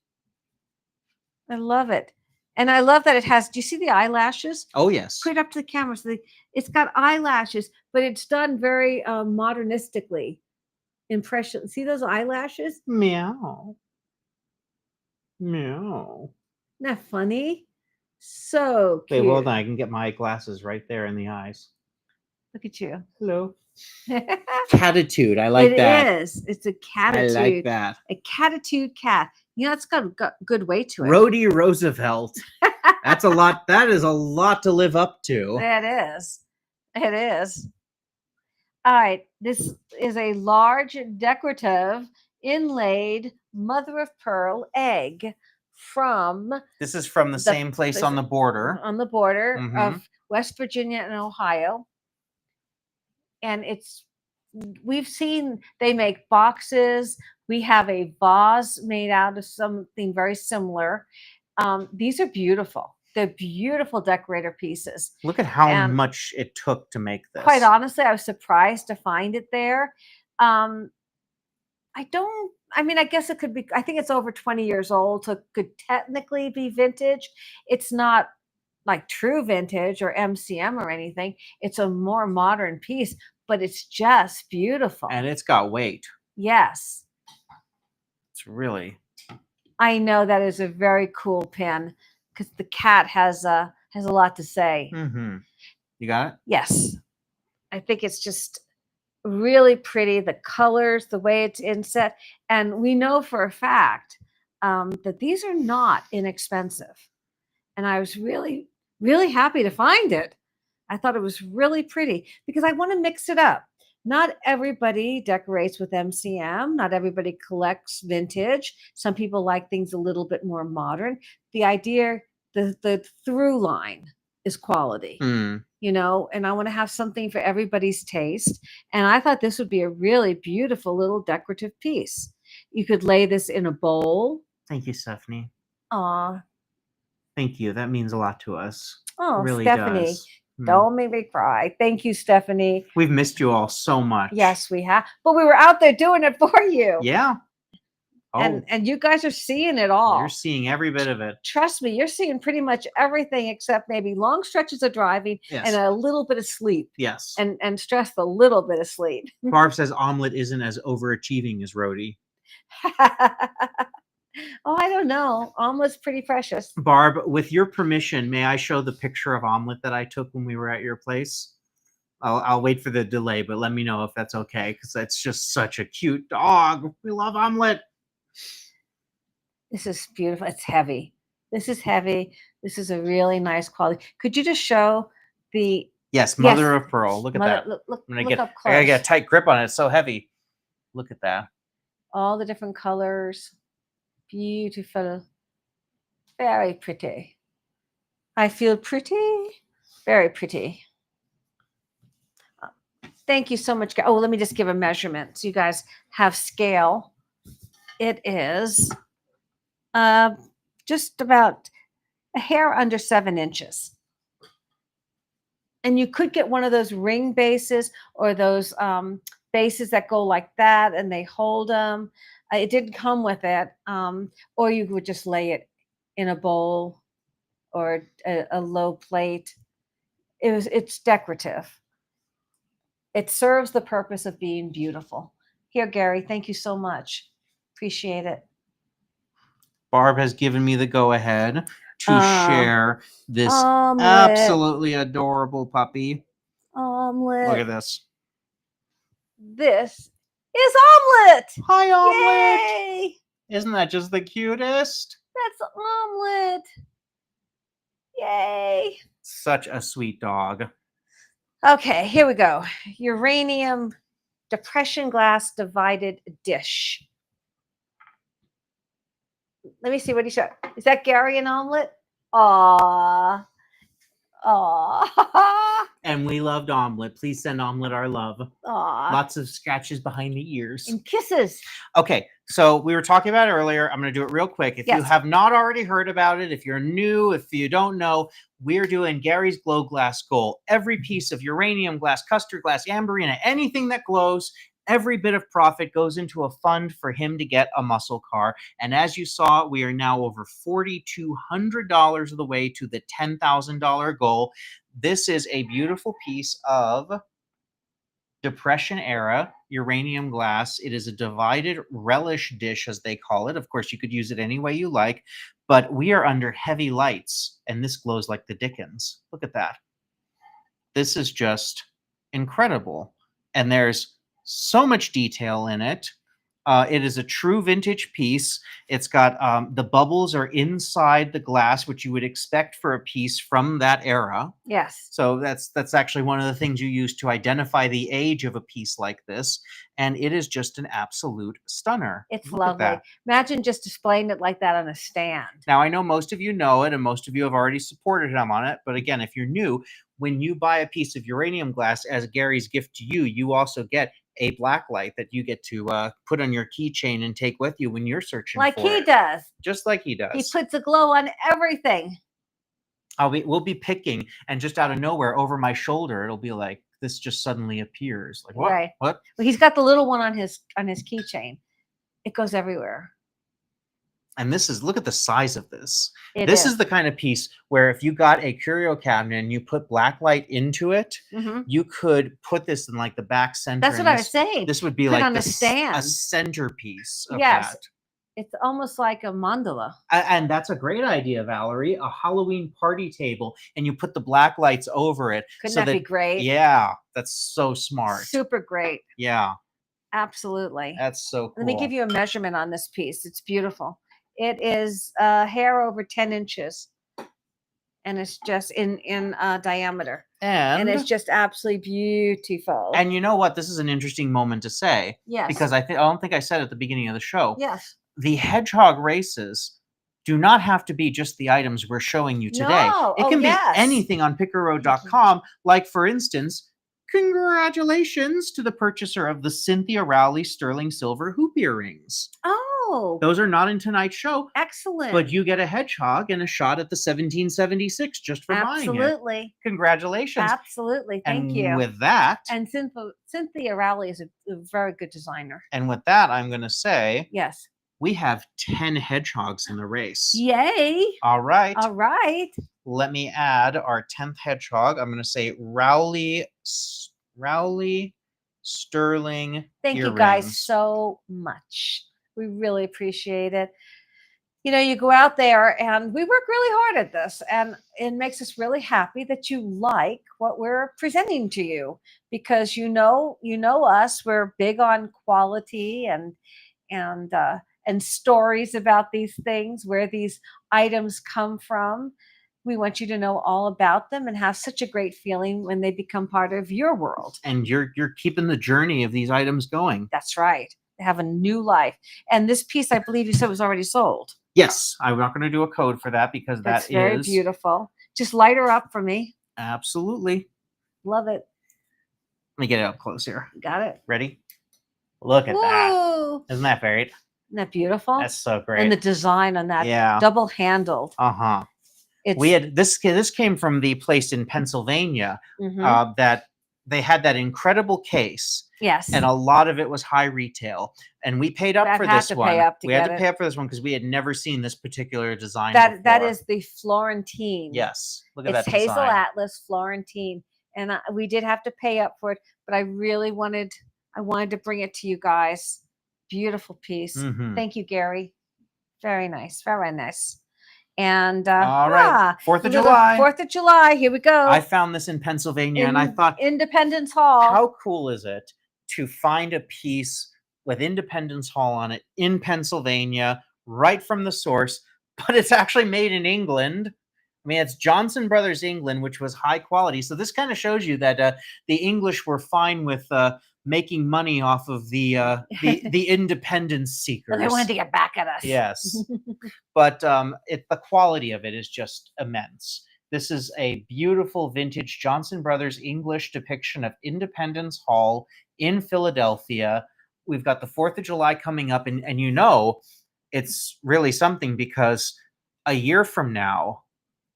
I love it. And I love that it has, do you see the eyelashes? Oh, yes. Put it up to the camera. So it's got eyelashes, but it's done very modernistically. Impression. See those eyelashes? Meow. Meow. Isn't that funny? So cute. Wait, well done. I can get my glasses right there in the eyes. Look at you. Hello. Catitude. I like that. It is. It's a catitude. I like that. A catitude cat. You know, it's got good weight to it. Rhodey Roosevelt. That's a lot. That is a lot to live up to. It is. It is. All right. This is a large decorative inlaid mother of pearl egg from. This is from the same place on the border. On the border of West Virginia and Ohio. And we've seen they make boxes. We have a vase made out of something very similar. These are beautiful. They're beautiful decorator pieces. Look at how much it took to make this. Quite honestly, I was surprised to find it there. I guess it could be, I think it's over 20 years old, so it could technically be vintage. It's not like true vintage or MCM or anything. It's a more modern piece, but it's just beautiful. And it's got weight. Yes. It's really. I know that is a very cool pin because the cat has a lot to say. You got it? Yes. I think it's just really pretty. The colors, the way it's inset. And we know for a fact that these are not inexpensive. And I was really, really happy to find it. I thought it was really pretty because I want to mix it up. Not everybody decorates with MCM. Not everybody collects vintage. Some people like things a little bit more modern. The idea, the through line is quality, you know, and I want to have something for everybody's taste. And I thought this would be a really beautiful little decorative piece. You could lay this in a bowl Thank you, Stephanie. Aw. Thank you. That means a lot to us. Oh, It really Stephanie, does. don't make me cry. Thank you, Stephanie. We've missed you all so much. Yes, we have. But we were out there doing it for you. Yeah. Oh, And you guys are seeing it all. you're seeing every bit of it. Trust me, you're seeing pretty much everything except maybe long stretches of driving Yes. and a little bit of sleep. Yes. And stress a little bit of sleep. Barb says omelet isn't as overachieving as Rhodey. Oh, I don't know. Omelet's pretty precious. Barb, with your permission, may I show the picture of omelet that I took when we were at your place? I'll wait for the delay, but let me know if that's okay, because that's just such a cute dog. We love omelet. This is beautiful. It's heavy. This is heavy. This is a really nice quality. Could you just show the Yes, mother of pearl. Look at mother, that. look I'm gonna up I close. gotta get a tight grip on it. It's so heavy. Look at that. All the different colors. Beautiful. Very pretty. I feel pretty. Very pretty. Thank you so much. Oh, let me just give a measurement so you guys have scale. It is just about a hair under 7 inches. And you could get one of those ring bases or those bases that go like that and they hold them. It didn't come with it. Or you would just lay it in a bowl or a low plate. It's decorative. It serves the purpose of being beautiful. Here, Gary, thank you so much. Appreciate it. Barb has given me the go-ahead to share this Omelet. absolutely adorable puppy. Omelet. Look at this. This is Omelet. Hi, Omelet. Yay! Isn't that just the cutest? That's Omelet. Yay. Such a sweet dog. Okay, here we go. Uranium depression glass divided dish. Let me see what he showed. Is that Gary and Omelet? Aww. Aww. And we loved Omelet. Please send Omelet our love. Aww. Lots of scratches behind the ears. And kisses. Okay, so we were talking about it earlier. I'm going to do it real quick. If you have not already heard about it, if you're new, if you don't know, we're doing Gary's Glow Glass Goal. Every piece of uranium glass, custard glass, amberina, anything that glows, every bit of profit goes into a fund for him to get a muscle car. And as you saw, we are now over $4,200 of the way to the $10,000 goal. This is a beautiful piece of Depression era uranium glass. It is a divided relish dish, as they call it. Of course, you could use it any way you like, but we are under heavy lights, and this glows like the dickens. Look at that. This is just incredible. And there's so much detail in it. It is a true vintage piece. It's got the bubbles are inside the glass, which you would expect for a piece from that era. Yes. So that's actually one of the things you use to identify the age of a piece like this. And it is just an absolute stunner. It's lovely. Imagine just displaying it like that on a stand. Now, I know most of you know it and most of you have already supported him on it. But again, if you're new, when you buy a piece of uranium glass as Gary's gift to you, you also get a black light that you get to put on your keychain and take with you when you're searching like for he it. does. Just like he does. He puts a glow on everything. We'll be picking, and just out of nowhere, over my shoulder, it'll be like this just suddenly appears. Like what? Right. What? Well, he's got the little one on his keychain. It goes everywhere. And this is, look at the size of this. This is the kind of piece where if you got a curio cabinet and you put black light into it, you could put this in like the back center. That's what I was saying. This would be put like on a stand. A centerpiece of yes. that. It's almost like a mandala. And that's a great idea, Valerie. A Halloween party table, and you put the black lights over it. Couldn't that be great? Yeah, that's so smart. Super great. Yeah. Absolutely. That's so cool. Let me give you a measurement on this piece. It's beautiful. It is a hair over 10 inches. And it's just in diameter. And it's just absolutely beautiful. And you know what? This is an interesting moment to say. Yes. Because I don't think I said at the beginning of the show. Yes. The hedgehog races do not have to be just the items we're showing you today. No. It can be anything on pickerroad.com. Like, for instance, congratulations to the purchaser of the Cynthia Rowley sterling silver hoop earrings. Oh, Oh, Those are not in tonight's show, excellent. but you get a hedgehog and a shot at the 1776 just for buying it. Absolutely. Congratulations. Absolutely. Thank And you. with that, And Cynthia Rowley is a very good designer. and with that, I'm going to say Yes. we have 10 hedgehogs in the race. Yay. All right. All right. Let me add our 10th hedgehog. I'm going to say Rowley Sterling Thank you guys so much. We really appreciate it. You know, you go out there and we work really hard at this, and it makes us really happy that you like what we're presenting to you, because you know us, we're big on quality and stories about these things, where these items come from. We want you to know all about them and have such a great feeling when they become part of your world. And you're keeping the journey of these items going. That's right. They have a new life. And this piece, I believe you said, was already sold. Yes, I'm not going to do a code for that because that's very beautiful. Just light her up for me. Absolutely. Love it. Let me get it up close here. Got it. Ready? Look at that. Isn't that great? Isn't that beautiful? That's so great. And the design on that, double handled. Uh-huh. We had this came from the place in Pennsylvania that they had that incredible case. Yes. And a lot of it was high retail. And we paid up for this one. We had to pay up for this one because we had never seen this particular design before. That is the Florentine. Yes. Look at that design. It's Hazel Atlas Florentine. And we did have to pay up for it, but I really wanted to bring it to you guys. Beautiful piece. Thank you, Gary. Very nice. Very nice. And all right, 4th of July. 4th of July. Here we go. I found this in Pennsylvania, and I thought, Independence Hall. How cool is it to find a piece with Independence Hall on it in Pennsylvania, right from the source, but it's actually made in England. I mean, it's Johnson Brothers England, which was high quality. So this kind of shows you that the English were fine with making money off of the independence seekers. They wanted to get back at us. Yes, but the quality of it is just immense. This is a beautiful vintage Johnson Brothers English depiction of Independence Hall in Philadelphia. We've got the 4th of July coming up, and you know, it's really something because a year from now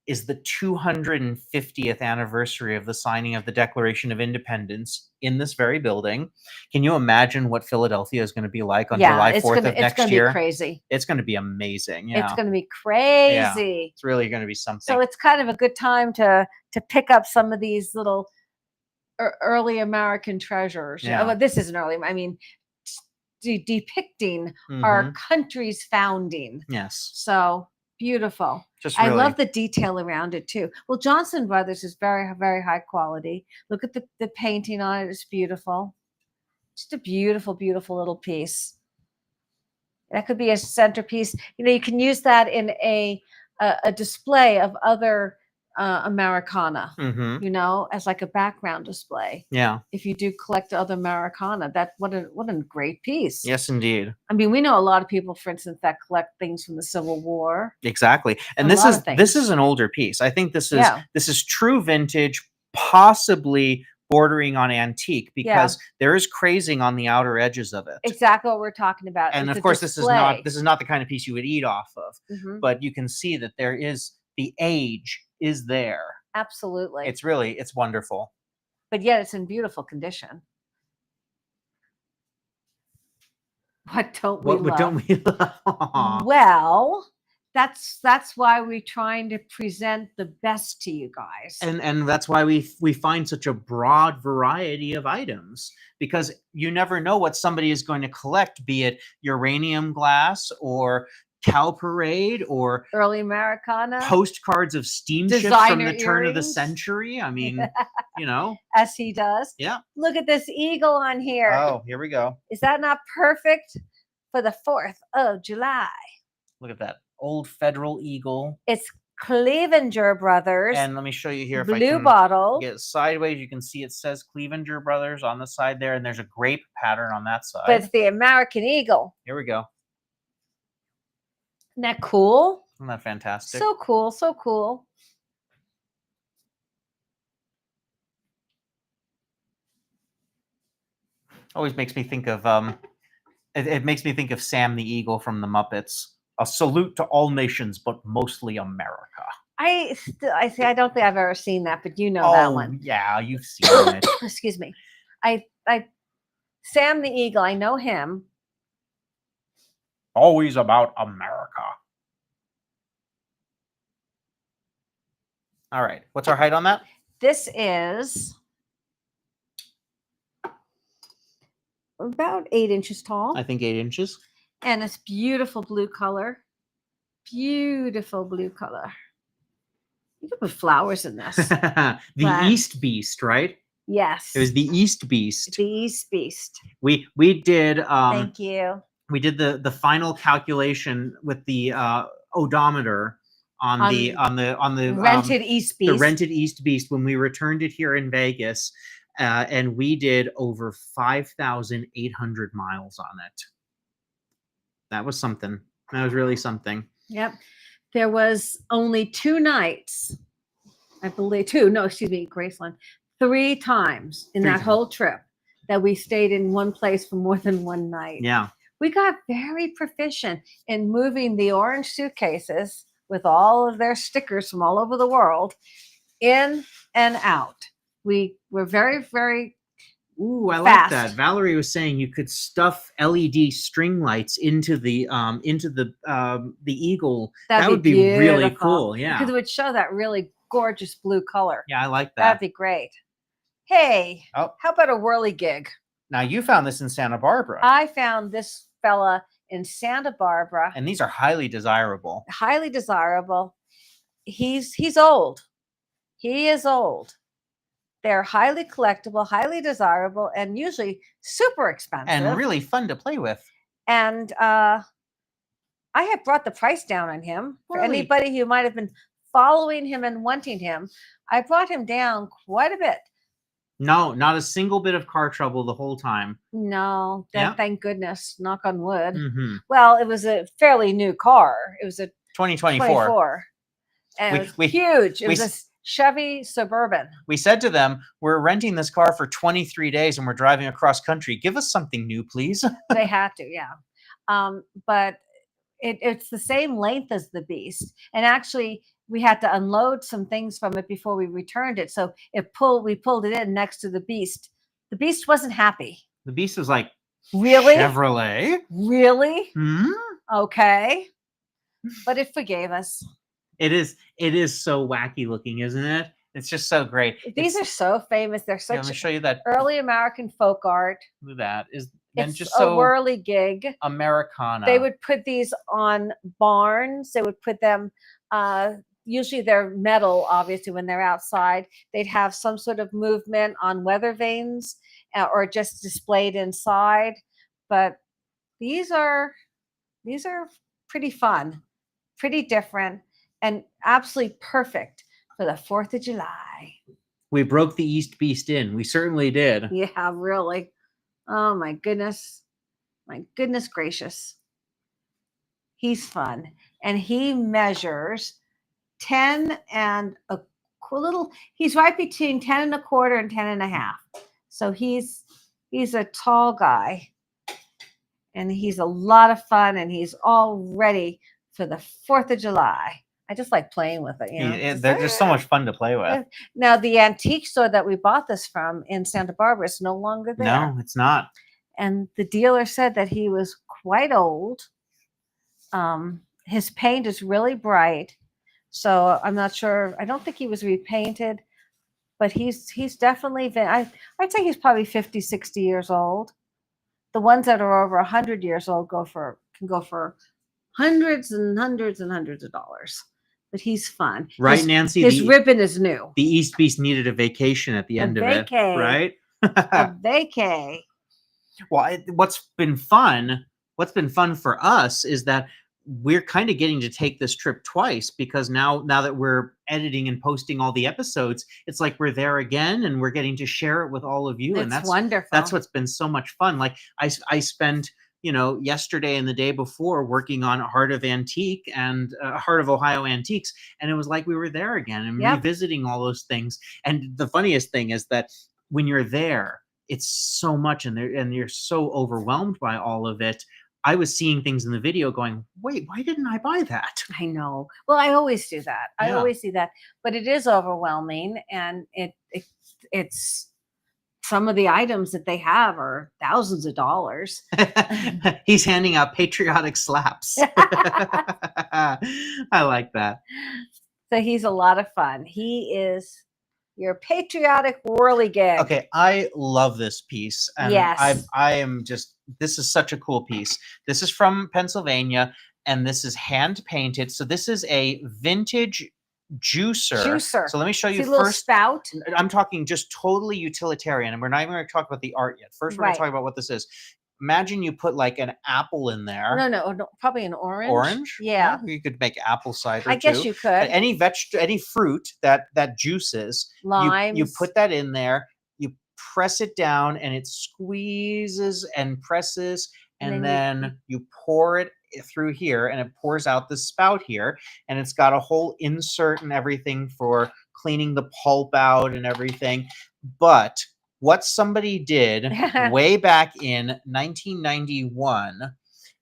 is the 250th anniversary of the signing of the Declaration of Independence in this very building. Can you imagine what Philadelphia is going to be like on July 4th of next year? It's going to be crazy. It's going to be amazing. Yeah. It's going to be crazy. Yeah, it's really going to be something. So it's kind of a good time to pick up some of these little early American treasures. Yeah. Well, this isn't early. I mean, depicting our country's founding. Yes. So beautiful. Really, I love the detail around it too. Well, Johnson Brothers is very, very high quality. Look at the painting on it. It's beautiful. Just a beautiful, beautiful little piece. That could be a centerpiece. You know, you can use that in a display of other Americana, you know, as like a background display. Yeah. If you do collect other Americana, what a great piece. Yes, indeed. I mean, we know a lot of people, for instance, that collect things from the Civil War. Exactly. And this is an older piece. I think this is true vintage, possibly bordering on antique, because there is crazing on the outer edges of it. Exactly what we're talking about. And of course, this is not the kind of piece you would eat off of. But you can see that there is the age is there. Absolutely. It's wonderful. But yet it's in beautiful condition. What don't we love? Well, that's why we're trying to present the best to you guys. And that's why we find such a broad variety of items, because you never know what somebody is going to collect, be it uranium glass or Cow Parade or early Americana, postcards of steamships from the turn of the century. I mean, you know, as he does. Yeah. Look at this eagle on here. Oh, here we go. Is that not perfect for the 4th of July? Look at that old Federal Eagle. It's Clevenger Brothers. And let me show you here. Blue if I can bottle. Get it sideways. You can see it says Clevenger Brothers on the side there, and there's a grape pattern on that side. But it's the American Eagle. Here we go. Isn't that cool? Isn't that fantastic? So cool, so cool. Always makes me think of It makes me think of Sam the Eagle from the Muppets. A salute to all nations, but mostly America. I see. I don't think I've ever seen that, but you know that Oh, one. yeah, you've seen it. Excuse me. I Sam the Eagle. I know him. Always about America. All right. What's our height on that? This is about 8 inches tall. I think 8 inches. And it's beautiful blue color. Beautiful blue color. You could put flowers in this. The But- East Beast, right? Yes. It was the East Beast. the East Beast. We did Thank you. we did the final calculation with the odometer on the Rented East Beast. the rented East Beast when we returned it here in Vegas, and we did over 5,800 miles on it. That was something. That was really something. Yep. There was only 2 nights, I believe. 2, no, excuse me, Graceland. 3 times in 3 that times. whole trip that we stayed in one place for more than one night. Yeah. We got very proficient in moving the orange suitcases with all of their stickers from all over the world in and out. We were very, very Ooh, I fast. like that. Valerie was saying you could stuff LED string lights into the Eagle. That'd That would be really beautiful, cool. Yeah. because it would show that really gorgeous blue color. Yeah, I like That'd that. be great. Hey, Oh. how about a whirly gig? Now you found this in Santa Barbara. I found this fella in Santa Barbara. And these are highly desirable. Highly desirable. He's old. He is old. They're highly collectible, highly desirable, and usually super expensive. And really fun to play with. And I have brought the price down on him. For Really? anybody who might have been following him and wanting him, I brought him down quite a bit. No, not a single bit of car trouble the whole time. No, Yeah. thank goodness, knock on wood. Mm-hmm. Well, it was a fairly new car. It was a 2024. 24. And it was huge. It we was a Chevy Suburban. We said to them, we're renting this car for 23 days and we're driving across country. Give us something new, please. They had to, yeah. But it's the same length as the Beast. And actually, we had to unload some things from it before we returned it. So we pulled it in next to the Beast. The Beast wasn't happy. The Beast was like, Really? Chevrolet? Really? Hmm? Okay. But it forgave us. It is so wacky looking, isn't it? It's just so great. These are so famous. They're Yeah, let me such show you that. early American folk art. Look at that. And It's just a so whirly gig. Americana. They would put these on barns. They would put them, usually they're metal, obviously, when they're outside. They'd have some sort of movement on weather vanes or just displayed inside. But these are pretty fun, pretty different, and absolutely perfect for the 4th of July. We broke the East Beast in. We certainly did. Yeah, really. Oh my goodness. My goodness gracious. He's fun. And he measures 10 and a little, he's right between 10 and a quarter and 10 and a half. So he's a tall guy. And he's a lot of fun, and he's all ready for the 4th of July. I just like playing with it. You know? They're just so much fun to play with. Now, the antique store that we bought this from in Santa Barbara is no longer there. No, it's not. And the dealer said that he was quite old. His paint is really bright. So I'm not sure. I don't think he was repainted, but he's definitely been, I'd say he's probably 50, 60 years old. The ones that are over 100 years old can go for hundreds and hundreds and hundreds of dollars. But he's fun. Right, Nancy? His ribbon is new. The East Beast needed a vacation at the end of it, right? A vacay. Well, what's been fun for us is that we're kind of getting to take this trip twice, because now that we're editing and posting all the episodes, it's like we're there again and we're getting to share it with all of you. And that's wonderful. That's what's been so much fun. Like I spent, yesterday and the day before working on Heart of Antique and Heart of Ohio Antiques. And it was like we were there again and revisiting all those things. And the funniest thing is that when you're there, it's so much, and you're so overwhelmed by all of it. I was seeing things in the video going, wait, why didn't I buy that? I know. Well, I always do that. I Yeah. always do that. But it is overwhelming, and it's some of the items that they have are thousands of dollars. He's handing out patriotic slaps. I like that. So he's a lot of fun. He is your patriotic whirligig. Okay, I love this piece, and Yes. I am just, this is such a cool piece. This is from Pennsylvania, and this is hand painted. So this is a vintage juicer. So let me show you See, little first. spout. I'm talking just totally utilitarian, and we're not even going to talk about the art yet. First, we're going Right. to talk about what this is. Imagine you put like an apple in there. No, probably an orange. Orange? Yeah. You could make apple cider I guess too. you could. But any fruit that juices, Limes. you put that in there, you press it down, and it squeezes and presses, and then you pour it through here, and it pours out the spout here, and it's got a whole insert and everything for cleaning the pulp out and everything. But what somebody did way back in 1991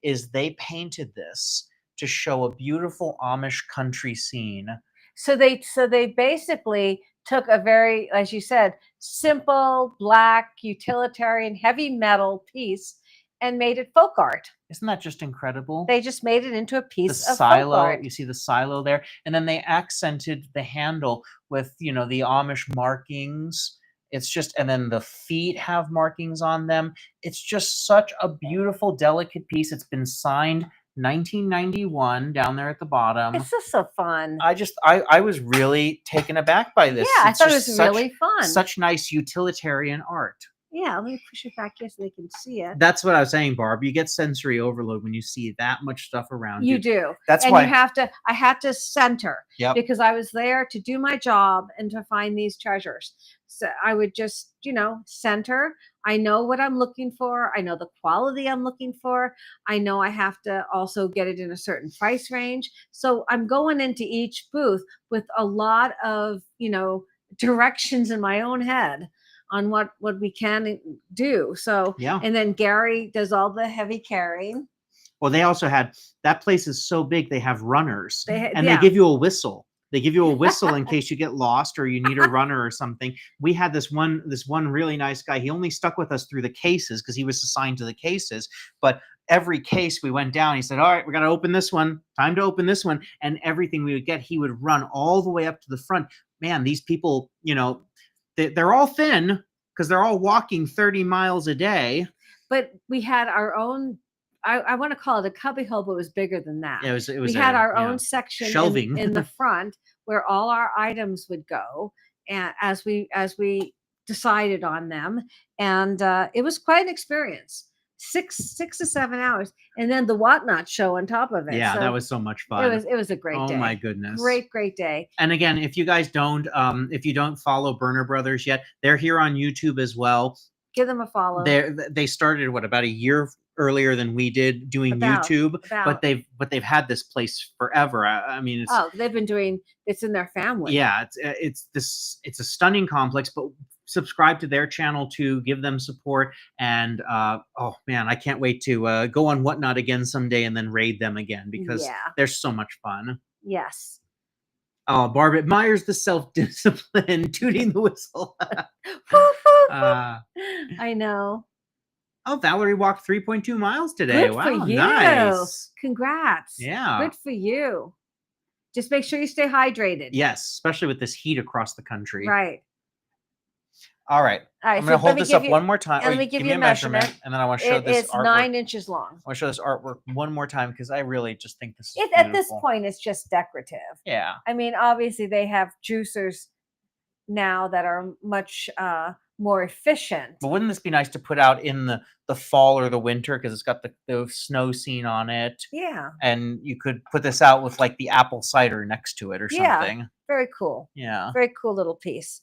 is they painted this to show a beautiful Amish country scene. So they basically took a very, as you said, simple, black, utilitarian, heavy metal piece and made it folk art. Isn't that just incredible? They just made it into a piece the of silo, folk art. you see the silo there, and then they accented the handle with, the Amish markings. It's just, and then the feet have markings on them. It's just such a beautiful, delicate piece. It's been signed 1991 down there at the bottom. It's just so fun. I was really taken aback by this. Yeah, It's I thought it just was really fun. Such nice utilitarian art. Yeah, let me push it back here so they can see it. That's what I was saying, Barb. You get sensory overload when you see that much stuff around you. You do. That's and why I had to center. Yep. Because I was there to do my job and to find these treasures. So I would just, center. I know what I'm looking for. I know the quality I'm looking for. I know I have to also get it in a certain price range. So I'm going into each booth with a lot of, directions in my own head on what we can do. So, yeah. And then Gary does all the heavy carrying. Well, they also had, that place is so big, they have runners, they give you a whistle. They give you a whistle in case you get lost or you need a runner or something. We had this one really nice guy. He only stuck with us through the cases because he was assigned to the cases. But every case we went down, he said, all right, we got to open this one. Time to open this one. And everything we would get, he would run all the way up to the front. Man, these people, they're all thin because they're all walking 30 miles a day. But we had our own, I want to call it a cubbyhole, but it was bigger than that. Yeah, it was we had our own section shelving in the front where all our items would go, and as we decided on them, and it was quite an experience. 6 to 7 hours, and then the whatnot show on top of it. Yeah, so that was so much fun. It was a great day. Oh my goodness, great day. And again, if you guys don't, if you don't follow Burner Brothers yet, they're here on YouTube as well. Give them a follow. They started about a year earlier than we did doing YouTube, but they've had this place forever. I mean, it's, they've been doing, it's in their family. Yeah, it's a stunning complex, but subscribe to their channel to give them support. And oh man, I can't wait to go on Whatnot again someday and then raid them again because they're so much fun. Yes. Oh, Barb admires the self-discipline, tooting the whistle. I know. Oh, Valerie walked 3.2 miles today. Good wow, for you. Nice. Congrats. Yeah. Good for you. Just make sure you stay hydrated. Yes, especially with this heat across the country. Right. All right. I'm going to hold this up one more time. Let me give you a measurement. And then I want to show this It's artwork. 9 inches long. I want to show this artwork one more time because I really just think this is beautiful. At this point, it's just decorative. Yeah. I mean, obviously, they have juicers now that are much more efficient. But wouldn't this be nice to put out in the fall or the winter because it's got the snow scene on it? Yeah. And you could put this out with like the apple cider next to it or something. Very cool. Yeah. Very cool little piece.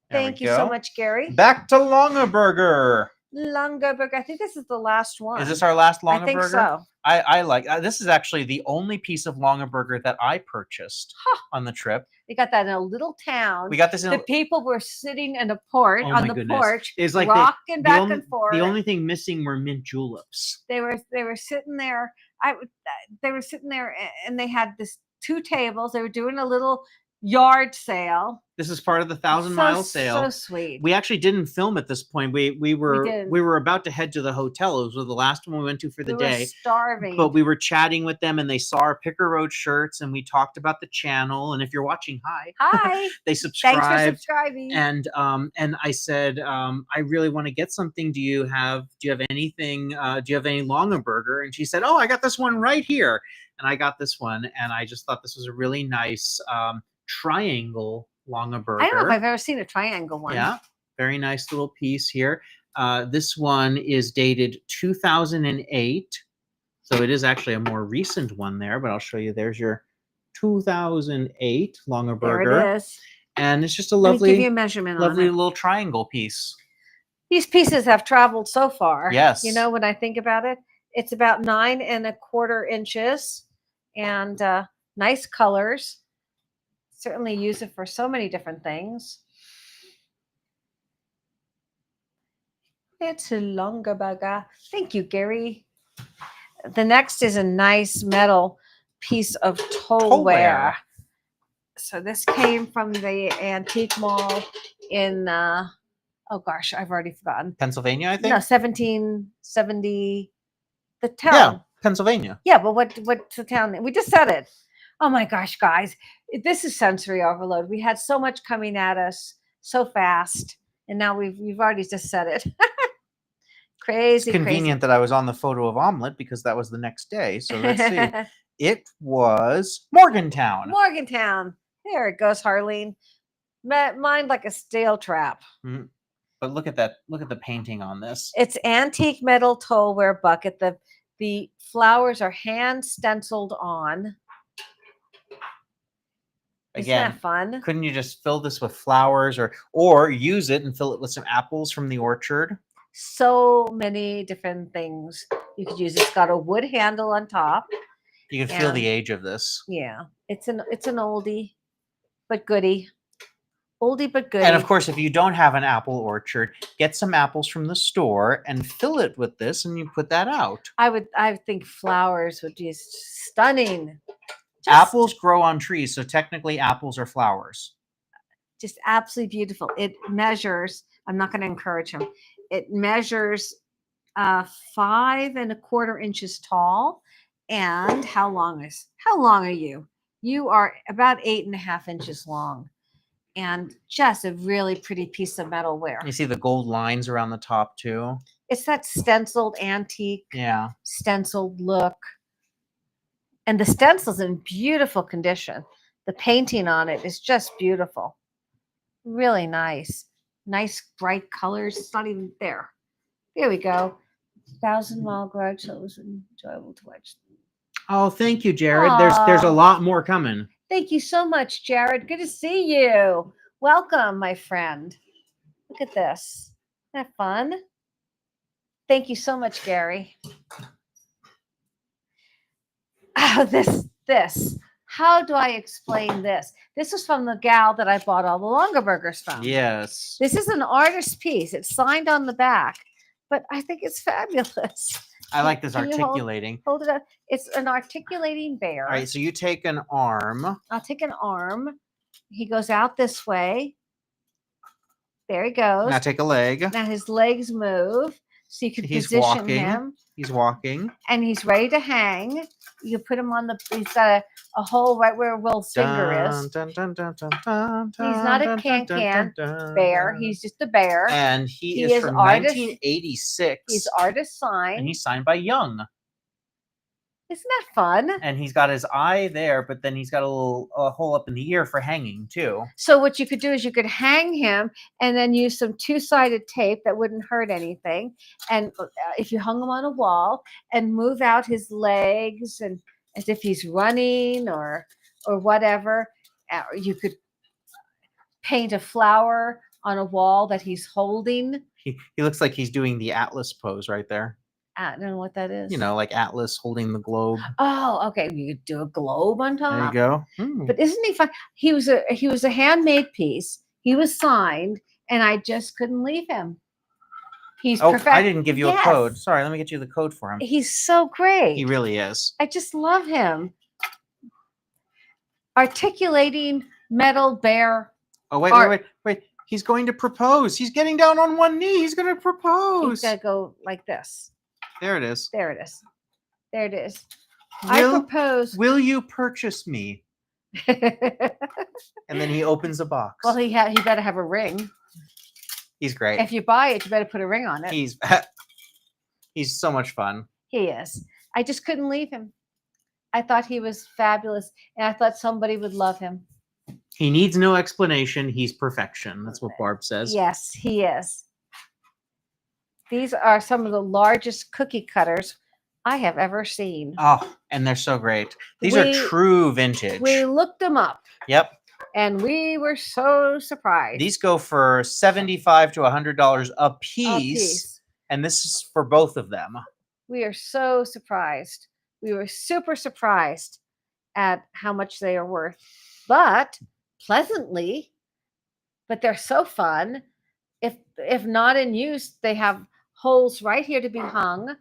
There Thank you so much, Gary. Back to Longab Burger. Longab Burger. I think this is the last one. Is this our last I Longab think Burger? so. I like this is actually the only piece of Longab Burger that I purchased Huh. on the trip. We got that in a little town. We got this in The people were sitting in the porch oh on my the goodness. porch, It's like rocking back and forth. The only thing missing were mint juleps. They were sitting there. They were sitting there, and they had this 2 tables. They were doing a little yard sale. This is part of the 1,000-mile sale. So sweet. We actually didn't film at this point. We didn't. were about to head to the hotel. It was the last one we went to for the day. We were starving. But we were chatting with them, and they saw our Picker Road shirts, and we talked about the channel. And if you're watching, hi. Hi. They subscribed. Thanks for subscribing. And I said, I really want to get something. Do you have anything? Do you have any Longab Burger? And she said, oh, I got this one right here. And I got this one, and I just thought this was a really nice triangle Longab Burger. I don't know if I've ever seen a triangle one. Yeah, very nice little piece here. This one is dated 2008, so it is actually a more recent one there. But I'll show you. There's your 2008 Longab Burger. There it is. And it's just a Let me lovely, give you a measurement lovely on it. little triangle piece. These pieces have traveled so far. Yes. You know, when I think about it, it's about 9 1/4 inches, and nice colors. Certainly use it for so many different things. It's a Longab Burger. Thank you, Gary. The next is a nice metal piece of towelware. So this came from the antique mall in, oh gosh, I've already forgotten. Pennsylvania, I think? No, 1770. The town. Yeah, Pennsylvania. Yeah, but what's the town name? We just said it. Oh my gosh, guys. This is sensory overload. We had so much coming at us so fast, and now we've already just said it. Crazy. It's convenient that I was on the photo of omelet because that was the next day. So let's see. It was Morgantown. Morgantown. There it goes, Harleen. Mine like a steel trap. Mm-hmm. But look at that. Look at the painting on this. It's antique metal towelware bucket. The flowers are hand stenciled on. Again, isn't that fun? Couldn't you just fill this with flowers or use it and fill it with some apples from the orchard? So many different things you could use. It's got a wood handle on top. You can feel the age of this. Yeah, it's an oldie, but goodie. Oldie but goodie. And of course, if you don't have an apple orchard, get some apples from the store and fill it with this, and you put that out. I think flowers would be stunning. Apples grow on trees, so technically apples are flowers. Just absolutely beautiful. It measures. I'm not going to encourage him. It measures 5 1/4 inches tall. And how long are you? You are about 8 1/2 inches long. And just a really pretty piece of metalware. You see the gold lines around the top too. It's that stenciled antique, stenciled look. And the stencil's in beautiful condition. The painting on it is just beautiful. Really nice. Nice bright colors. It's not even there. There we go. 1,000-mile garage, so it was enjoyable to watch. Oh, thank you, Jared. There's a lot more coming. Thank you so much, Jared. Good to see you. Welcome, my friend. Look at this. Isn't that fun? Thank you so much, Gary. Oh, this. How do I explain this? This is from the gal that I bought all the Longab Burgers from. Yes. This is an artist piece. It's signed on the back, but I think it's fabulous. I like this articulating. Hold it up. It's an articulating bear. All right, so you take an arm. I'll take an arm. He goes out this way. There he goes. Now take a leg. Now his legs move, so you can He's position walking. him. He's walking. And he's ready to hang. You put him on he's got a hole right where Will's finger is. He's not a can-can bear. He's just a bear. And he is from 1986. He's artist signed. And he's signed by Young. Isn't that fun? And he's got his eye there, but then he's got a hole up in the ear for hanging too. So what you could do is you could hang him and then use some 2-sided tape that wouldn't hurt anything. And if you hung him on a wall and move out his legs and as if he's running or whatever, you could paint a flower on a wall that he's holding. He looks like he's doing the Atlas pose right there. I don't know what that is. You know, like Atlas holding the globe. Oh, okay. You could do a globe on top. There you go. Hmm. But isn't he fun? He was a handmade piece. He was signed, and I just couldn't leave him. He's Oh, perfect. I didn't give you a Yes. code. Sorry, let me get you the code for him. He's so great. He really is. I just love him. Articulating metal bear. Oh, wait, Art. wait. He's going to propose. He's getting down on one knee. He's going to propose. He's got to go like this. There it is. There it is. There it is. I propose. Will you purchase me? And then he opens a box. Well, he better have a ring. He's great. If you buy it, you better put a ring on it. He's so much fun. He is. I just couldn't leave him. I thought he was fabulous, and I thought somebody would love him. He needs no explanation. He's perfection. That's what Barb says. Yes, he is. These are some of the largest cookie cutters I have ever seen. Oh, and they're so great. These are true vintage. We looked them up. Yep. And we were so surprised. These go for $75 to $100 a piece. And this is for both of them. We are so surprised. We were super surprised at how much they are worth. But pleasantly, but they're so fun. If not in use, they have holes right here to be hung.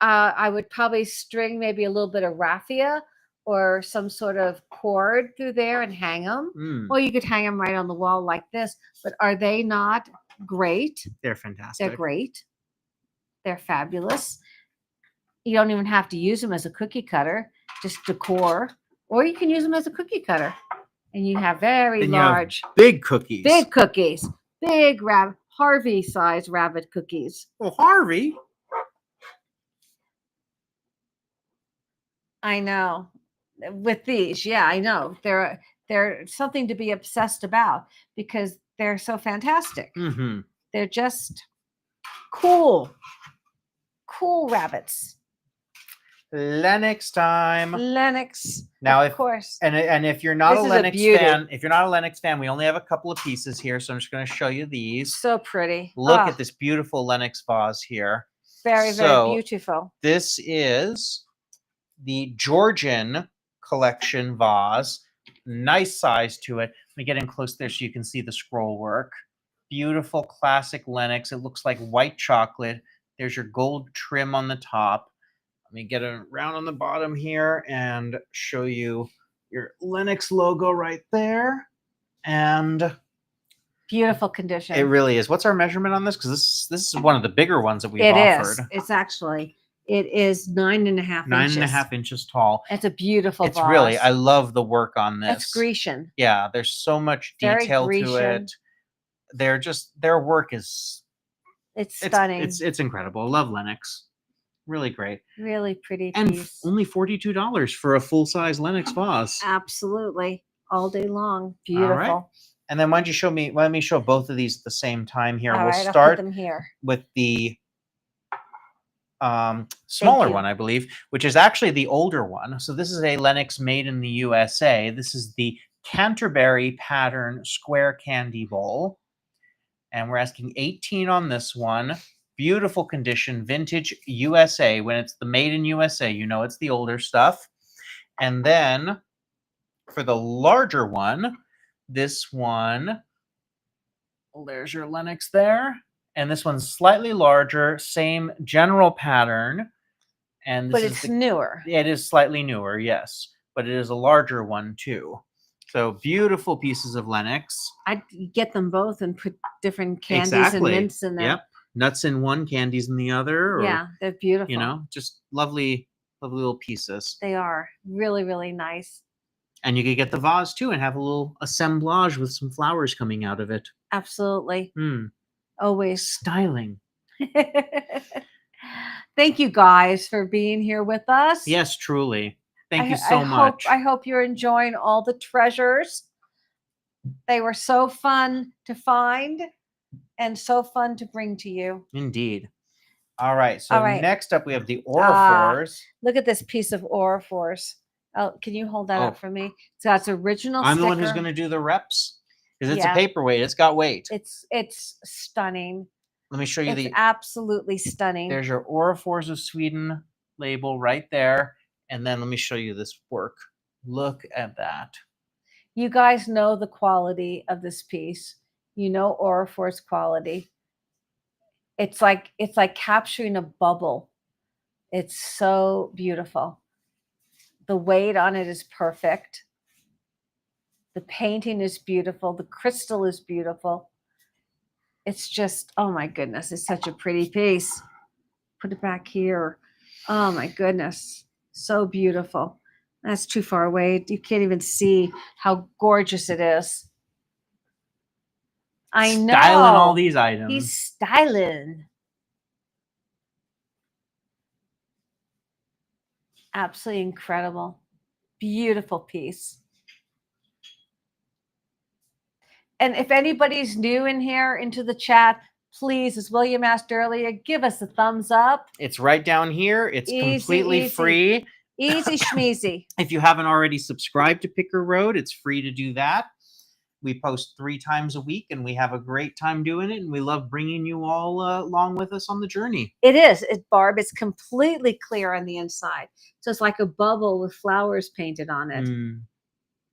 I would probably string maybe a little bit of raffia or some sort of cord through there and hang them. Or you could hang them right on the wall like this. But are they not great? They're fantastic. They're great. They're fabulous. You don't even have to use them as a cookie cutter, just decor. Or you can use them as a cookie cutter. And you have very large. Big cookies. Big cookies. Big Harvey-sized rabbit cookies. Well, Harvey. I know. With these, yeah, I know. They're something to be obsessed about because they're so fantastic. Mm-hmm. They're just cool. Cool rabbits. Lennox time. Lennox. Now, of course. And if you're not a Lennox fan, we only have a couple of pieces here, so I'm just going to show you these. So pretty. Look at this beautiful Lennox vase here. Very, very beautiful. This is the Georgian collection vase. Nice size to it. Let me get in close there so you can see the scroll work. Beautiful classic Lennox. It looks like white chocolate. There's your gold trim on the top. Let me get around on the bottom here and show you your Lennox logo right there. And beautiful condition. It really is. What's our measurement on this? Because this is one of the bigger ones that we've It offered. is. It is 9.5 inches. 9.5 inches tall. It's a beautiful vase. Really, I love the work on this. It's Grecian. Yeah, there's so much detail to it. Their work is... It's stunning. It's incredible. I love Lennox. Really great. Really pretty and piece. Only $42 for a full-size Lennox vase. Absolutely. All day long. Beautiful. All right. And then why don't you show me, let me show both of these at the same time here. All we'll right, start I'll put them here. with the smaller one, I believe, which is actually the older one. So this is a Lennox made in the USA. This is the Canterbury pattern square candy bowl. And we're asking 18 on this one. Beautiful condition, vintage USA. When it's the made in USA, you know it's the older stuff. And then for the larger one, this one, there's your Lennox there. And this one's slightly larger, same general pattern. And this it's newer. It is slightly newer, yes. But it is a larger one too. So beautiful pieces of Lennox. I'd get them both and put different candies and mints in them. Yep. Nuts in one, candies in the other. Or, yeah, they're beautiful. You know, just lovely, lovely little pieces. They are really, really nice. And you could get the vase too and have a little assemblage with some flowers coming out of it. Absolutely. Mm. Always. Styling. Thank you guys for being here with us. Yes, truly. Thank you so much. I hope you're enjoying all the treasures. They were so fun to find and so fun to bring to you. Indeed. All right. So next up we have the Orifors. Look at this piece of Orifors. Oh, can you hold that up for me? So that's original I'm sticker. the one who's going to do the reps because it's a paperweight. It's got weight. It's stunning. Let me show you It's absolutely stunning. there's your Orifors of Sweden label right there. And then let me show you this work. Look at that. You guys know the quality of this piece. You know Orifor's quality. It's like capturing a bubble. It's so beautiful. The weight on it is perfect. The painting is beautiful. The crystal is beautiful. It's just, oh my goodness, it's such a pretty piece. Put it back here. Oh my goodness, so beautiful. That's too far away. You can't even see how gorgeous it is. I know. Styling all these items. He's styling. Absolutely incredible. Beautiful piece. And if anybody's new in here into the chat, please, as William asked earlier, give us a thumbs up. It's right down here. It's completely free. Easy schmeezy. If you haven't already subscribed to Picker Road, it's free to do that. We post 3 times a week, and we have a great time doing it, and we love bringing you all along with us on the journey. It is. Barb, it's completely clear on the inside. So it's like a bubble with flowers painted on it.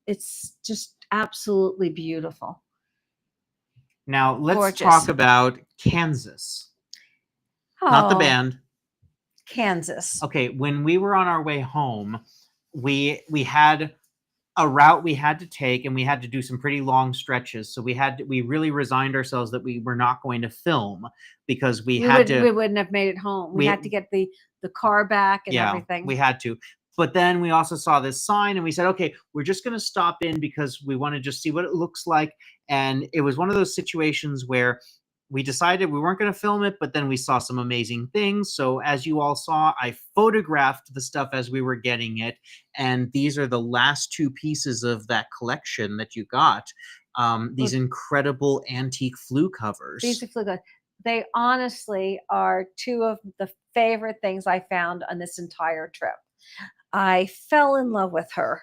It's just absolutely beautiful. Now, let's talk about Kansas. Not the band. Kansas. Okay, when we were on our way home, we had a route we had to take, and we had to do some pretty long stretches. So we really resigned ourselves that we were not going to film because we wouldn't have made it home. We had to get the car back and everything. We had to. But then we also saw this sign, and we said, okay, we're just going to stop in because we want to just see what it looks like. And it was one of those situations where we decided we weren't going to film it, but then we saw some amazing things. So as you all saw, I photographed the stuff as we were getting it. And these are the last 2 pieces of that collection that you got. These incredible antique flue covers. These are flue covers. They honestly are 2 of the favorite things I found on this entire trip. I fell in love with her,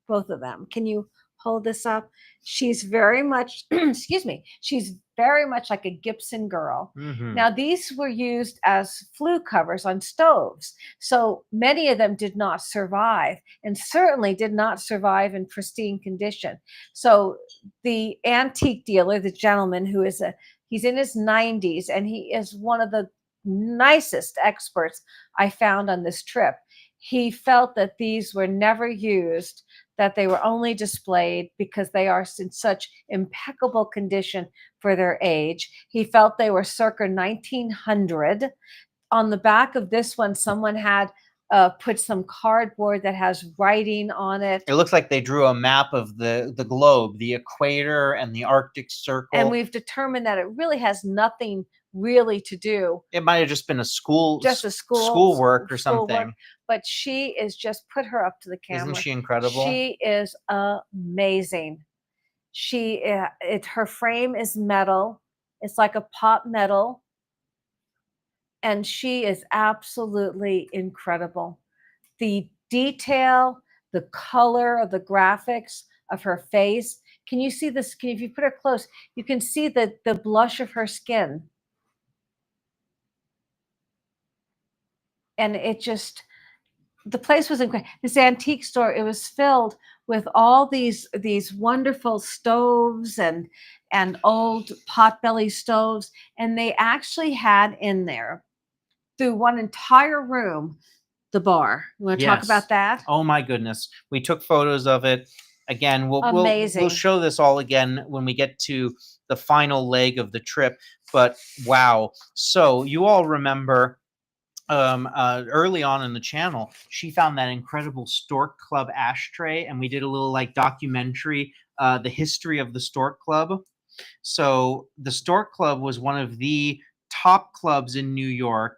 both of them. Can you hold this up? She's very much, excuse me, she's very much like a Gibson girl. Now, these were used as flue covers on stoves. So many of them did not survive, and certainly did not survive in pristine condition. So the antique dealer, the gentleman who is he's in his 90s, and he is one of the nicest experts I found on this trip. He felt that these were never used, that they were only displayed because they are in such impeccable condition for their age. He felt they were circa 1900. On the back of this one, someone had put some cardboard that has writing on it. It looks like they drew a map of the globe, the equator and the Arctic Circle. And we've determined that it really has nothing really to do. It might have just been schoolwork or something. But she is just, put her up to the camera. Isn't she incredible? She is amazing. Her frame is metal. It's like a pop metal. And she is absolutely incredible. The detail, the color of the graphics of her face. Can you see this? If you put her close, you can see the blush of her skin. And it just, the place was incredible. This antique store, it was filled with all these wonderful stoves and old potbelly stoves. And they actually had in there, through one entire room, the bar. You want to talk about that? Oh my goodness. We took photos of it. Again, we'll show this all again when we get to the final leg of the trip. But wow. So you all remember early on in the channel, she found that incredible Stork Club ashtray, and we did a little documentary, the history of the Stork Club. So the Stork Club was one of the top clubs in New York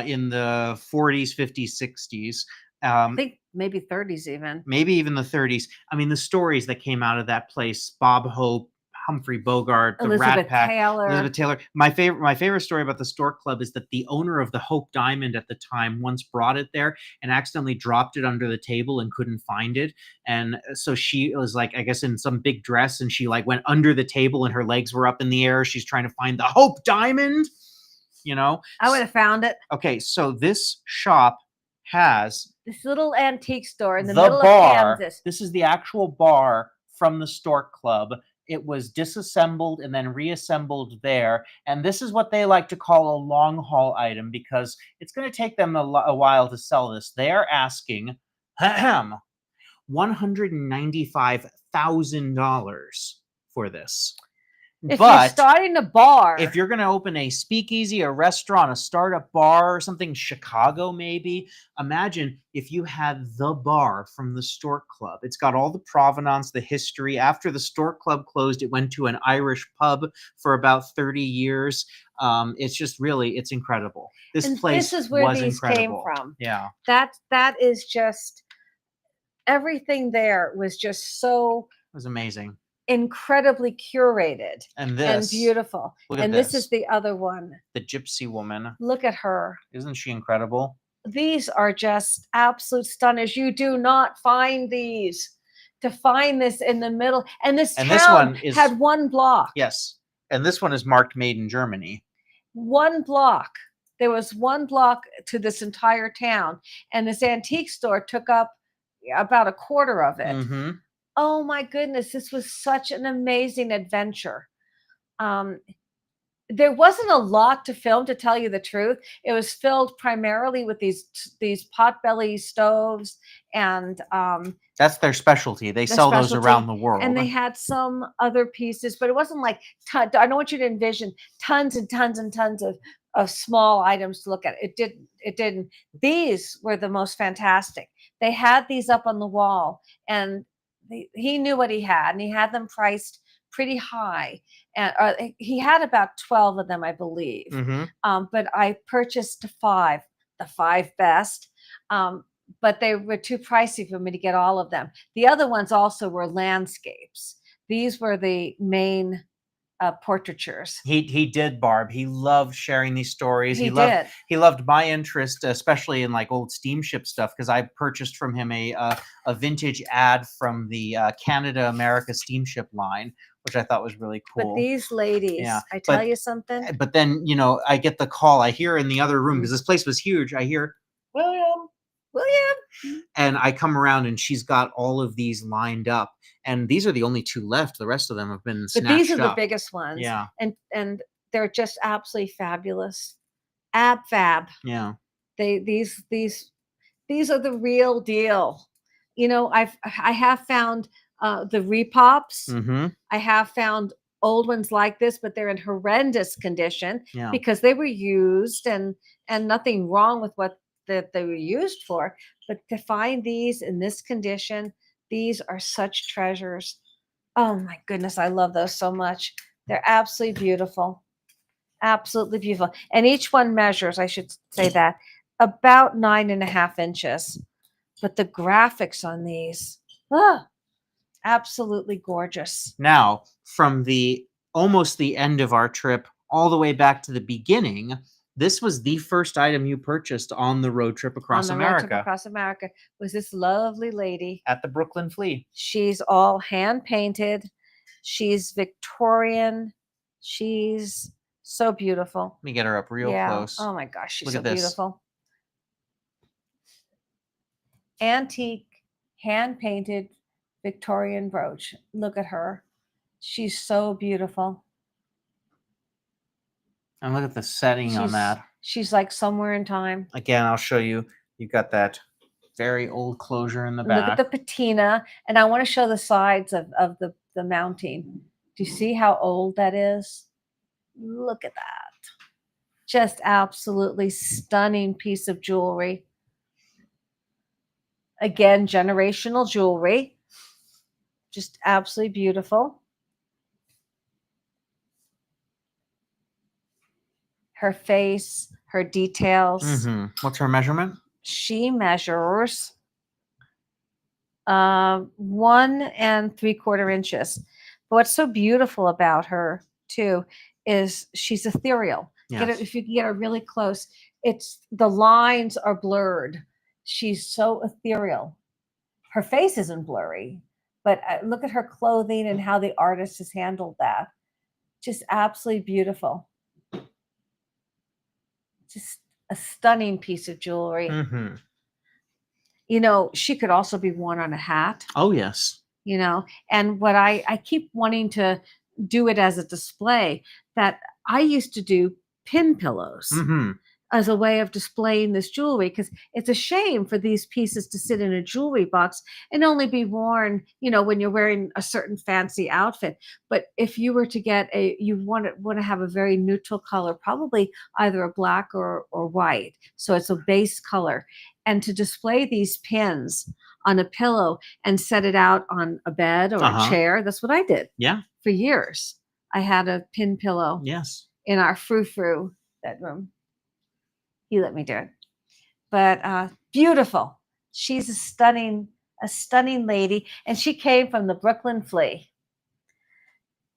in the 40s, 50s, 60s. I think maybe 30s even. Maybe even the 30s. I mean, the stories that came out of that place, Bob Hope, Humphrey Bogart, the Rat Elizabeth Pack, Taylor. Elizabeth Taylor. My favorite story about the Stork Club is that the owner of the Hope Diamond at the time once brought it there and accidentally dropped it under the table and couldn't find it. And so she was like, I guess in some big dress, and she like went under the table and her legs were up in the air. She's trying to find the Hope Diamond, you know. I would have found it. Okay, so this shop has This little antique store in the the middle bar. of Kansas. This is the actual bar from the Stork Club. It was disassembled and then reassembled there. And this is what they like to call a long haul item because it's going to take them a while to sell this. They are asking $195,000 for this. If you're starting a bar, if you're going to open a speakeasy, a restaurant, a startup bar, or something, Chicago maybe, imagine if you had the bar from the Stork Club. It's got all the provenance, the history. After the Stork Club closed, it went to an Irish pub for about 30 years. It's just really, it's incredible. This place this is where was these incredible. came from. Yeah. That is just, everything there was just so It was amazing. Incredibly curated and this beautiful. And this is the other one, the gypsy woman. Look at her. Isn't she incredible? These are just absolute stunners. You do not find these. To find this in the middle, and this town had one block. Yes, and this one is marked made in Germany. One block. There was one block to this entire town, and this antique store took up about a quarter of it. Mm-hmm. Oh my goodness, this was such an amazing adventure. There wasn't a lot to film, to tell you the truth. It was filled primarily with these potbelly stoves, and that's their specialty. They sell those around the world. And they had some other pieces, but it wasn't like I don't want you to envision tons and tons and tons of small items to look at. It didn't. These were the most fantastic. They had these up on the wall, and he knew what he had, and he had them priced pretty high. And he had about 12 of them, I believe. Mm-hmm. But I purchased the five best. But they were too pricey for me to get all of them. The other ones also were landscapes. These were the main portraitures. He did, Barb. He loved sharing these stories. He loved my interest, especially in like old steamship stuff, because I purchased from him a vintage ad from the Canada America steamship line, which I thought was really cool. But these ladies, I tell you something. But then, I get the call. I hear in the other room, because this place was huge. I hear, William. And I come around, and she's got all of these lined up. And these are the only two left. The rest of them have been snatched up. But these are the biggest ones. Yeah. And they're just absolutely fabulous. Fab. Yeah. These are the real deal. I have found the repops. Mm-hmm. I have found old ones like this, but they're in horrendous condition because they were used, and nothing wrong with what that they were used for. But to find these in this condition, these are such treasures. Oh my goodness, I love those so much. They're absolutely beautiful. Absolutely beautiful. And each one measures, I should say that, about 9.5 inches. But the graphics on these, absolutely gorgeous. Now, from almost the end of our trip all the way back to the beginning, this was the first item you purchased on the road trip across America. Was this lovely lady at the Brooklyn Flea. She's all hand painted. She's Victorian. She's so beautiful. Let me get her up real close. Oh my gosh, she's so beautiful. Antique, hand painted Victorian brooch. Look at her. She's so beautiful. And look at the setting on that. She's like somewhere in time. Again, I'll show you. You've got that very old closure in the back. Look at the patina. And I want to show the sides of the mounting. Do you see how old that is? Look at that. Just absolutely stunning piece of jewelry. Again, generational jewelry. Just absolutely beautiful. Her face, her details. Mm-hmm. What's her measurement? She measures 1 3/4 inches. But what's so beautiful about her too is she's ethereal. Get her, Yes. if you get her really close, it's the lines are blurred. She's so ethereal. Her face isn't blurry, but look at her clothing and how the artist has handled that. Just absolutely beautiful. Just a stunning piece of jewelry. Mm-hmm. You know, she could also be worn on a hat, Oh, yes. you know. And what I keep wanting to do it as a display, that I used to do pin pillows Mm-hmm. as a way of displaying this jewelry, because it's a shame for these pieces to sit in a jewelry box and only be worn, you know, when you're wearing a certain fancy outfit. But if you were to get you want to have a very neutral color, probably either a black or white, so it's a base color, and to display these pins on a pillow and set it out on a bed or a Uh-huh. chair. That's what I did Yeah. for years. I had a pin pillow Yes. in our frou-frou bedroom. He let me do it. But beautiful. She's a stunning lady, and she came from the Brooklyn Flea.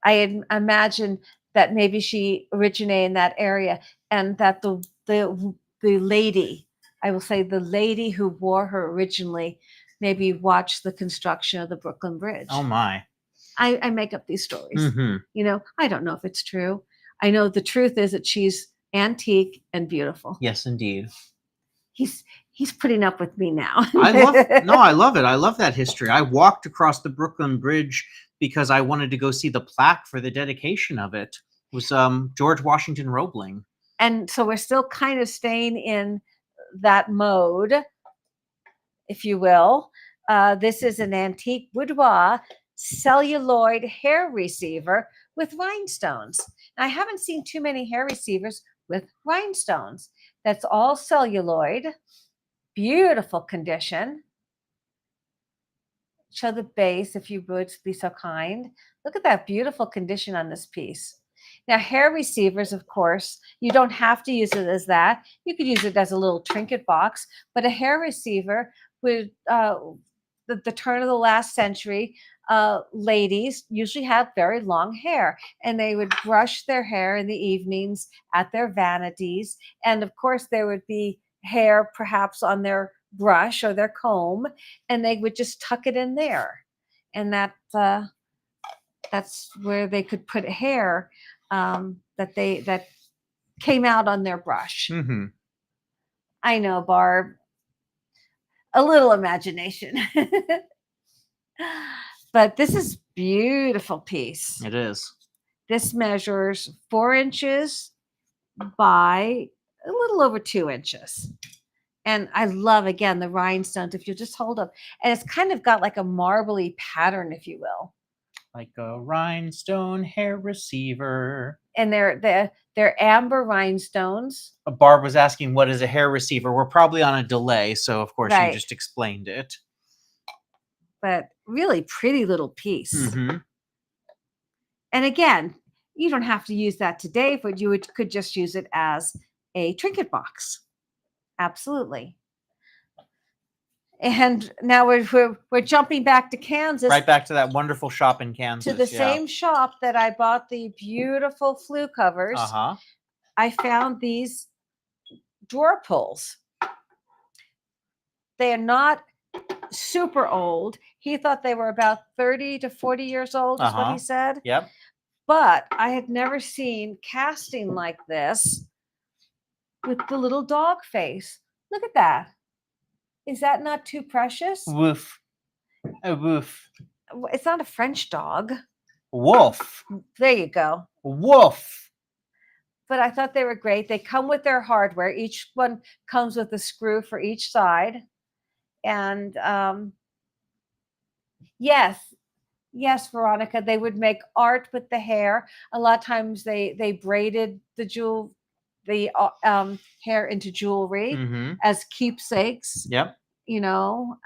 I imagine that maybe she originated in that area, and that the lady, I will say the lady who wore her originally, maybe watched the construction of the Brooklyn Bridge. Oh, my. I make up these stories. Mm-hmm. You know, I don't know if it's true. I know the truth is that she's antique and beautiful. Yes, indeed. He's putting up with me now. I love it. I love that history. I walked across the Brooklyn Bridge because I wanted to go see the plaque for the dedication of it. It was George Washington Roebling. And so we're still kind of staying in that mode, if you will. This is an antique boudoir celluloid hair receiver with rhinestones. Now, I haven't seen too many hair receivers with rhinestones. That's all celluloid. Beautiful condition. Show the base, if you would be so kind. Look at that beautiful condition on this piece. Now, hair receivers, of course, you don't have to use it as that. You could use it as a little trinket box, but a hair receiver would, the turn of the last century, ladies usually had very long hair, and they would brush their hair in the evenings at their vanities. And of course, there would be hair perhaps on their brush or their comb, and they would just tuck it in there. And that's where they could put hair that came out on their brush. Mm-hmm. I know, Barb. A little imagination. But this is beautiful piece. It is. This measures 4 inches by a little over 2 inches. And I love, again, the rhinestones. If you just hold up, and it's kind of got like a marbly pattern, if you will. Like a rhinestone hair receiver. And they're amber rhinestones. Barb was asking, what is a hair receiver? We're probably on a delay, so of course Right. you just explained it. But really pretty little piece. Mm-hmm. And again, you don't have to use that today, but you could just use it as a trinket box. Absolutely. And now we're jumping back to Kansas. Right back to that wonderful shop in Kansas. To the same shop that I bought the beautiful flue covers. Uh-huh. I found these drawer pulls. They are not super old. He thought they were about 30 to 40 years old, is what he said. Yep. But I had never seen casting like this with the little dog face. Look at that. Is that not too precious? Woof. A woof. It's not a French dog. Wolf. There you go. Wolf. But I thought they were great. They come with their hardware. Each one comes with a screw for each side. And yes, Veronica, they would make art with the hair. A lot of times they braided the hair into jewelry as keepsakes. Yep. You know,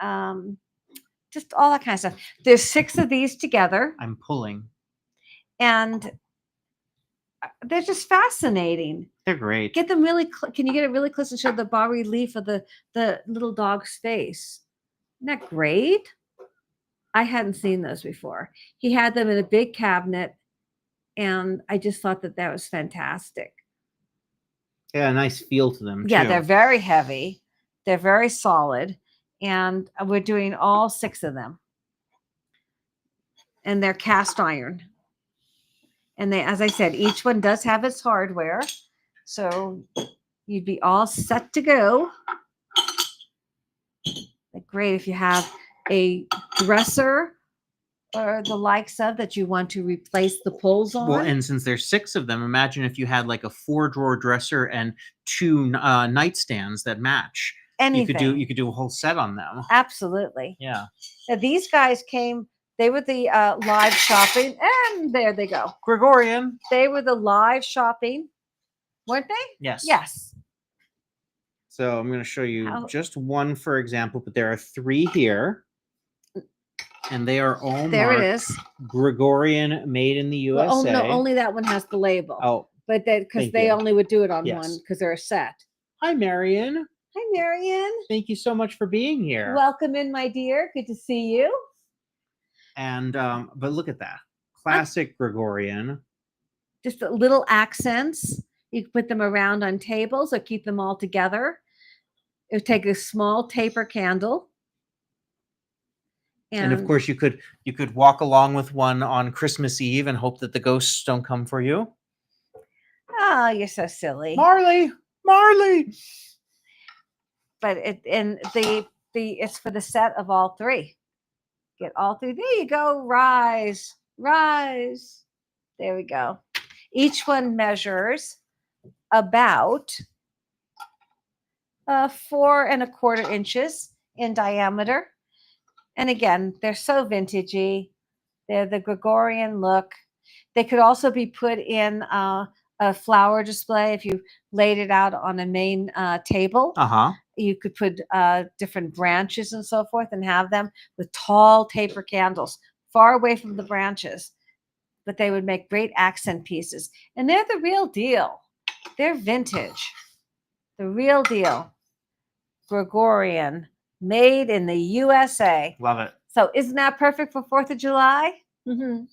just all that kind of stuff. There's 6 of these together. I'm pulling. And they're just fascinating. They're great. Get them really. Can you get it really close and show the bas relief of the little dog's face? Isn't that great? I hadn't seen those before. He had them in a big cabinet, and I just thought that that was fantastic. Yeah, a nice feel to them Yeah, too. they're very heavy. They're very solid, and we're doing all 6 of them. And they're cast iron. And they, as I said, each one does have its hardware. So you'd be all set to go. Like, great if you have a dresser or the likes of that you want to replace the poles on. Well, and since there's 6 of them, imagine if you had like a 4-drawer dresser and 2 nightstands that match. Anything. You could do a whole set on them. Absolutely. Yeah. Now, these guys came, they were the live shopping, and there they go. Gregorian. They were the live shopping, weren't they? Yes. Yes. So I'm going to show you just one, for example, but there are 3 here. And they are all There marked it is. Gregorian, made in the USA. Well, oh, no, only that one has the label. Oh, but that because thank they you. only would do it on Yes. one because they're a set. Hi, Marion. Hi, Marion. Thank you so much for being here. Welcome in, my dear. Good to see you. And but look at that. Classic Gregorian. Just little accents. You can put them around on tables or keep them all together. It would take a small taper candle. And of course, you could walk along with one on Christmas Eve and hope that the ghosts don't come for you. Oh, you're so silly, Marley. But it's for the set of all 3. Get all 3. There you go. Rise. There we go. Each one measures about 4 1/4 inches in diameter. And again, they're so vintagey. They're the Gregorian look. They could also be put in a flower display if you laid it out on a main table. You could put different branches and so forth and have them with tall taper candles far away from the branches. But they would make great accent pieces. And they're the real deal. They're vintage. The real deal. Gregorian. Made in the USA. Love it. So isn't that perfect for 4th of July? Mm-hmm.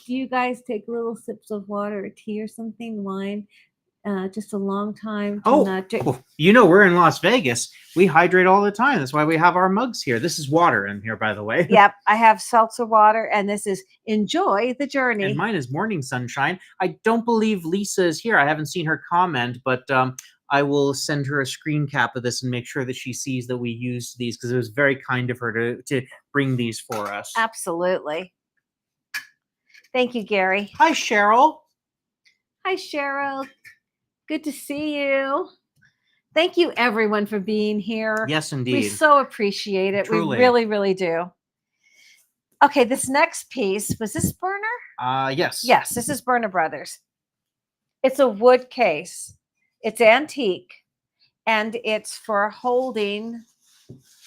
Do you guys take little sips of water or tea or something, wine? Just a long time to not drink. Well, you know, we're in Las Vegas. We hydrate all the time. That's why we have our mugs here. This is water in here, by the way. Yep, I have seltzer water, and this is Enjoy the Journey. And mine is Morning Sunshine. I don't believe Lisa is here. I haven't seen her comment, but I will send her a screen cap of this and make sure that she sees that we used these because it was very kind of her to bring these for us. Absolutely. Thank you, Gary. Hi, Cheryl. Hi, Cheryl. Good to see you. Thank you, everyone, for being here. Yes, indeed. We so appreciate it. Truly. We really, really do. Okay, this next piece, was this Burner? Yes. Yes, this is Burner Brothers. It's a wood case. It's antique, and it's for holding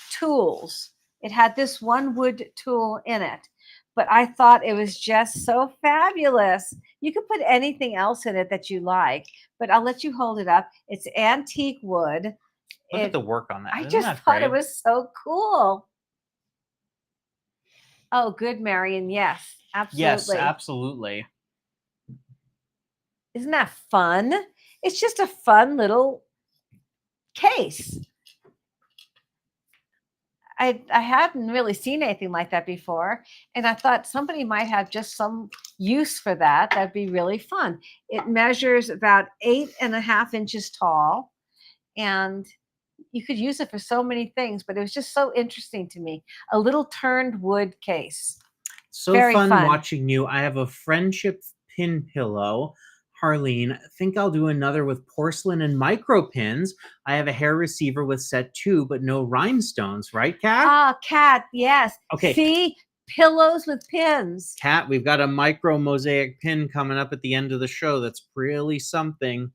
tools. It had this one wood tool in it, but I thought it was just so fabulous. You could put anything else in it that you like, but I'll let you hold it up. It's antique wood. Look at the work on that. I Isn't just that thought great? it was so cool. Oh, good, Marion. Yes, absolutely. Yes, absolutely. Isn't that fun? It's just a fun little case. I hadn't really seen anything like that before, and I thought somebody might have just some use for that. That'd be really fun. It measures about 8.5 inches tall, and you could use it for so many things, but it was just so interesting to me. A little turned wood case. So Very fun fun. watching you. I have a friendship pin pillow. Harleen, think I'll do another with porcelain and micro pins. I have a hair receiver with set 2, but no rhinestones, right, Kat? Ah, Kat, yes. Okay. See, pillows with pins. Kat, we've got a micro mosaic pin coming up at the end of the show. That's really something.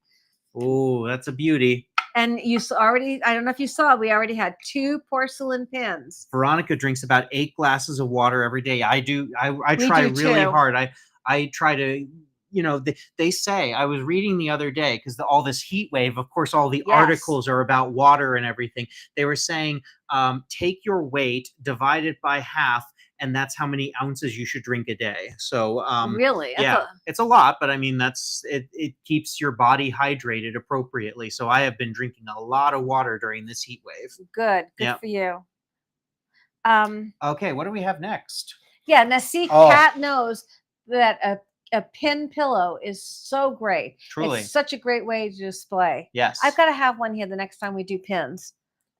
Oh, that's a beauty. And you already, I don't know if you saw, we already had 2 porcelain pins. Veronica drinks about 8 glasses of water every day. I do. I try really too. hard. I try to, you know, they say, I was reading the other day, because all this heat wave, of course, all the articles are about water and everything. They were saying, take your weight, divide it by half, and that's how many ounces you should drink a day. So Really? yeah, it's a lot, but I mean it keeps your body hydrated appropriately. So I have been drinking a lot of water during this heat wave. Good Yep. for you. Okay, what do we have next? Yeah, now see, Kat knows that a pin pillow is so great. Truly. It's such a great way to display. Yes. I've got to have one here the next time we do pins.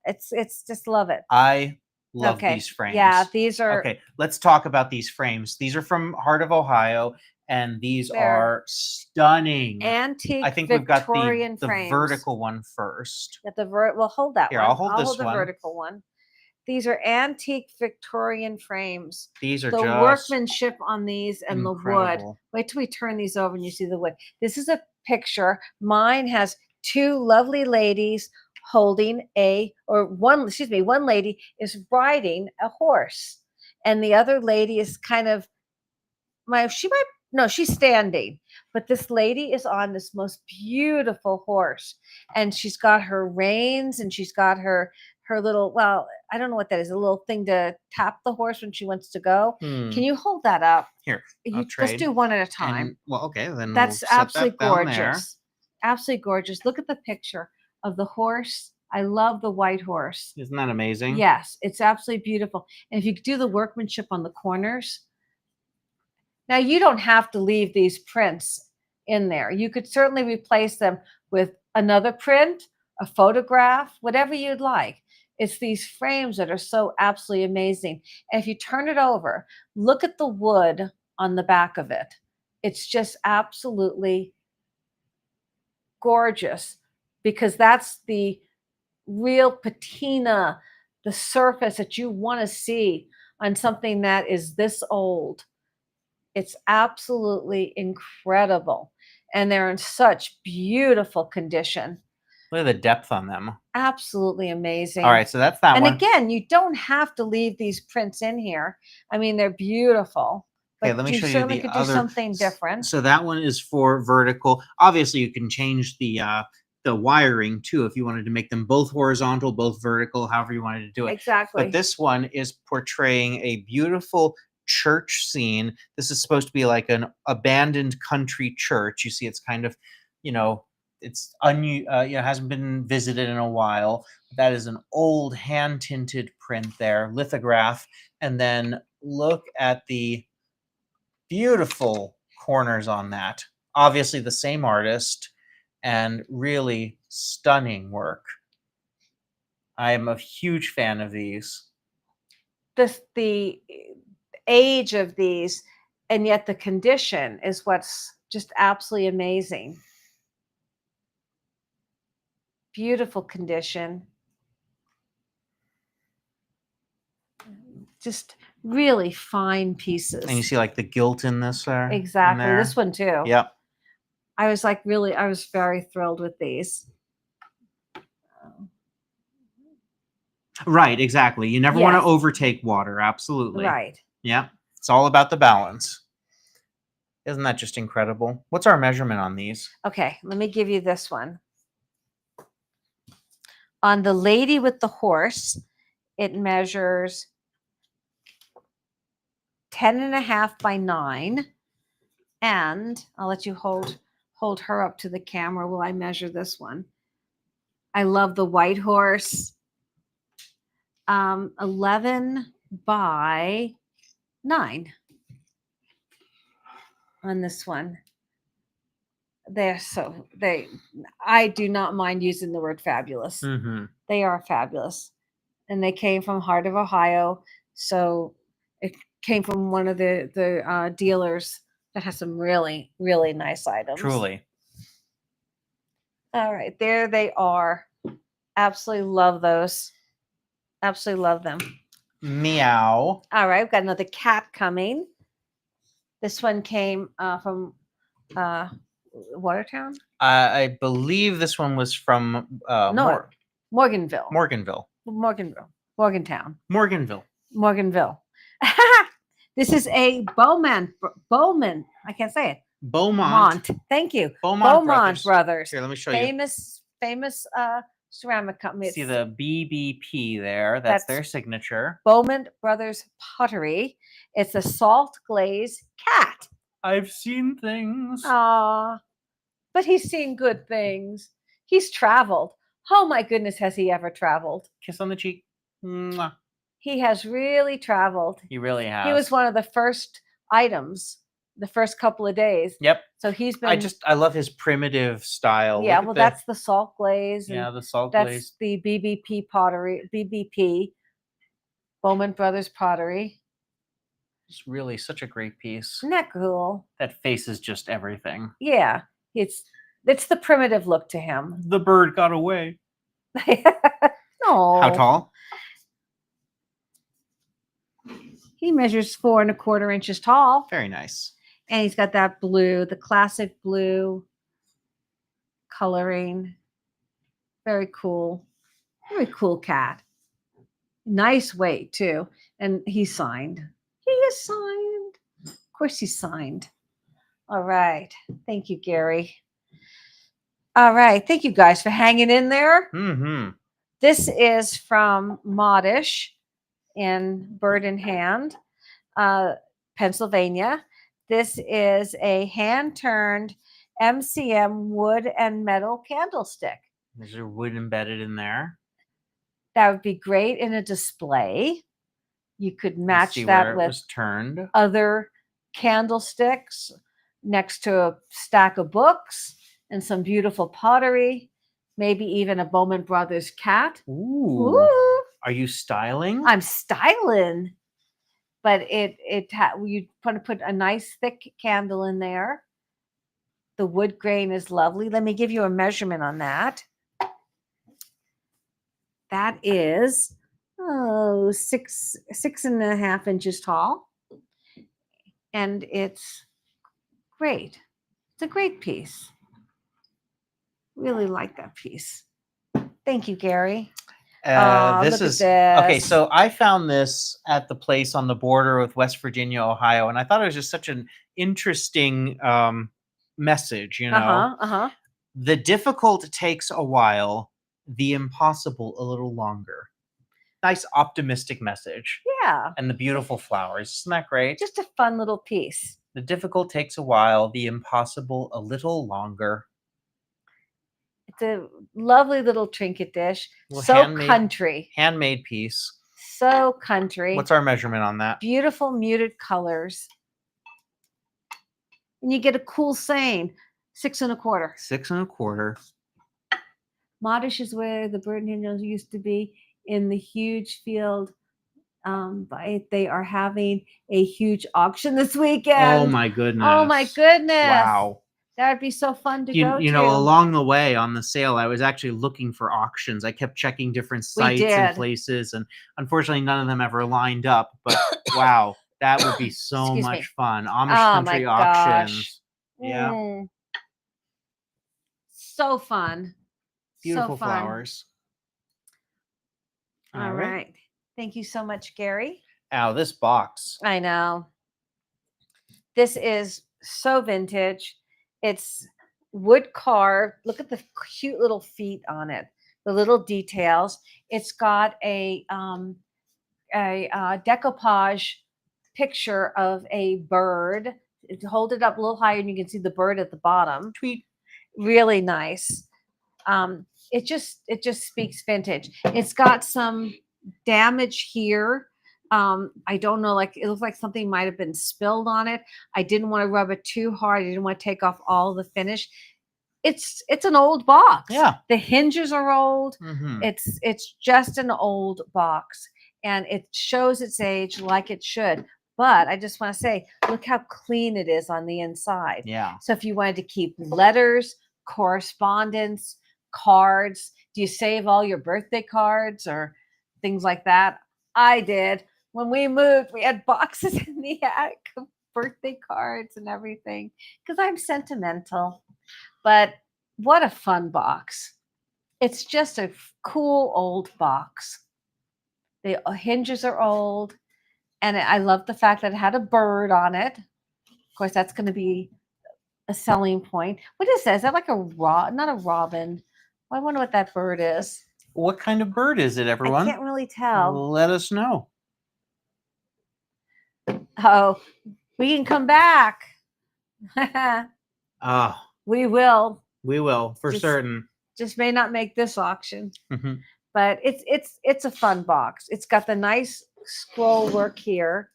It's just love it. I love these frames. Yeah, these are okay. Let's talk about these frames. These are from Heart of Ohio, and these are stunning. Antique. I think Victorian we've got the vertical one first. At the well, hold that Here, one. I'll hold this the one. vertical one. These are antique Victorian frames. These are the just workmanship on these and incredible. the wood. Wait till we turn these over and you see the wood. This is a picture. Mine has two lovely ladies holding one lady is riding a horse, and the other lady is kind of she's standing, but this lady is on this most beautiful horse, and she's got her reins, and she's got her little, well, I don't know what that is, a little thing to tap the horse when she wants to go. Can you hold that up? Here, let's do one at a time. Well, okay, then that's we'll absolutely that gorgeous. There. Absolutely gorgeous. Look at the picture of the horse. I love the white horse. Isn't that amazing? Yes, it's absolutely beautiful. And if you do the workmanship on the corners, now you don't have to leave these prints in there. You could certainly replace them with another print, a photograph, whatever you'd like. It's these frames that are so absolutely amazing. And if you turn it over, look at the wood on the back of it. It's just absolutely gorgeous, because that's the real patina, the surface that you want to see on something that is this old. It's absolutely incredible. And they're in such beautiful condition. Look at the depth on them. Absolutely amazing. All right, so that's that one. And again, you don't have to leave these prints in here. I mean, they're beautiful. Okay, let me show you certainly could do something different. So that one is for vertical. Obviously, you can change the wiring too if you wanted to make them both horizontal, both vertical, however you wanted to do it. Exactly. But this one is portraying a beautiful church scene. This is supposed to be like an abandoned country church. You see, it's kind of, it's hasn't been visited in a while. That is an old hand tinted print there, lithograph, and then look at the beautiful corners on that. Obviously the same artist, and really stunning work. I am a huge fan of these. The age of these, and yet the condition is what's just absolutely amazing. Beautiful condition. Just really fine pieces. And you see like the gilt in this there? Exactly. This one too. Yep. I was very thrilled with these. Right, exactly. You never want to overtake water. Absolutely. Right. Yeah. It's all about the balance. Isn't that just incredible? What's our measurement on these? Okay, let me give you this one. On the lady with the horse, it measures 10.5 by 9. And I'll let you hold her up to the camera while I measure this one. I love the white horse. 11 by 9 on this one. I do not mind using the word fabulous. Mm-hmm. They are fabulous. And they came from Heart of Ohio. So it came from one of the dealers that has some really, really nice items. Truly. All right, there they are. Absolutely love those. Absolutely love them. Meow. All right, we've got another cat coming. This one came from Watertown? I believe this one was from Morganville. Morgantown. Morganville. This is a Bowman. I can't say it. Beaumont. Thank you. Beaumont Brothers. Here, let me show you. Famous ceramic company. See It's the BBP there. That's their signature. Bowman Brothers Pottery. It's a salt glaze cat. I've seen things. Aw, but he's seen good things. He's traveled. Oh my goodness, has he ever traveled? Kiss on the cheek. Mwah. He has really traveled. He really has. He was one of the first items the first couple of days. Yep. So he's been. I love his primitive style. Yeah, Look at well, the- that's the salt glaze. yeah, And the salt that's glaze. the BBP pottery. BBP, Bowman Brothers Pottery. It's really such a great piece. Isn't that cool? That face is just everything. Yeah, it's the primitive look to him. The bird got away. No. How tall? He measures 4¼ inches tall. Very nice. And he's got that blue, the classic blue coloring. Very cool. Very cool cat. Nice weight, too. And he's signed. He is signed. Of course, he's signed. All right. Thank you, Gary. All right. Thank you guys for hanging in there. Mm-hmm. This is from Modish in Bird in Hand, Pennsylvania. This is a hand-turned MCM wood and metal candlestick. Is there wood embedded in there? That would be great in a display. You could Let's match see that where it with was turned. other candlesticks next to a stack of books and some beautiful pottery, maybe even a Bowman Brothers cat. Ooh. Ooh. Are you styling? I'm styling. But you want to put a nice thick candle in there. The wood grain is lovely. Let me give you a measurement on that. That is 6.5 inches tall. And it's great. It's a great piece. Really like that piece. Thank you, Gary. This look is at okay. this. So I found this at the place on the border with West Virginia, Ohio, and I thought it was just such an interesting message. You know, the difficult takes a while, the impossible a little longer. Nice optimistic message. Yeah. And the beautiful flowers. Isn't that great? Just a fun little piece. The difficult takes a while, the impossible a little longer. It's a lovely little trinket dish. Well, So country. Handmade piece. So country. What's our measurement on that? Beautiful muted colors. And you get a cool saying, 6.25. 6.25. Modish is where the Bird and Hand used to be, in the huge field. They are having a huge auction this weekend. Oh my goodness. Oh my goodness. Wow. That would be so fun to go to. You know, along the way on the sale, I was actually looking for auctions. I kept checking different sites and places, and unfortunately none of them ever lined up. But wow, that would be so much fun. Amish country auctions. Yeah. So fun. Beautiful so fun. flowers. All right. Thank you so much, Gary. Ow, this box. I know. This is so vintage. It's wood carved. Look at the cute little feet on it. The little details. It's got a decoupage picture of a bird. Hold it up a little higher, and you can see the bird at the bottom. Tweet. Really nice. It just speaks vintage. It's got some damage here. I don't know, like it looks like something might have been spilled on it. I didn't want to rub it too hard. I didn't want to take off all the finish. It's an old box. Yeah. The hinges are old. Mm-hmm. It's just an old box, and it shows its age like it should. But I just want to say, look how clean it is on the inside. Yeah. So if you wanted to keep letters, correspondence, cards, do you save all your birthday cards or things like that? I did. When we moved, we had boxes in the attic of birthday cards and everything because I'm sentimental. But what a fun box. It's just a cool old box. The hinges are old, and I love the fact that it had a bird on it. Of course, that's going to be a selling point. What is that? Is that like not a robin? I wonder what that bird is. What kind of bird is it, I everyone? can't really tell. Let us know. Oh, we can come back. Ah, We will. we will for Just- certain. Just may not make this auction, Mhm. but it's a fun box. It's got the nice scroll work here,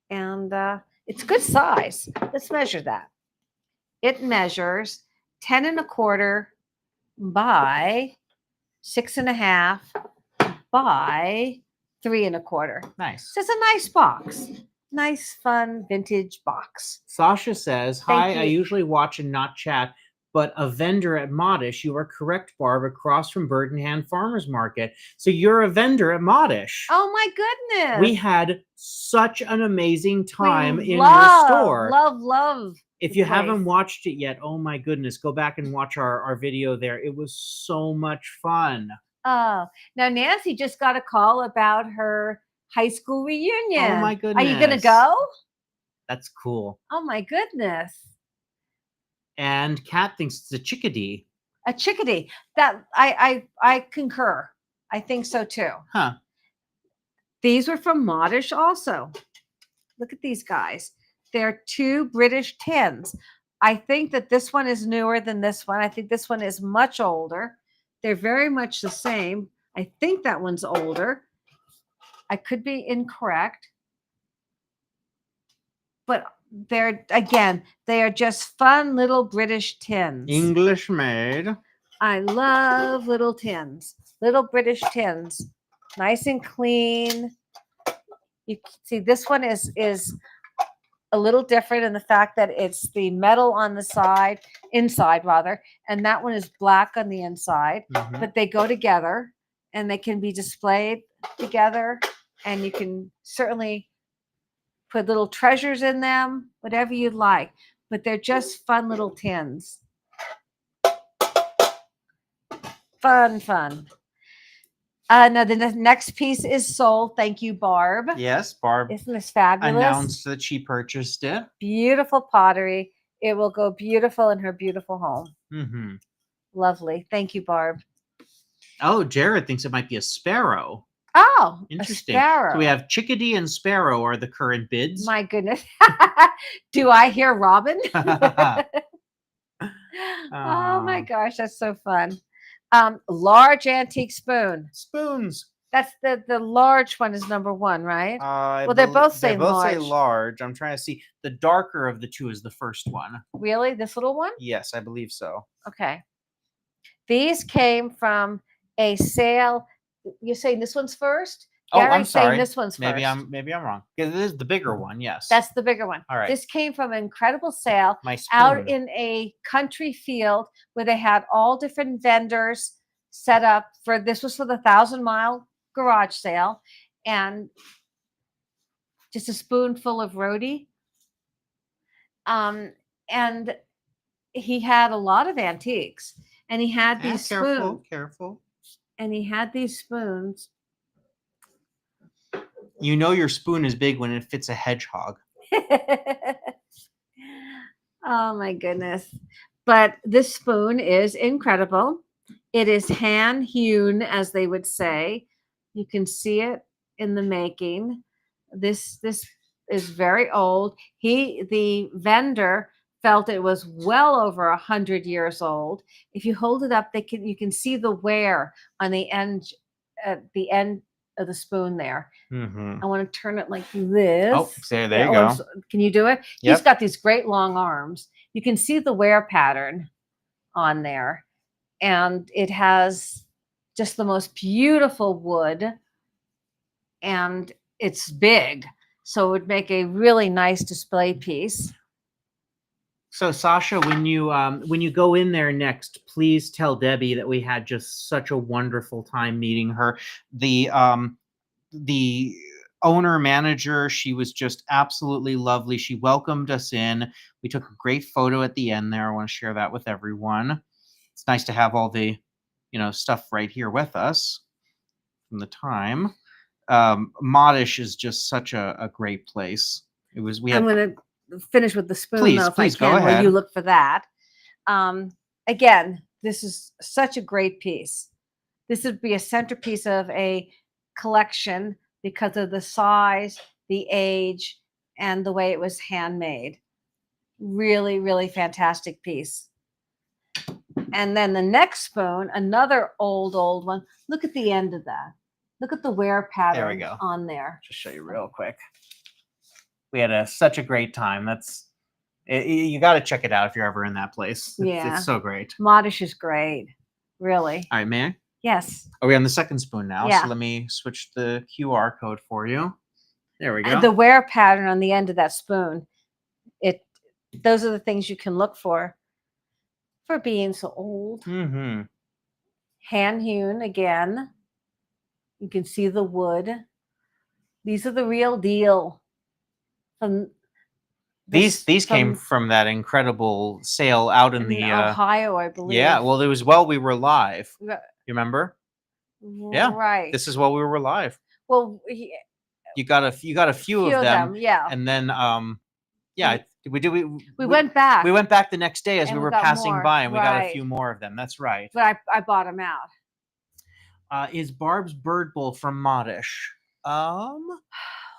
and it's good size. Let's measure that. It measures 10 1/4 by 6 1/2 by 3 1/4. Nice. So it's a nice box. Nice, fun, vintage box. Sasha says, Thank "Hi, I you. usually watch and not chat, but a vendor at Modish. You are correct, Barb, across from Bird in Hand Farmers Market. So you're a vendor at Modish. Oh my goodness. We had such an amazing time We in love, your store. Love. If the you place. haven't watched it yet, oh my goodness, go back and watch our video there. It was so much fun. Oh, now Nancy just got a call about her high school reunion. Oh my Are you gonna goodness. go? That's cool. Oh my goodness. And Kat thinks it's a chickadee. A chickadee. That I concur. I think so too. Huh. These were from Modish also. Look at these guys. They're 2 British tins. I think that this one is newer than this one. I think this one is much older. They're very much the same. I think that one's older. I could be incorrect. But they're, again, they are just fun little British tins. English made. I love little tins, little British tins, nice and clean. You can see this one is a little different in the fact that it's the metal on the side, inside rather, and that one is black on the inside. Mhm. But they go together and they can be displayed together, and you can certainly put little treasures in them, whatever you'd like. But they're just fun little tins. Fun. Now the next piece is sold. Thank you, Barb. Yes, Barb Isn't this fabulous? announced that she purchased it. Beautiful pottery. It will go beautiful in her beautiful home. Mm-hmm. Lovely. Thank you, Barb. Oh, Jared thinks it might be a sparrow. Oh, Interesting. A sparrow. So we have chickadee and sparrow are the current bids. My goodness. Do I hear Robin? Oh my gosh, that's so fun. Large antique spoon. Spoons. That's the large one is number 1, right? Well, they're both they saying both say large. large. I'm trying to see. The darker of the two is the first one. Really? This little one? Yes, I believe so. Okay. These came from a sale. You're saying this one's first? Oh, I'm Gary's saying sorry. this one's Maybe first. I'm wrong. It is the bigger one. Yes. That's the bigger one. All right. This came from an incredible sale My spoon. out in a country field where they had all different vendors set up for this was for the 1,000-mile garage sale, and just a spoonful of roti. And he had a lot of antiques, and he had these spoons. Careful. And he had these spoons. You know your spoon is big when it fits a hedgehog. Oh my goodness. But this spoon is incredible. It is hand hewn, as they would say. You can see it in the making. This is very old. The vendor felt it was well over 100 years old. If you hold it up, you can see the wear on the end, at the end of the spoon there. Mm-hmm. I want to turn it like this. Oh, there you go. Can you do it? Yep. He's got these great long arms. You can see the wear pattern on there. And it has just the most beautiful wood. And it's big. So it would make a really nice display piece. So Sasha, when you go in there next, please tell Debbie that we had just such a wonderful time meeting her. The owner manager, she was just absolutely lovely. She welcomed us in. We took a great photo at the end there. I want to share that with everyone. It's nice to have all the stuff right here with us from the time. Modish is just such a great place. I'm going to finish with the spoon, please though, if I go can, while ahead. you look for that. Again, this is such a great piece. This would be a centerpiece of a collection because of the size, the age, and the way it was handmade. Really, really fantastic piece. And then the next spoon, another old one. Look at the end of that. Look at the wear pattern go. on there. Just show you real quick. We had such a great time. You got to check it out if you're ever in that place. It's so great. Modish is great. Really. All right, may I? Yes. Are we on the second spoon now? Yeah. So let me switch the QR code for you. There we go. The wear pattern on the end of that spoon. Those are the things you can look for being so old. Mm-hmm. Hand hewn again. You can see the wood. These are the real deal. These came from that incredible sale out in the Ohio, I believe. Yeah, well, it was while we were live. You remember? Yeah, right. This is while we were live. Well, you got a few of them. Yeah, and then yeah, we went back. We went back the next day as we were passing more. by, and we got a few more of them. That's right. But I bought them out. Is Barb's Bird Bowl from Modish? I'm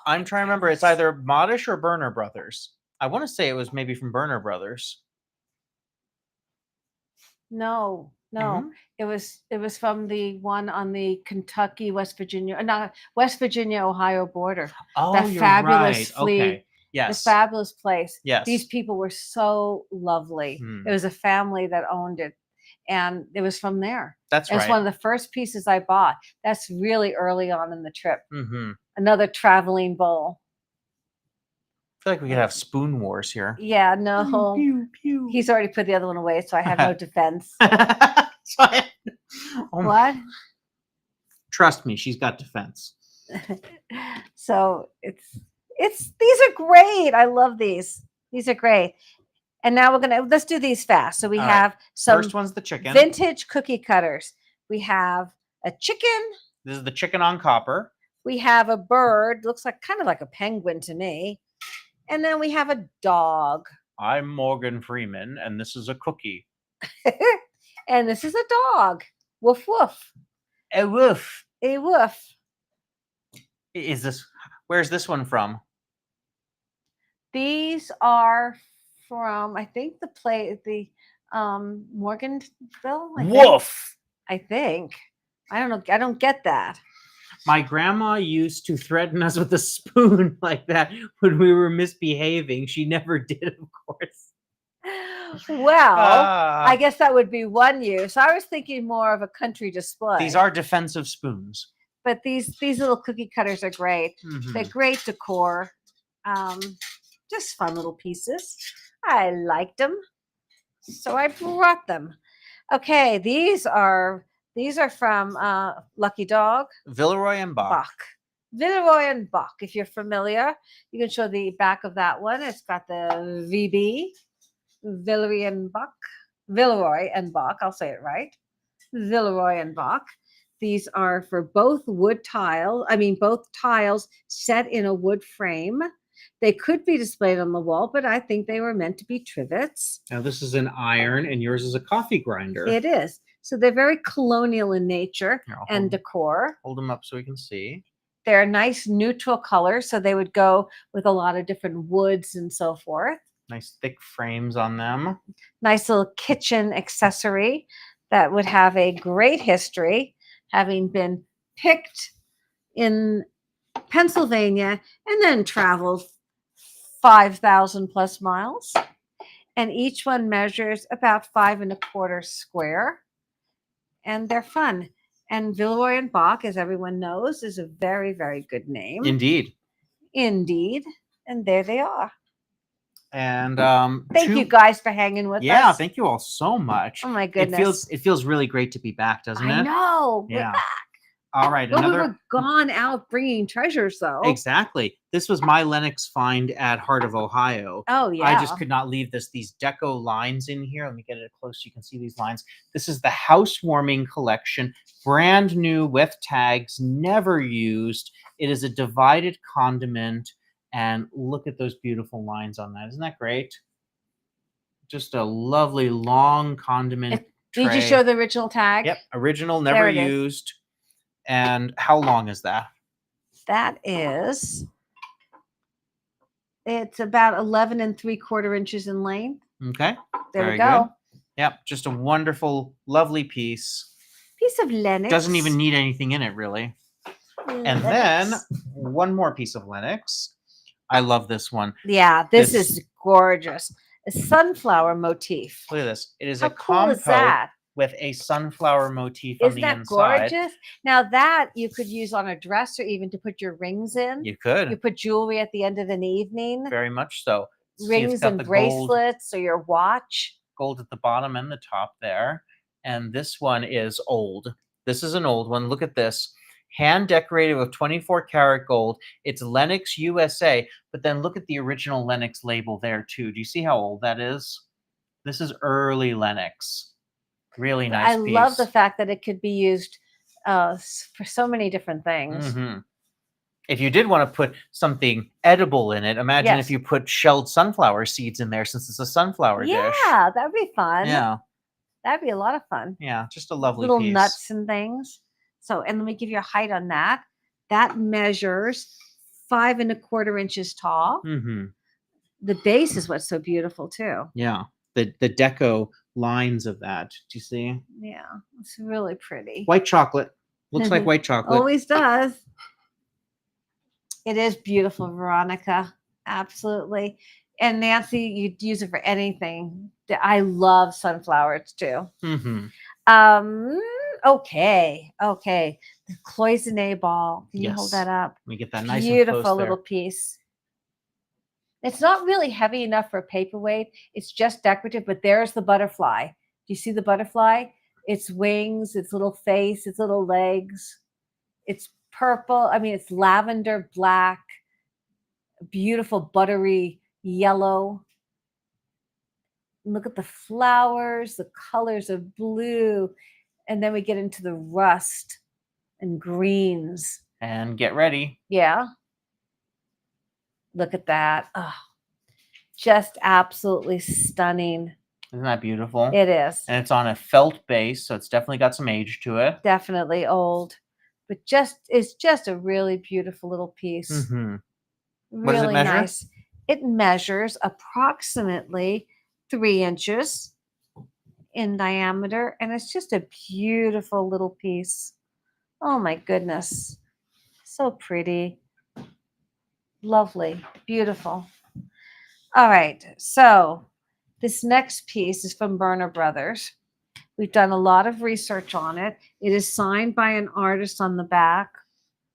trying to remember. It's either Modish or Burner Brothers. I want to say it was maybe from Burner Brothers. No. Mm-hmm. It was from the one on the Kentucky, West Virginia, Ohio border. Oh, that you're fabulous right. flea. Okay. Yes. This fabulous place. Yes. These people were so lovely. It was a family that owned it. And it was from there. That's right. It's one of the first pieces I bought. That's really early on in the trip. Mm-hmm. Another traveling bowl. I feel like we could have spoon wars here. Yeah, no. Pew, pew. He's already put the other one away, so I have no defense. What? Trust me, she's got defense. So these are great. I love these. These are great. And now let's do these fast. So we have some first one's the chicken. Vintage cookie cutters. We have a chicken. This is the chicken on copper. We have a bird. Looks like kind of like a penguin to me. And then we have a dog. I'm Morgan Freeman, and this is a cookie. And this is a dog. Woof woof. A woof. A woof. Where's this one from? These are from, I think, the Morganville. Woof. I think. I don't know. I don't get that. My grandma used to threaten us with a spoon like that when we were misbehaving. She never did, of course. Well, I guess that would be one use. I was thinking more of a country display. These are defensive spoons. But these little cookie cutters are great. Mm-hmm. They're great decor. Just fun little pieces. I liked them, so I brought them. Okay, these are from Lucky Dog. Villeroy and Bach. Villeroy and Bach. If you're familiar, you can show the back of that one. It's got the VB. Villeroy and Bach. I'll say it right. Villeroy and Bach. These are for both tiles set in a wood frame. They could be displayed on the wall, but I think they were meant to be trivets. Now this is an iron, and yours is a coffee grinder. It is. So they're very colonial in nature and decor. Hold them up so we can see. They're nice neutral colors, so they would go with a lot of different woods and so forth. Nice thick frames on them. Nice little kitchen accessory that would have a great history, having been picked in Pennsylvania and then traveled 5,000 plus miles. And each one measures about 5 1/4 square. And they're fun. And Villeroy and Bach, as everyone knows, is a very, very good name. Indeed. And there they are. And thank you guys for hanging with us. Yeah, thank you all so much. Oh my goodness. It feels really great to be back, doesn't it? I know. Yeah. We're back. All right. Well, we were gone out bringing treasures, though. Exactly. This was my Lenox find at Heart of Ohio. Oh, yeah. I just could not leave these deco lines in here. Let me get it close so you can see these lines. This is the housewarming collection, brand new with tags, never used. It is a divided condiment, and look at those beautiful lines on that. Isn't that great? Just a lovely long condiment. tray. Did you show the original tag? Yep, original, never There it is. used. And how long is that? That is, it's about 11 3/4 inches in length. Okay. There Very we go. good. Yep, just a wonderful, lovely piece. Piece of Lennox. Doesn't even need anything in it, really. And then one more piece of Lennox. I love this one. Yeah, this is gorgeous. A sunflower motif. Look at this. It is How a cool compo is that? with a sunflower motif on Isn't the that inside. gorgeous? Now that you could use on a dress or even to put your rings in. You could. You put jewelry at the end of an evening. Very much so. Rings and bracelets or your watch. Gold at the bottom and the top there. And this one is old. This is an old one. Look at this. Hand decorated with 24 karat gold. It's Lennox USA, but then look at the original Lennox label there too. Do you see how old that is? This is early Lennox. Really nice piece. I love the fact that it could be used for so many different things. Mm-hmm. If you did want to put something edible in it, imagine if you put shelled sunflower seeds in there, since it's a sunflower dish. Yeah, that'd be fun. Yeah. That'd be a lot of fun. Yeah, just a lovely little piece. Nuts and things. So, and let me give you a height on that. That measures 5 1/4 inches tall. Mm-hmm. The base is what's so beautiful too. Yeah, the deco lines of that. Do you see? Yeah, it's really pretty. White chocolate. Looks like white chocolate. Always does. It is beautiful, Veronica. Absolutely. And Nancy, you'd use it for anything. I love sunflowers too. Mm-hmm. Okay. The cloisonne ball. Can you hold that up? Let me get that nice Beautiful and close little there. piece. It's not really heavy enough for a paperweight. It's just decorative, but there's the butterfly. Do you see the butterfly? Its wings, its little face, its little legs. It's purple. I mean, it's lavender, black, beautiful, buttery yellow. Look at the flowers, the colors of blue. And then we get into the rust and greens. And get ready. Yeah. Look at that. Oh, just absolutely stunning. Isn't that beautiful? It is. And it's on a felt base, so it's definitely got some age to it. Definitely old. But it's just a really beautiful little piece. Mm-hmm. Really does it measure? Nice. It measures approximately 3 inches in diameter, and it's just a beautiful little piece. Oh my goodness. So pretty. Lovely. Beautiful. All right. So this next piece is from Burner Brothers. We've done a lot of research on it. It is signed by an artist on the back.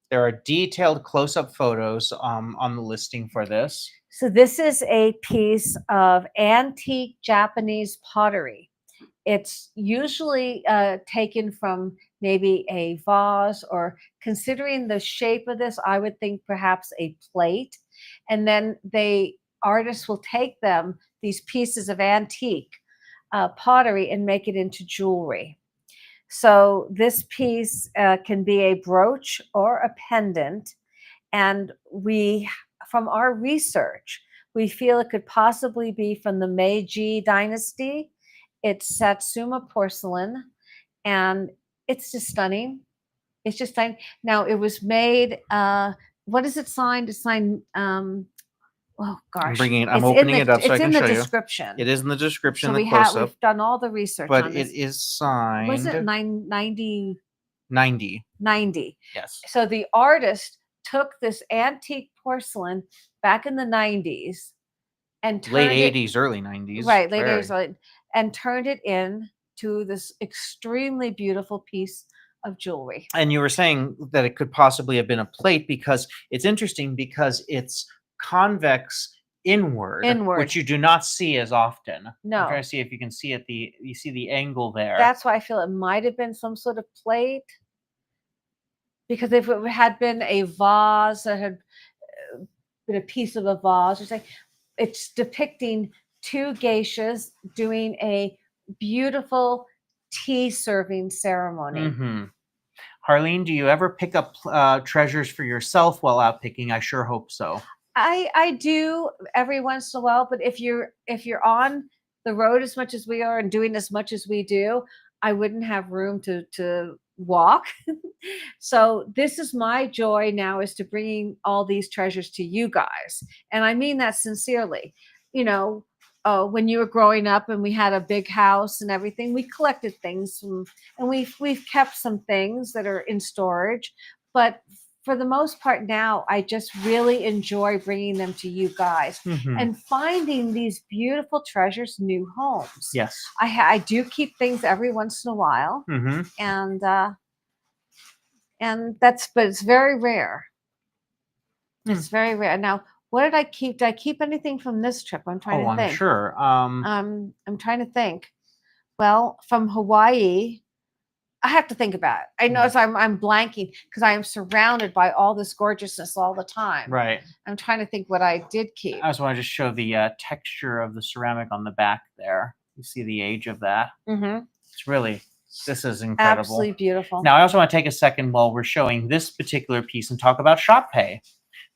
There are detailed close-up photos on the listing for this. So this is a piece of antique Japanese pottery. It's usually taken from maybe a vase, or considering the shape of this, I would think perhaps a plate. And then artists will take these pieces of antique pottery and make it into jewelry. So this piece can be a brooch or a pendant. And from our research, we feel it could possibly be from the Meiji dynasty. It's Satsuma porcelain, and it's just stunning. It's just stunning. Now, it was made, what is it signed? It's signed, oh gosh. I'm opening it up so I can show you. It's in the description. It is in the description, So the close-up. we've done all the research but on this. It is signed. Was it 90? 90. 90. Yes. So the artist took this antique porcelain back in the 90s and turned late 80s, early 90s. Right, late 80s, and turned it into this extremely beautiful piece of jewelry. And you were saying that it could possibly have been a plate, because it's interesting because it's convex inward, which you do not see as often. No. I'm trying to see if you can see you see the angle there. That's why I feel it might have been some sort of plate. Because if it had been a vase that had been a piece of a vase, or something, it's depicting two geishas doing a beautiful tea serving ceremony. Mm-hmm. Harleen, do you ever pick up treasures for yourself while out picking? I sure hope so. I do every once in a while, but if you're on the road as much as we are and doing as much as we do, I wouldn't have room to walk. So this is my joy now, is to bringing all these treasures to you guys, and I mean that sincerely. You know, when you were growing up and we had a big house and everything, we collected things and we've kept some things that are in storage, but for the most part now, I just really enjoy bringing them to you guys Mhm. and finding these beautiful treasures new homes. Yes. I do keep things every once in a while, Hmm. and but it's very rare. It's very rare. Now, what did I keep? Did I keep anything from this trip? I'm trying Oh, to I'm think. sure. I'm trying to think. Well, from Hawaii, I have to think about it. I notice I'm blanking because I am surrounded by all this gorgeousness all the time. Right. I'm trying to think what I did keep. I just want to just show the texture of the ceramic on the back there. You see the age of that. Mm-hmm. It's really, this is incredible. Absolutely beautiful. Now, I also want to take a second while we're showing this particular piece and talk about ShopPay.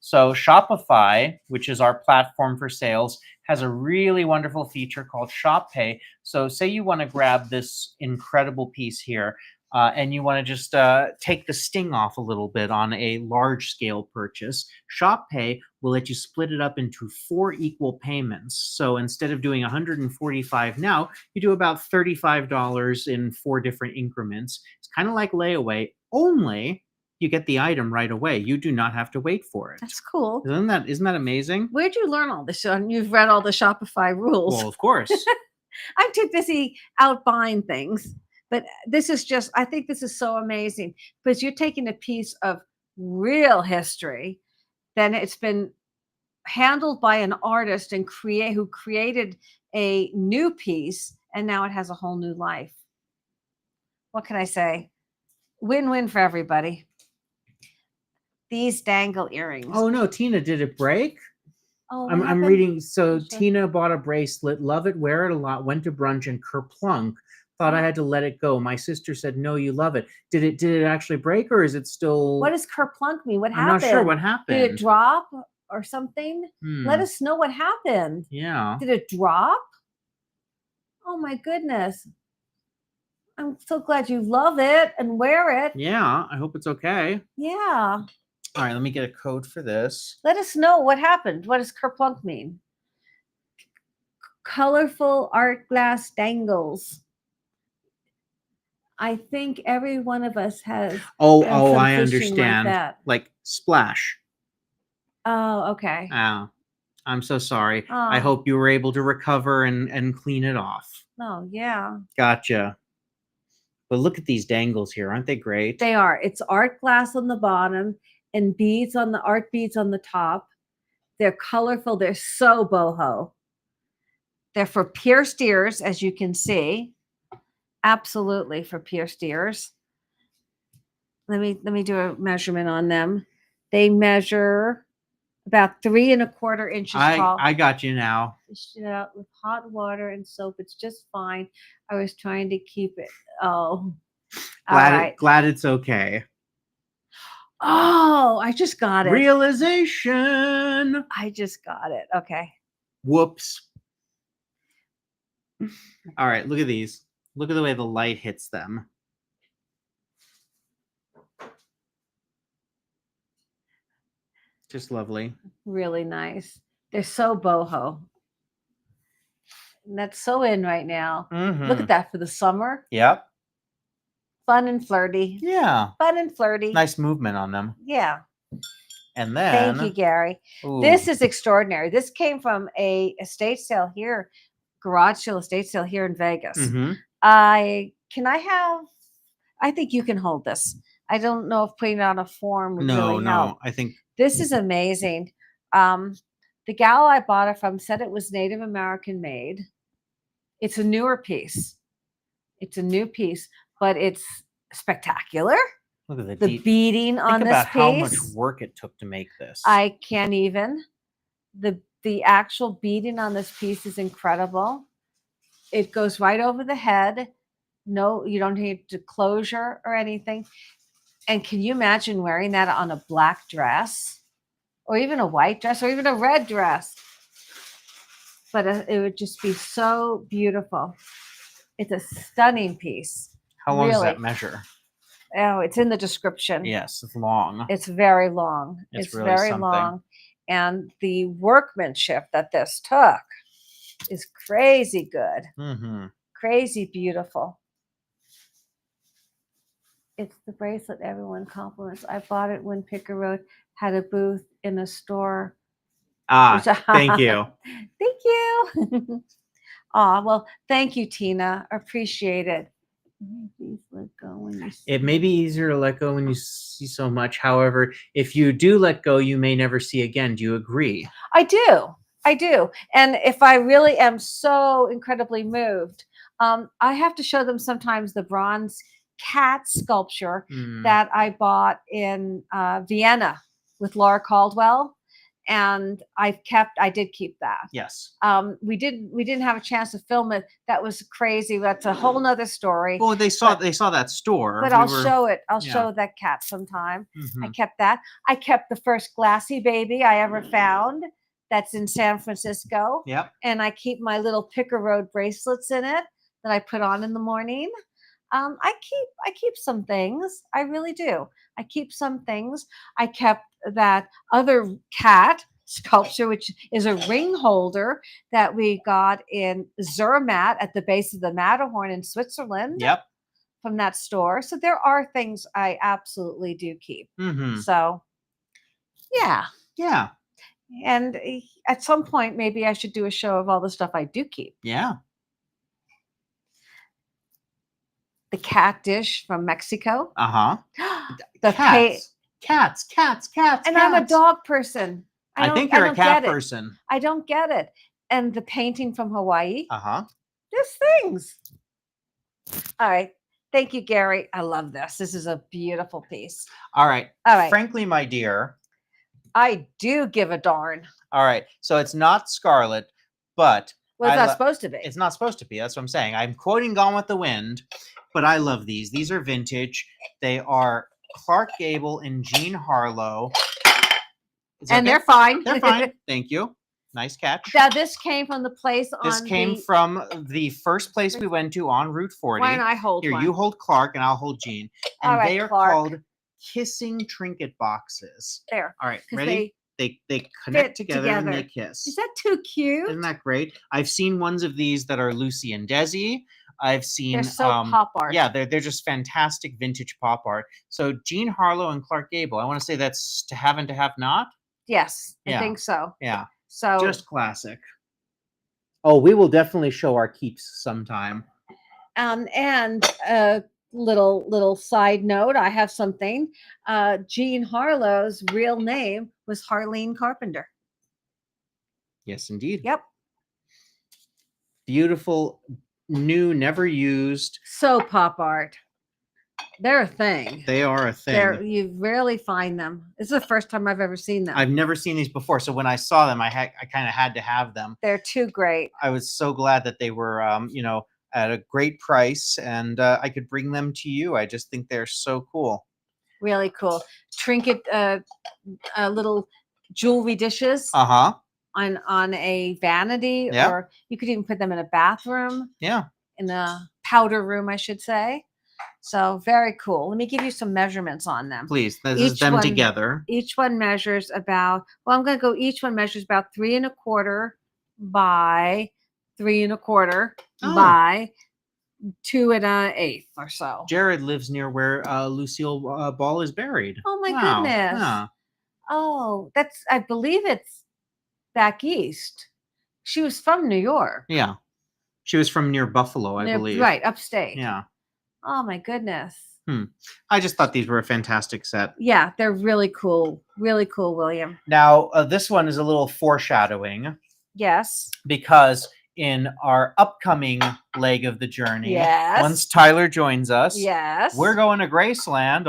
So Shopify, which is our platform for sales, has a really wonderful feature called ShopPay. So say you want to grab this incredible piece here, and you want to just take the sting off a little bit on a large scale purchase. ShopPay will let you split it up into 4 equal payments. So instead of doing $145 now, you do about $35 in 4 different increments. It's kind of like layaway, only you get the item right away. You do not have to wait for it. That's cool. Isn't that amazing? Where'd you learn all this? You've read all the Shopify rules. Well, of course. I'm too busy out buying things. But this is just, I think this is so amazing because you're taking a piece of real history, then it's been handled by an artist and who created a new piece, and now it has a whole new life. What can I say? Win-win for everybody. These dangle earrings. Oh no, Tina, did it break? Oh, I'm reading. So Sure. Tina bought a bracelet, love it, wear it a lot, went to brunch, and kerplunk. Thought I had to let it go. My sister said, "No, you love it." Did it actually break, or is it still? What does kerplunk mean? What I'm happened? not sure what happened. Did it drop or something? Let Hmm. us know what happened. Yeah. Did it drop? Oh my goodness. I'm so glad you love it and wear it. Yeah. I hope it's okay. Yeah. All right. Let me get a code for this. Let us know what happened. What does kerplunk mean? Colorful art glass dangles. I think every one of us has. Oh, some I fishing like understand. that. Like splash. Oh, okay. Oh, I'm so sorry. I Oh. hope you were able to recover and clean it off. Oh, yeah. Gotcha. But look at these dangles here. Aren't they great? They are. It's art glass on the bottom and beads on the art beads on the top. They're colorful. They're so boho. They're for pierced ears, as you can see. Absolutely for pierced ears. Let me do a measurement on them. They measure about 3¼ inches tall. I got you now. Fish it out with hot water and soap. It's just fine. I was trying to keep it. Oh, all right. Glad it's okay. Oh, I just got it. Realization. I just got it. Okay. Whoops. All right, look at these. Look at the way the light hits them. Just lovely. Really nice. They're so boho. And that's so in right now. Look at that for the summer. Yep. Fun and flirty. Yeah. Fun and flirty. Nice movement on them. Yeah. And then. Thank you, Gary. Ooh. This is extraordinary. This came from a estate sale here, garage sale estate sale here in Vegas. Mm-hmm. I think you can hold this. I don't know if putting it on a form would really help. I think This is amazing. The gal I bought it from said it was Native American made. It's a newer piece. It's a new piece, but it's spectacular. Look at the beading on this piece. How much work it took to make this. I can't even. The actual beading on this piece is incredible. It goes right over the head. No, you don't need to closure or anything. And can you imagine wearing that on a black dress? Or even a white dress, or even a red dress. But it would just be so beautiful. It's a stunning piece. How long does Really. that measure? Oh, it's in the description. Yes, it's long. It's very long. It's really very something. long. And the workmanship that this took is crazy good. Mm-hmm. Crazy beautiful. It's the bracelet everyone compliments. I bought it when Picker Road had a booth in a store. Ah, thank you. Thank you. Aw, well, thank you, Tina. Appreciate it. Please let go when you see It may be easier to let go when you see so much. However, if you do let go, you may never see again. Do you agree? I do. I do. And if I really am so incredibly moved, I have to show them sometimes the bronze cat sculpture Mm, that I bought in Vienna with Laura Caldwell. And I did keep that. yes. We didn't have a chance to film it. That was crazy. That's a whole nother story. Well, they saw that store. But We I'll were- show it. I'll yeah. show that cat sometime. I Mhm. kept that. I kept the first glassy baby I ever found. That's in San Francisco. Yep. And I keep my little Picker Road bracelets in it that I put on in the morning. I keep some things. I really do. I keep some things. I kept that other cat sculpture, which is a ring holder that we got in Zermatt at the base of the Matterhorn in Switzerland. Yep. From that store. So there are things I absolutely do keep. Mm-hmm. So, yeah. Yeah. And at some point, maybe I should do a show of all the stuff I do keep. Yeah. The cat dish from Mexico. Uh-huh. The Cats. And I'm a dog person. I think you're a cat person. I don't get it. And the painting from Hawaii. Uh-huh. There's things. All right. Thank you, Gary. I love this. This is a beautiful piece. All right. All right. Frankly, my dear. I do give a darn. All right. So it's not Scarlet, but Well, it's not supposed to be. It's not supposed to be. That's what I'm saying. I'm quoting Gone with the Wind, but I love these. These are vintage. They are Clark Gable and Jean Harlow. And they're fine. They're fine. Thank you. Nice catch. Now, this came from the place This came from the first place we went to on Route 40. Why don't I hold Here, one? you hold Clark and I'll hold Jean. And All right, they are Clark. called kissing trinket boxes. There. All right, 'Cause ready? They connect fit together and they together. kiss. Is that too cute? Isn't that great? I've seen ones of these that are Lucy and Desi. I've seen They're so pop art. Yeah, they're just fantastic vintage pop art. So Jean Harlow and Clark Gable. I want to say that's To Have and To Have Not. Yes, Yeah. I think so. Yeah. So Just classic. Oh, we will definitely show our keeps sometime. and little side note, I have something. Jean Harlow's real name was Harleen Carpenter. Yes, indeed. Yep. Beautiful, new, never used. So pop art. They're a thing. They are a thing. You rarely find them. This is the first time I've ever seen them. I've never seen these before, so when I saw them, I kind of had to have them. They're too great. I was so glad that they were, at a great price, and I could bring them to you. I just think they're so cool. Really cool. Trinket, little jewelry dishes Uh-huh. on a vanity, Yeah. or you could even put them in a bathroom, Yeah. in a powder room, I should say. So very cool. Let me give you some measurements on them. Please, this is them together. Each one measures about, I'm going to go, each one measures about 3 1/4 by 3 1/4 by 2 1/8 or so. Jared lives near where Lucille Ball is buried. Oh my Wow. goodness. Yeah. Oh, I believe it's back east. She was from New York. Yeah. She was from near Buffalo, I believe. Right, upstate. Yeah. Oh my goodness. I just thought these were a fantastic set. Yeah, they're really cool. Really cool, William. Now, this one is a little foreshadowing Yes. because in our upcoming leg of the journey, Yes. once Tyler joins us, Yes. we're going to Graceland.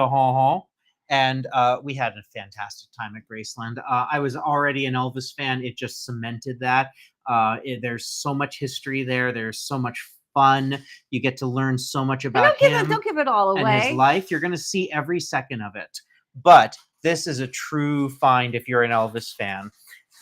And we had a fantastic time at Graceland. I was already an Elvis fan. It just cemented that. There's so much history there. There's so much fun. You get to learn so much about him. Don't give it all away. And his life. You're going to see every second of it. But this is a true find if you're an Elvis fan.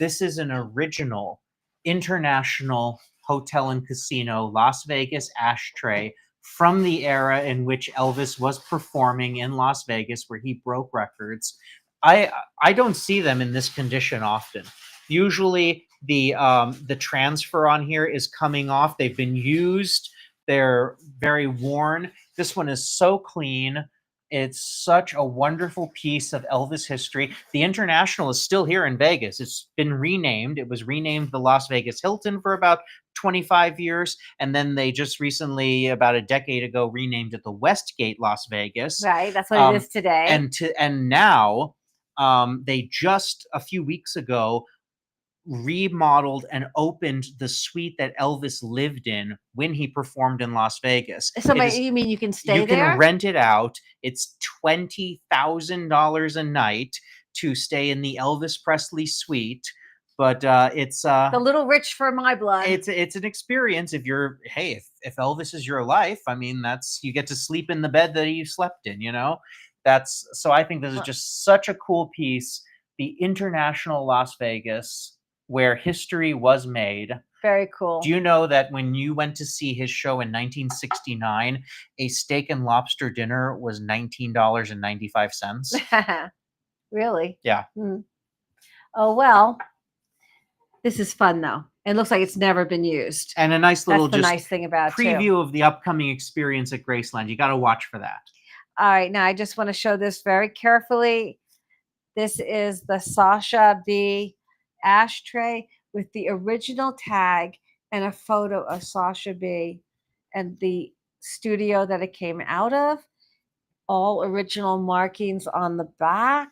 This is an original international hotel and casino Las Vegas ashtray from the era in which Elvis was performing in Las Vegas, where he broke records. I don't see them in this condition often. Usually the transfer on here is coming off. They've been used. They're very worn. This one is so clean. It's such a wonderful piece of Elvis history. The International is still here in Vegas. It's been renamed. It was renamed the Las Vegas Hilton for about 25 years. And then they just recently, about a decade ago, renamed it the Westgate Las Vegas. Right. That's what it is today. And now they just a few weeks ago remodeled and opened the suite that Elvis lived in when he performed in Las Vegas. So you mean you can stay there? You can rent it out. It's $20,000 a night to stay in the Elvis Presley suite. But it's a little rich for my blood. It's an experience. If Elvis is your life, I mean, you get to sleep in the bed that you slept in, so I think this is just such a cool piece. The International Las Vegas, where history was made. Very cool. Do you know that when you went to see his show in 1969, a steak and lobster dinner was $19.95? Really? Yeah. Oh, well, this is fun, though. It looks like it's never been used. And a nice little nice thing about preview of the upcoming experience at Graceland. You got to watch for that. All right. Now, I just want to show this very carefully. This is the Sasha B. ashtray with the original tag and a photo of Sasha B. and the studio that it came out of. All original markings on the back.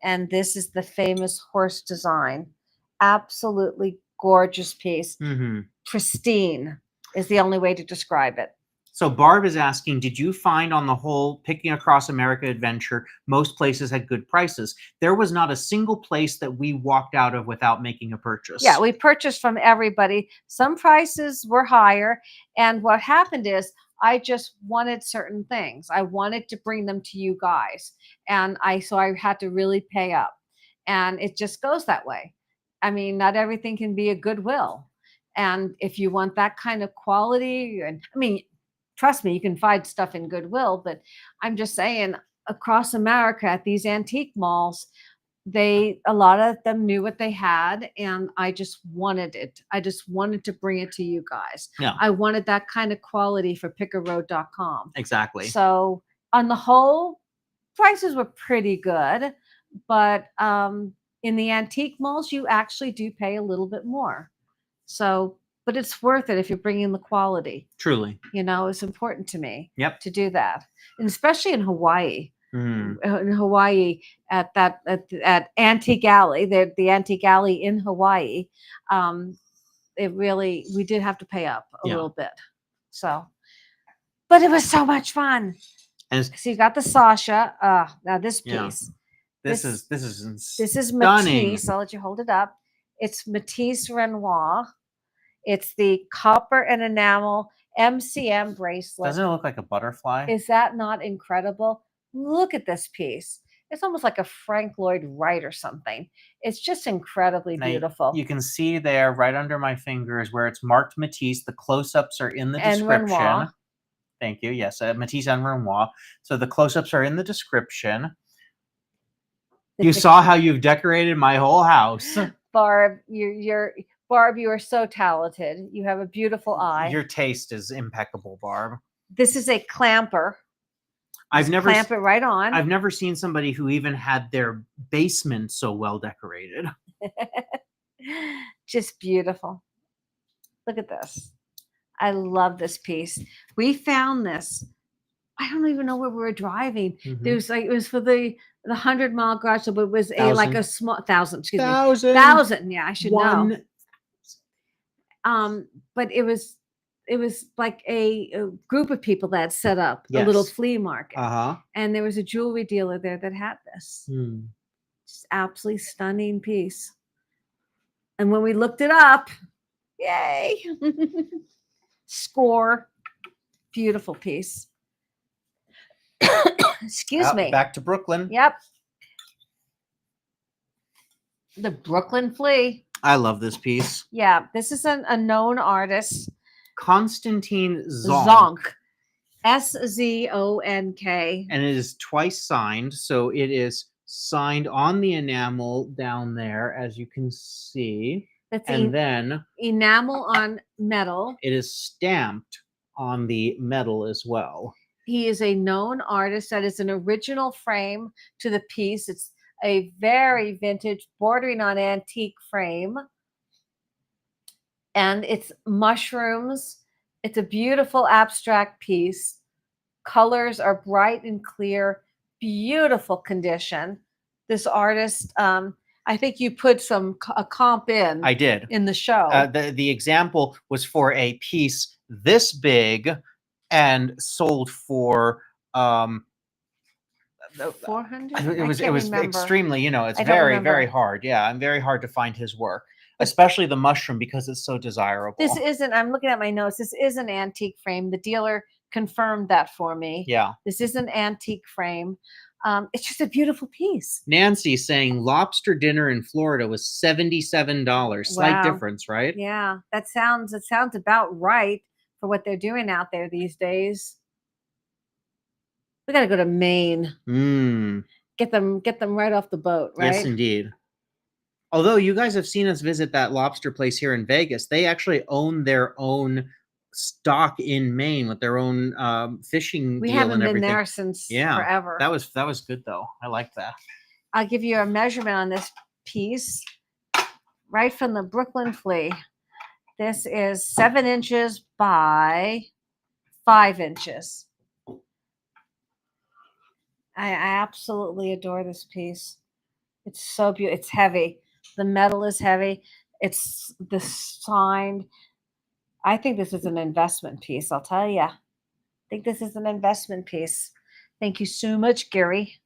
And this is the famous horse design. Absolutely gorgeous piece. Mm-hmm. Pristine is the only way to describe it. So Barb is asking, did you find on the whole Picking Across America adventure, most places had good prices? There was not a single place that we walked out of without making a purchase. Yeah, we purchased from everybody. Some prices were higher. And what happened is I just wanted certain things. I wanted to bring them to you guys. And so I had to really pay up. And it just goes that way. I mean, not everything can be a Goodwill. And if you want that kind of quality, trust me, you can find stuff in Goodwill, but I'm just saying across America at these antique malls, a lot of them knew what they had, and I just wanted it. I just wanted to bring it to you guys. Yeah. I wanted that kind of quality for pickaroad.com. Exactly. So on the whole, prices were pretty good, but in the antique malls, you actually do pay a little bit more. So, but it's worth it if you're bringing the quality. Truly. It's important to me to do that. And especially in Hawaii. Mm. In Hawaii at Antique Alley, the Antique Alley in Hawaii, we did have to pay up a little bit. So, but it was so much fun. And so you got the Sasha. Now this piece. This is stunning. Matisse. I'll let you hold it up. It's Matisse Renoir. It's the copper and enamel MCM bracelet. Doesn't it look like a butterfly? Is that not incredible? Look at this piece. It's almost like a Frank Lloyd Wright or something. It's just incredibly beautiful. You can see there right under my fingers where it's marked Matisse. The close-ups are in the description. Renoir. Thank you. Yes, Matisse and Renoir. So the close-ups are in the description. You saw how you've decorated my whole house. Barb, Barb, you are so talented. You have a beautiful eye. Your taste is impeccable, Barb. This is a clamper. Clamp it right on. I've never seen somebody who even had their basement so well decorated. Just beautiful. Look at this. I love this piece. We found this. I don't even know where we were driving. Mm-hmm. It was for the 100-mile garage, but it was like a small 1,000. Excuse me, 1,000. Yeah, I should know. But it was like a group of people that had set up a little flea market. And there was a jewelry dealer there that had this. Just absolutely stunning piece. And when we looked it up, yay! Score. Beautiful piece. Excuse me. Back to Brooklyn. Yep. The Brooklyn Flea. I love this piece. Yeah, this is a known artist. Konstantin Zonk. Szonk. And it is twice signed. So it is signed on the enamel down there, as you can see. That's And then enamel on metal. it is stamped on the metal as well. He is a known artist. That is an original frame to the piece. It's a very vintage, bordering on antique frame. And it's mushrooms. It's a beautiful abstract piece. Colors are bright and clear, beautiful condition. This artist, I think you put a comp in. I did. In the show. The example was for a piece this big and sold for 400. it was extremely, it's I don't very remember. very hard. Yeah, and very hard to find his work, especially the mushroom, because it's so desirable. This isn't. I'm looking at my notes. This is an antique frame. The dealer confirmed that for me. Yeah. This is an antique frame. It's just a beautiful piece. Nancy saying lobster dinner in Florida was $77. Slight difference, right? Yeah, that sounds about right for what they're doing out there these days. We got to go to Maine. Get them right off the boat, right? Yes, indeed. Although you guys have seen us visit that lobster place here in Vegas, they actually own their own stock in Maine with their own fishing We deal haven't and been everything. there since forever. That was good though. I like that. I'll give you a measurement on this piece right from the Brooklyn Flea. This is 7 inches by 5 inches. I absolutely adore this piece. It's so beautiful. It's heavy. The metal is heavy. It's the signed. I think this is an investment piece. I'll tell you. I think this is an investment piece. Thank you so much, Gary.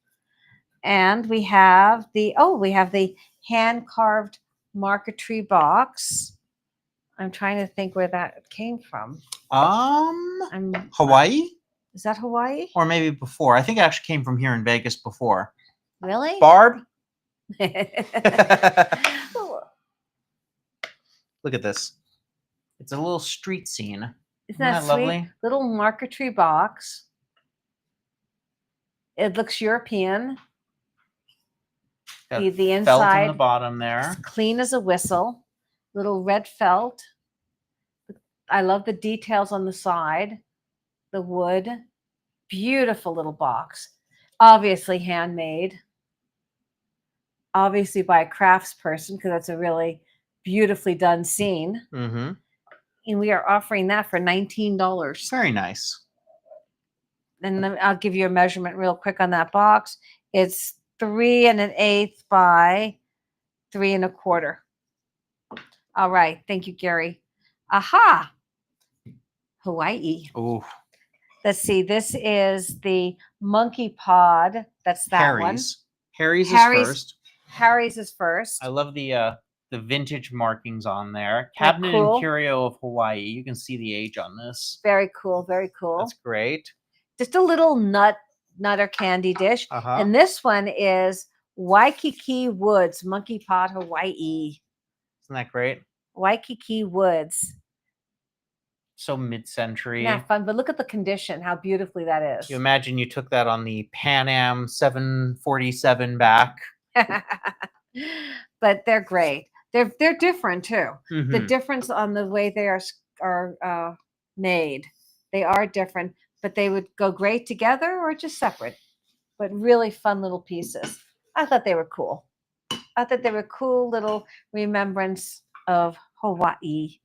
And we have the hand carved marquetry box. I'm trying to think where that came from. Hawaii? Is that Hawaii? Or maybe before. I think it actually came from here in Vegas before. Really? Barb? Look at this. It's a little street scene. Isn't that sweet? Lovely? Little marquetry box. It looks European. The inside felt in the bottom there. Clean as a whistle. Little red felt. I love the details on the side. The wood. Beautiful little box. Obviously handmade. Obviously by a craftsperson, because that's a really beautifully done scene. Mm-hmm. And we are offering that for $19. Very nice. And then I'll give you a measurement real quick on that box. It's 3 1/8 by 3 1/4. All right. Thank you, Gary. Aha. Hawaii. Oh. Let's see. This is the monkey pod. That's that Harry's. one. Harry's is first. Harry's is first. I love the vintage markings on there. Cabinet and Curio of Hawaii. You can see the age on this. Very cool. Very cool. That's great. Just a little nutter candy dish. And this one is Waikiki Woods Monkey Pot Hawaii. Isn't that great? Waikiki Woods. So mid-century. Yeah, fun. But look at the condition, how beautifully that is. You imagine you took that on the Pan Am 747 back. But they're great. They're different too. Mm-hmm. The difference on the way they are made. They are different, but they would go great together or just separate. But really fun little pieces. I thought they were cool. I thought they were cool little remembrance of Hawaii.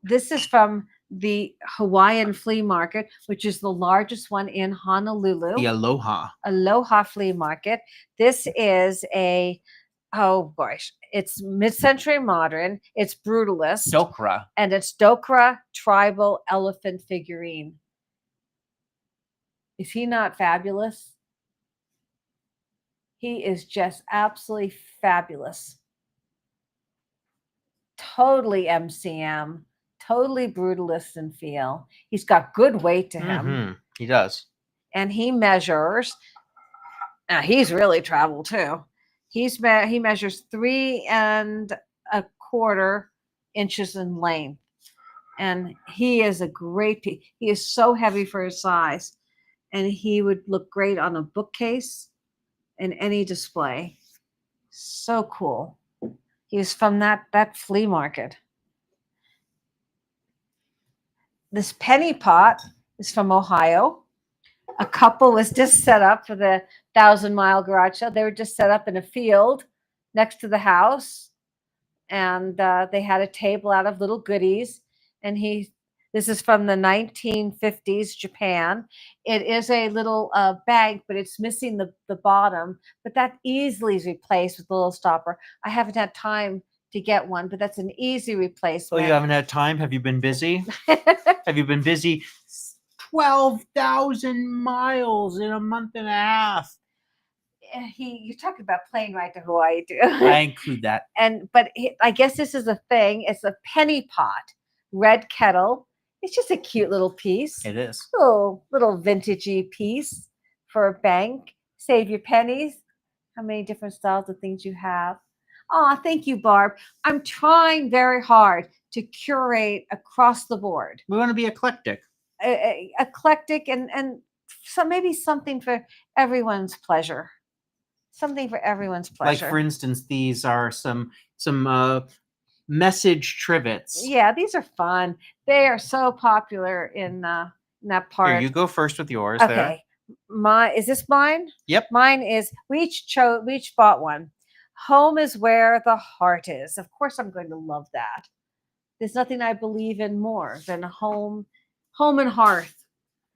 This is from the Hawaiian Flea Market, which is the largest one in Honolulu. The Aloha Flea Market. This is it's mid-century modern. It's brutalist. Dokra. And it's Dokra tribal elephant figurine. Is he not fabulous? He is just absolutely fabulous. Totally MCM. Totally brutalist in feel. He's got good weight to him. Mm-hmm. He does. And he measures. He's really traveled too. He measures 3 1/4 inches in length. And he is a great piece. He is so heavy for his size, and he would look great on a bookcase in any display. So cool. He was from that flea market. This penny pot is from Ohio. A couple was just set up for the 1,000-mile garage sale. They were just set up in a field next to the house, and they had a table out of little goodies. And this is from the 1950s Japan. It is a little bank, but it's missing the bottom. But that easily is replaced with a little stopper. I haven't had time to get one, but that's an easy replacement. Oh, you haven't had time? Have you been busy? Have you been busy? 12,000 miles in a month and a half. You're talking about plane ride to Hawaii too. I include that. But I guess this is a thing. It's a penny pot, red kettle. It's just a cute little piece. It is. Little vintagey piece for a bank. Save your pennies. How many different styles of things you have. Oh, thank you, Barb. I'm trying very hard to curate across the board. We want to be eclectic. Eclectic and maybe something for everyone's pleasure. Something for everyone's pleasure. Like, for instance, these are some message trivets. Yeah, these are fun. They are so popular in that part. Here, you go first with yours. Okay. There. Is this mine? Yep. Mine is. We each bought one. Home is where the heart is. Of course, I'm going to love that. There's nothing I believe in more than home and hearth.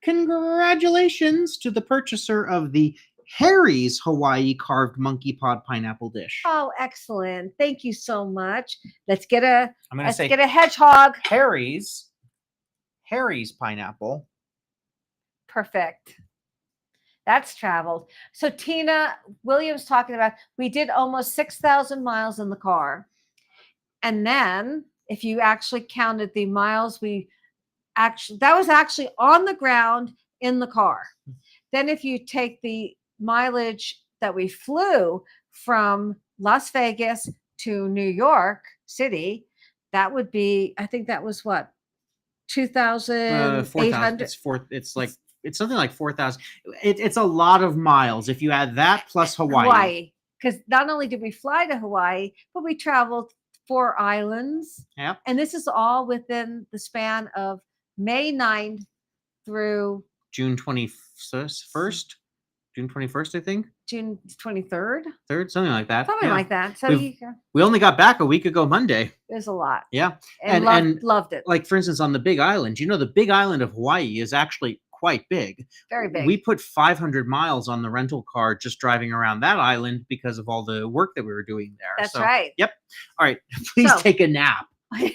Congratulations to the purchaser of the Harry's Hawaii carved monkey pod pineapple dish. Oh, excellent. Thank you so much. Let's get a hedgehog. Harry's pineapple. Perfect. That's traveled. So Tina Williams talking about, we did almost 6,000 miles in the car. And then if you actually counted the miles that was actually on the ground in the car. Then if you take the mileage that we flew from Las Vegas to New York City, that would be, I think that was what, 2,800. It's something like 4,000. It's a lot of miles if you add that plus Hawaii. Because not only did we fly to Hawaii, but we traveled 4 islands. Yeah. And this is all within the span of May 9th through June 21st. June 21st, I think. June 23rd. Something like that. Something like that. So we only got back a week ago Monday. There's a lot. Yeah. And loved it. Like, for instance, on the Big Island, the Big Island of Hawaii is actually quite big. Very big. We put 500 miles on the rental car just driving around that island because of all the work that we were doing there. That's right. Yep. All right. Please take a nap. I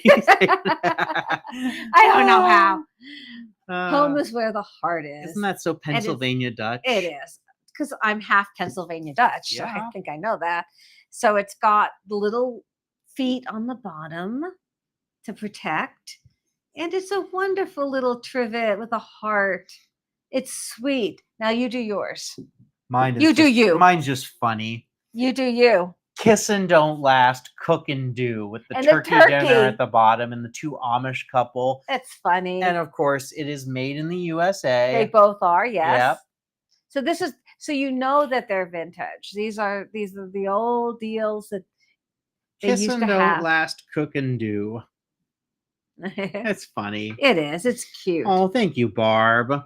don't know how. Home is where the heart is. Isn't that so Pennsylvania Dutch? It is. Because I'm half Pennsylvania Dutch. Yeah. So I think I know that. So it's got the little feet on the bottom to protect. And it's a wonderful little trivet with a heart. It's sweet. Now you do yours. Mine's just funny. You do you. Kiss and don't last, cook and do, with the turkey dinner at the bottom and the 2 Amish couple. It's funny. And of course, it is made in the USA. They both are, yes. Yep. So you know that they're vintage. These are the old deals that they Kiss used and to don't have. last, cook and do. It's funny. It is. It's cute. Oh, thank you, Barb.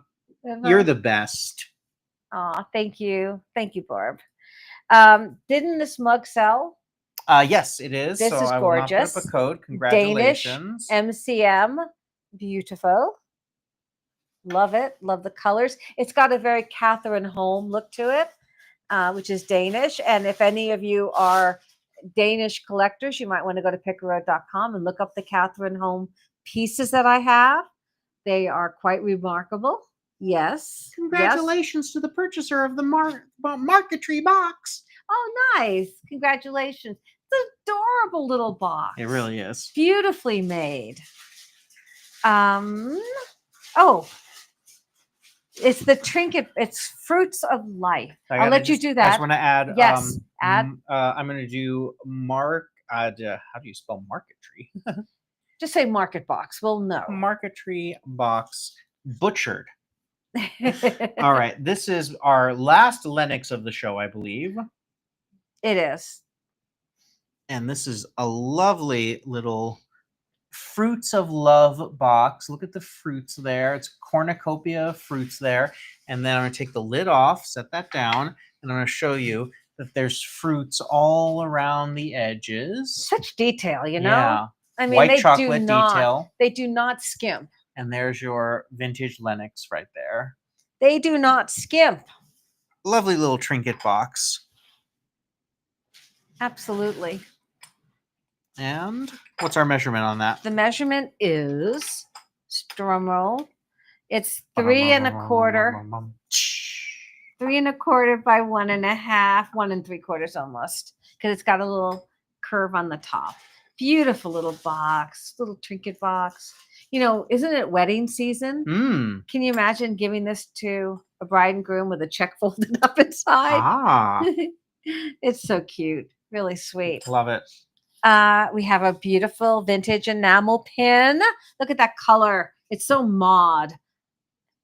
You're the best. Oh, thank you. Thank you, Barb. Didn't this mug sell? Yes, it is. This is I gorgeous. Will not put up a code. Congratulations. Danish MCM. Beautiful. Love it. Love the colors. It's got a very Catherine Home look to it, which is Danish. And if any of you are Danish collectors, you might want to go to pickaro.com and look up the Catherine Home pieces that I have. They are quite remarkable. Yes. Congratulations to the purchaser of the marquetry box. Oh, nice. Congratulations. It's an adorable little box. It really is. Beautifully made. It's the trinket. It's fruits of life. I'll let you do that. I just want to add. Yes. I'm going to do how do you spell marquetry? Just say market box. We'll know. Marquetry box butchered. All right, this is our last Lennox of the show, I believe. It is. And this is a lovely little fruits of love box. Look at the fruits there. It's cornucopia of fruits there. And then I'm going to take the lid off, set that down, and I'm going to show you that there's fruits all around the edges. Such detail, you know? Yeah. I mean, White they chocolate do not, detail. They do not skimp. And there's your vintage Lennox right there. They do not skimp. Lovely little trinket box. Absolutely. And what's our measurement on that? The measurement is, drum roll, it's 3 1/4. 3 1/4 by 1.5, 1 3/4 almost, because it's got a little curve on the top. Beautiful little box, little trinket box. You know, isn't it wedding season? Mm. Can you imagine giving this to a bride and groom with a check folded up inside? Ah, It's so cute, really sweet. love it. We have a beautiful vintage enamel pin. Look at that color. It's so mod.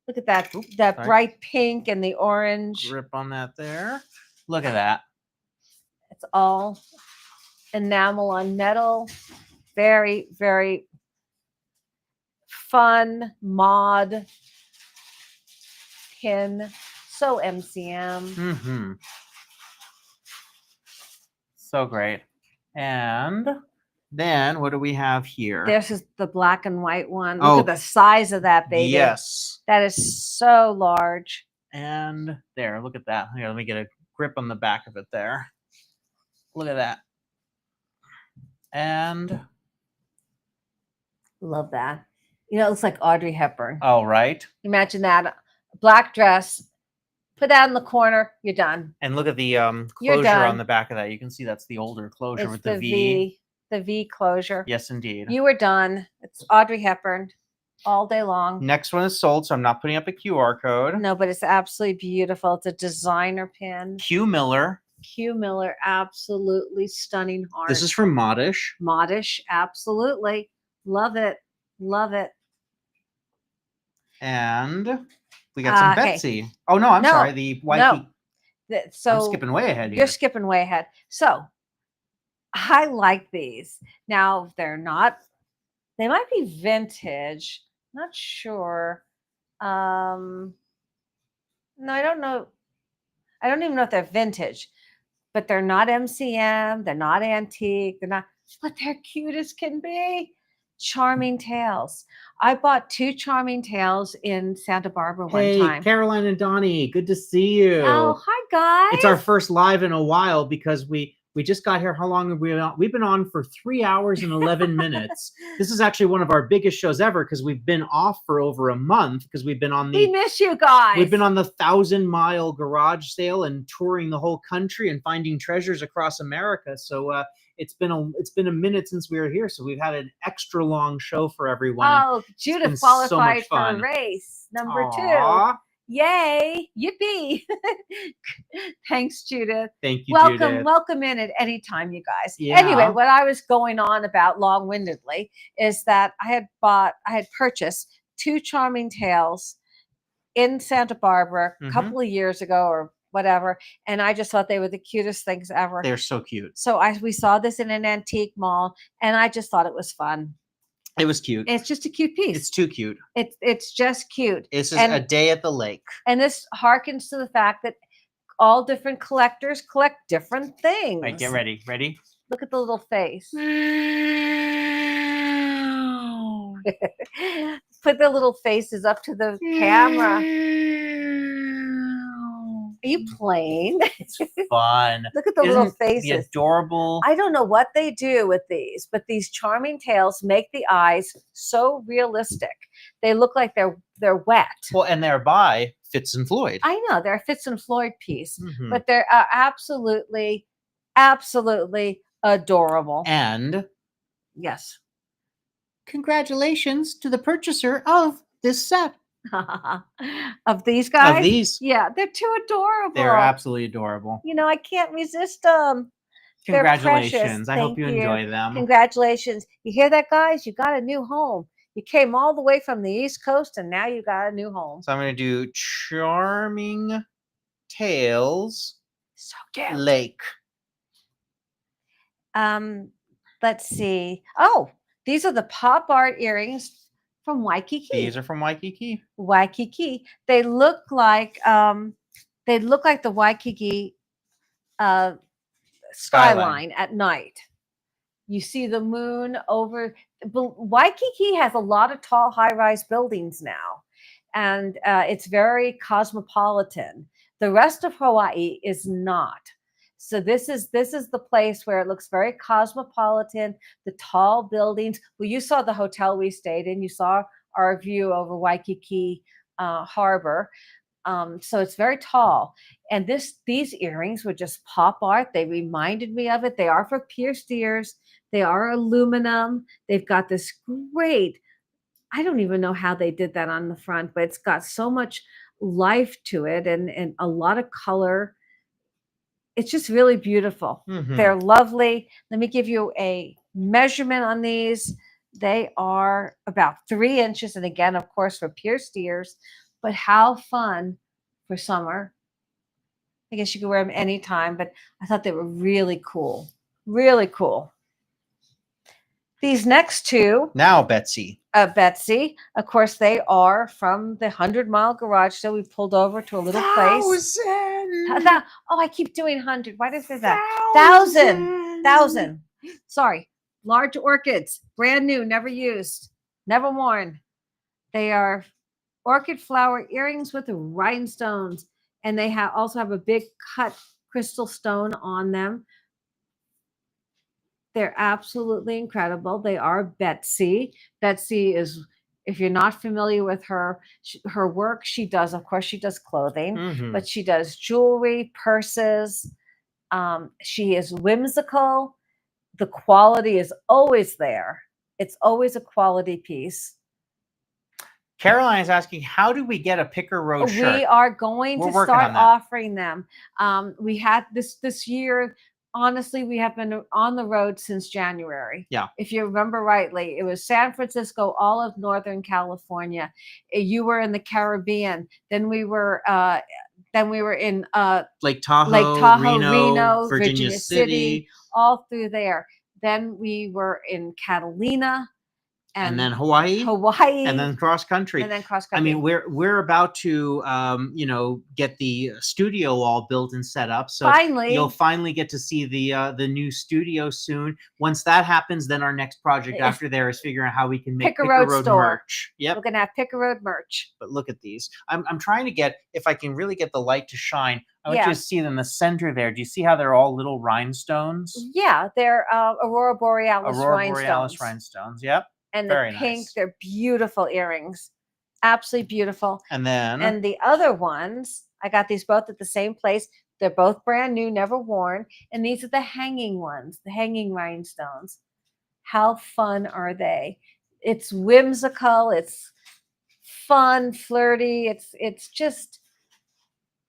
Look at that, Sorry. bright pink and the orange. Grip on that there. Look at that. It's all enamel on metal. Very, very fun mod pin. So MCM. Mm-hmm. So great. And then what do we have here? This is the black and white one. Oh. Look at the size of that baby. Yes. That is so large. And there, look at that. Here, let me get a grip on the back of it there. Look at that. And Love that. You know, it looks like Audrey Hepburn. all right. Imagine that. Black dress. Put that in the corner. You're done. And look at the You're closure done. on the back of that. You can see that's the older closure It's with the V. The V closure. Yes, indeed. You were done. It's Audrey Hepburn all day long. Next one is sold, so I'm not putting up a QR code. No, but it's absolutely beautiful. It's a designer pin. Q Miller. Q Miller, absolutely stunning heart. This is from Modish. Modish, absolutely. Love it. Love it. And we got some Okay. Betsy. Oh, no, I'm No, sorry. The white. no. So I'm skipping way ahead here. You're skipping way ahead. So I like these. Now they're not, they might be vintage. Not sure. No, I don't know. I don't even know if they're vintage, but they're not MCM. They're not antique. They're not, but they're cute as can be. Charming tails. I bought 2 charming tails in Santa Barbara one Hey, time. Caroline and Donnie, good to see you. Oh, hi guys. It's our first live in a while because we just got here. How long have we been on? We've been on for 3 hours and 11 minutes. This is actually one of our biggest shows ever because we've been off for over a month because we've been on We the miss you guys. we've been on the 1,000-mile garage sale and touring the whole country and finding treasures across America. So it's been a minute since we were here. So we've had an extra long show for everyone. Oh, been Judith so much qualified for fun. race number Aw, 2. Yay! Yippee! Thanks, Judith. thank you, Welcome, Judith. welcome in at any time, you guys. Yeah. Anyway, what I was going on about long-windedly is that I had purchased 2 charming tails in Santa Barbara a Mhm. couple of years ago or whatever, and I just thought they were the cutest things ever. They're so cute. So we saw this in an antique mall, and I just thought it was fun. It was cute. It's just a cute piece. It's too cute. It's just cute. This is And- a day at the lake. And this harkens to the fact that all different collectors collect different things. All right, get ready. Ready? Look at the little face. Put the little faces up to the camera. Are you playing? It's fun. Look at the little Isn't faces. the adorable. I don't know what they do with these, but these charming tails make the eyes so realistic. They look like they're wet. Well, and they're by Fitz and Floyd. I know they're a Fitz and Floyd piece, Mhm. but they're absolutely, absolutely adorable. And Yes. congratulations to the purchaser of this set. Of these guys? Of these. Yeah, they're too adorable. They're absolutely adorable. You know, I can't resist them. They're precious. Congratulations. I hope Thank you you. enjoy them. Congratulations. You hear that, guys? You got a new home. You came all the way from the East Coast and now you got a new home. So I'm going to do Charming Tales So cute. Lake. Let's see. Oh, these are the pop art earrings from Waikiki. These are from Waikiki. Waikiki. They look like the Waikiki skyline at night. You see the moon over. Waikiki has a lot of tall, high-rise buildings now, and it's very cosmopolitan. The rest of Hawaii is not. So this is the place where it looks very cosmopolitan. The tall buildings. Well, you saw the hotel we stayed in. You saw our view over Waikiki Harbor. So it's very tall. And these earrings were just pop art. They reminded me of it. They are for pierced ears. They are aluminum. They've got this great, I don't even know how they did that on the front, but it's got so much life to it and a lot of color. It's just really beautiful. They're lovely. Let me give you a measurement on these. They are about 3 inches. And again, of course, for pierced ears. But how fun for summer. I guess you could wear them anytime, but I thought they were really cool. Really cool. These next two. Now, Betsy. Betsy. Of course, they are from the 100-mile garage. So we pulled over to a little place. Oh, I keep doing 100. Why did I say that? 1,000. Sorry. Large orchids. Brand new. Never used. Never worn. They are orchid flower earrings with rhinestones. And they also have a big cut crystal stone on them. They're absolutely incredible. They are Betsy. Betsy is, if you're not familiar with her work, she does clothing, but she does jewelry, purses. She is whimsical. The quality is always there. It's always a quality piece. Caroline is asking, how do we get a Picker Road shirt? We are going to start offering them. We had this year. Honestly, we have been on the road since January. Yeah. If you remember rightly, it was San Francisco, all of Northern California. You were in the Caribbean. Then we were in Lake Tahoe, Reno, Virginia City, all through there. Then we were in Catalina. And then Hawaii, and then cross country. I mean, we're about to, get the studio all built and set up. So you'll finally get to see the new studio soon. Once that happens, then our next project after there is figuring out how we can make Picker Road merch. Yep, we're gonna have Picker Road merch. But look at these. I'm trying to get, if I can really get the light to shine. I want you to see them in the center there. Do you see how they're all little rhinestones? Yeah, they're Aurora Borealis rhinestones. Yep. And the pink, they're beautiful earrings. Absolutely beautiful. And the other ones, I got these both at the same place. They're both brand new, never worn. And these are the hanging ones, the hanging rhinestones. How fun are they? It's whimsical. It's fun, flirty. It's just,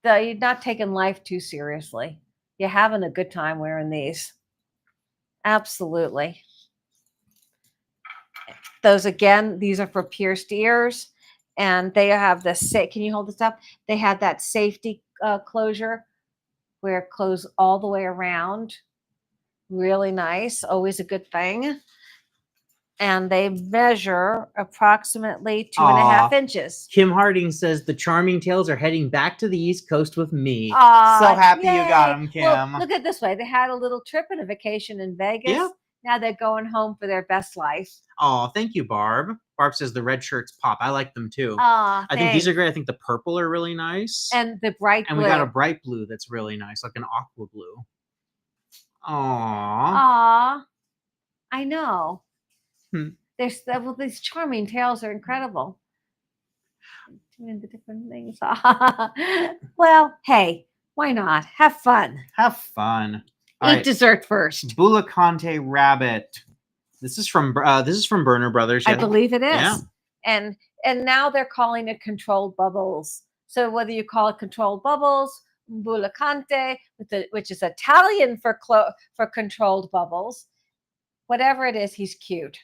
you're not taking life too seriously. You're having a good time wearing these. Absolutely. Those again, these are for pierced ears, and they have can you hold this up? They have that safety closure where it closes all the way around. Really nice, always a good thing. And they measure approximately 2.5 inches. Kim Harding says the Charming Tales are heading back to the East Coast with me. So happy you got them, Kim. Well, look at it this way. They had a little trip and a vacation in Vegas. Yeah. Now they're going home for their best life. Oh, thank you, Barb. Barb says the red shirts pop. I like them too. I think these are great. I think the purple are really nice. And the bright blue. And we got a bright blue that's really nice, like an aqua blue. Aw. I know. These Charming Tales are incredible. Doing the different things. Well, hey, why not? Have fun. Have fun. Eat dessert first. Bulacante rabbit. This is from Burner Brothers. I believe it is. Yeah. And now they're calling it controlled bubbles. So whether you call it controlled bubbles, Bullicante, which is Italian for controlled bubbles. Whatever it is, he's cute.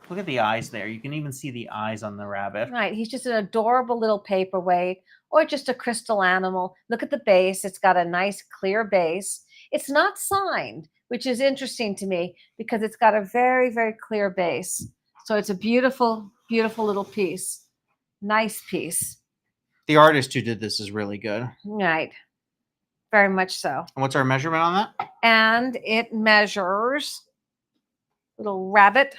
Look at the eyes there. You can even see the eyes on the rabbit. Right. He's just an adorable little paperweight or just a crystal animal. Look at the base. It's got a nice clear base. It's not signed, which is interesting to me because it's got a very, very clear base. So it's a beautiful, beautiful little piece. Nice piece. The artist who did this is really good. Right. Very much so. And what's our measurement on that? And it measures little rabbit.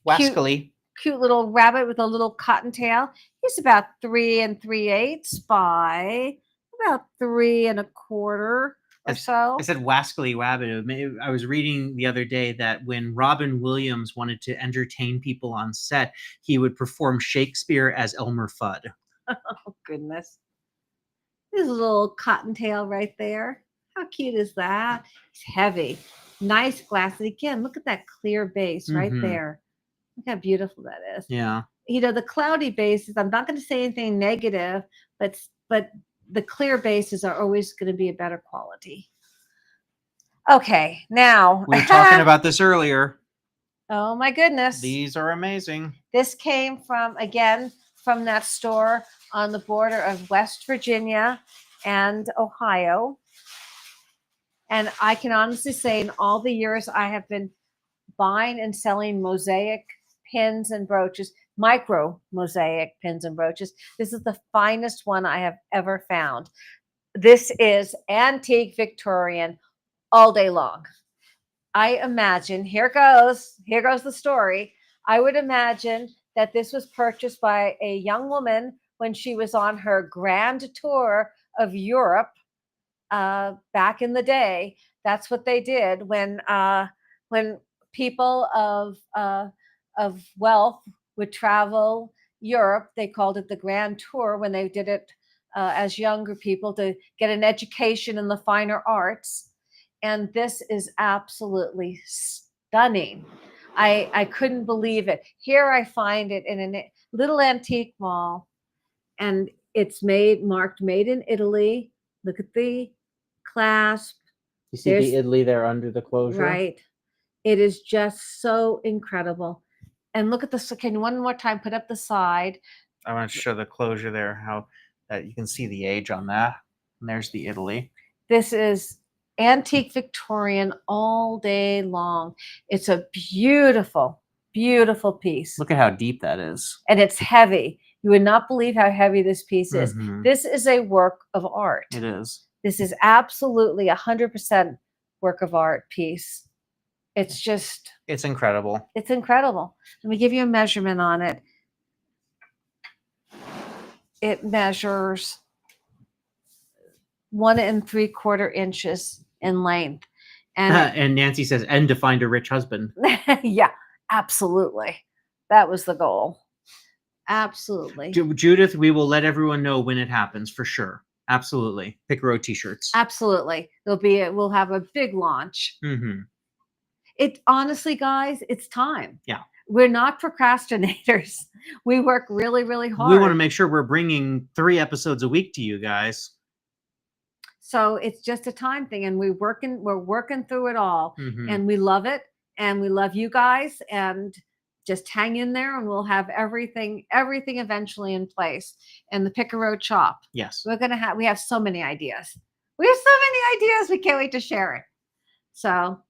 Wascally. Cute little rabbit with a little cottontail. He's about 3 3/8 by about 3 1/4 or so. I said wascally rabbit. I was reading the other day that when Robin Williams wanted to entertain people on set, he would perform Shakespeare as Elmer Fudd. Oh, goodness. There's a little cottontail right there. How cute is that? It's heavy. Nice glass. And again, look at that clear base right there. Look how beautiful that is. Yeah. You know, the cloudy bases, I'm not going to say anything negative, but the clear bases are always going to be a better quality. Okay, now. We were talking about this earlier. Oh, my goodness. These are amazing. This came from that store on the border of West Virginia and Ohio. And I can honestly say in all the years I have been buying and selling mosaic pins and brooches, micro mosaic pins and brooches, this is the finest one I have ever found. This is antique Victorian all day long. I imagine, here goes the story. I would imagine that this was purchased by a young woman when she was on her grand tour of Europe back in the day. That's what they did when people of wealth would travel Europe. They called it the grand tour when they did it as younger people to get an education in the finer arts. And this is absolutely stunning. I couldn't believe it. Here I find it in a little antique mall, and it's marked made in Italy. Look at the clasp. You see the Italy there under the closure? Right. It is just so incredible. And look at this. Can you one more time put up the side? I want to show the closure there, how you can see the age on that. And there's the Italy. This is antique Victorian all day long. It's a beautiful, beautiful piece. Look at how deep that is. And it's heavy. You would not believe how heavy this piece is. This is a work of art. It is. This is absolutely 100% work of art piece. It's just... It's incredible. It's incredible. Let me give you a measurement on it. It measures 1 3/4 inches in length. And Nancy says, and to find a rich husband. Yeah, absolutely. That was the goal. Absolutely. Judith, we will let everyone know when it happens for sure. Absolutely. Picaro t-shirts. Absolutely. We'll have a big launch. It honestly, guys, it's time. Yeah. We're not procrastinators. We work really, really hard. We want to make sure we're bringing 3 episodes a week to you guys. So it's just a time thing, and we're working through it all, and we love it, and we love you guys, and just hang in there, and we'll have everything eventually in place. And the Picaro chop. Yes. We have so many ideas. We have so many ideas. We can't wait to share it. So,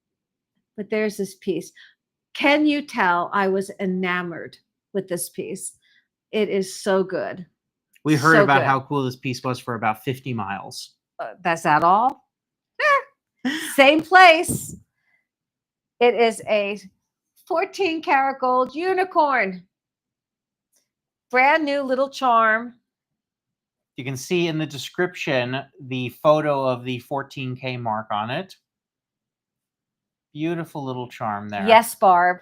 but there's this piece. Can you tell I was enamored with this piece? It is so good. We heard about how cool this piece was for about 50 miles. That's that all? Same place. It is a 14-karat gold unicorn. Brand new little charm. You can see in the description the photo of the 14K mark on it. Beautiful little charm there. Yes, Barb.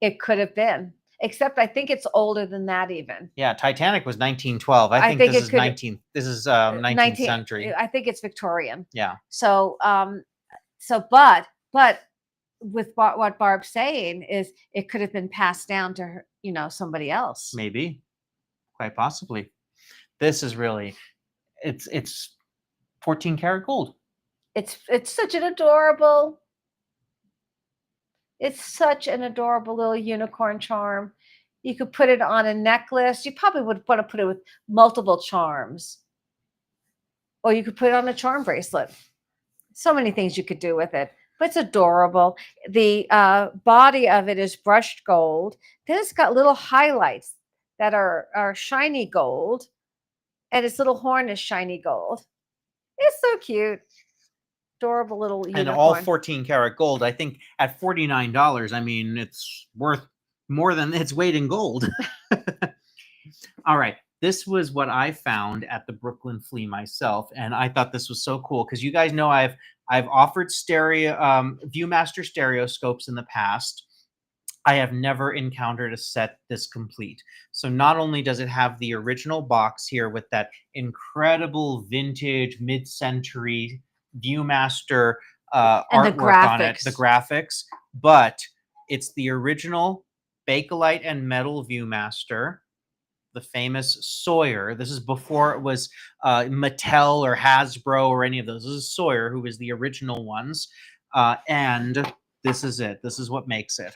It could have been. Except I think it's older than that even. Yeah, Titanic was 1912. I think this is 19th. This is 19th century. I think it's Victorian. Yeah. So but with what Barb's saying is it could have been passed down to her, somebody else. Maybe. Quite possibly. This is really, it's 14 karat gold. It's such an adorable. It's such an adorable little unicorn charm. You could put it on a necklace. You probably would want to put it with multiple charms. Or you could put it on a charm bracelet. So many things you could do with it. But it's adorable. The body of it is brushed gold. Then it's got little highlights that are shiny gold. And its little horn is shiny gold. It's so cute. Adorable little unicorn. And all 14 karat gold. I think at $49, I mean, it's worth more than its weight in gold. All right. This was what I found at the Brooklyn Flea myself, and I thought this was so cool because you guys know I've offered stereo Viewmaster stereoscopes in the past. I have never encountered a set this complete. So not only does it have the original box here with that incredible vintage mid-century Viewmaster artwork on it, the graphics, but it's the original Bakelite and metal Viewmaster, the famous Sawyer. This is before it was Mattel or Hasbro or any of those. This is Sawyer, who was the original ones. And this is it. This is what makes it.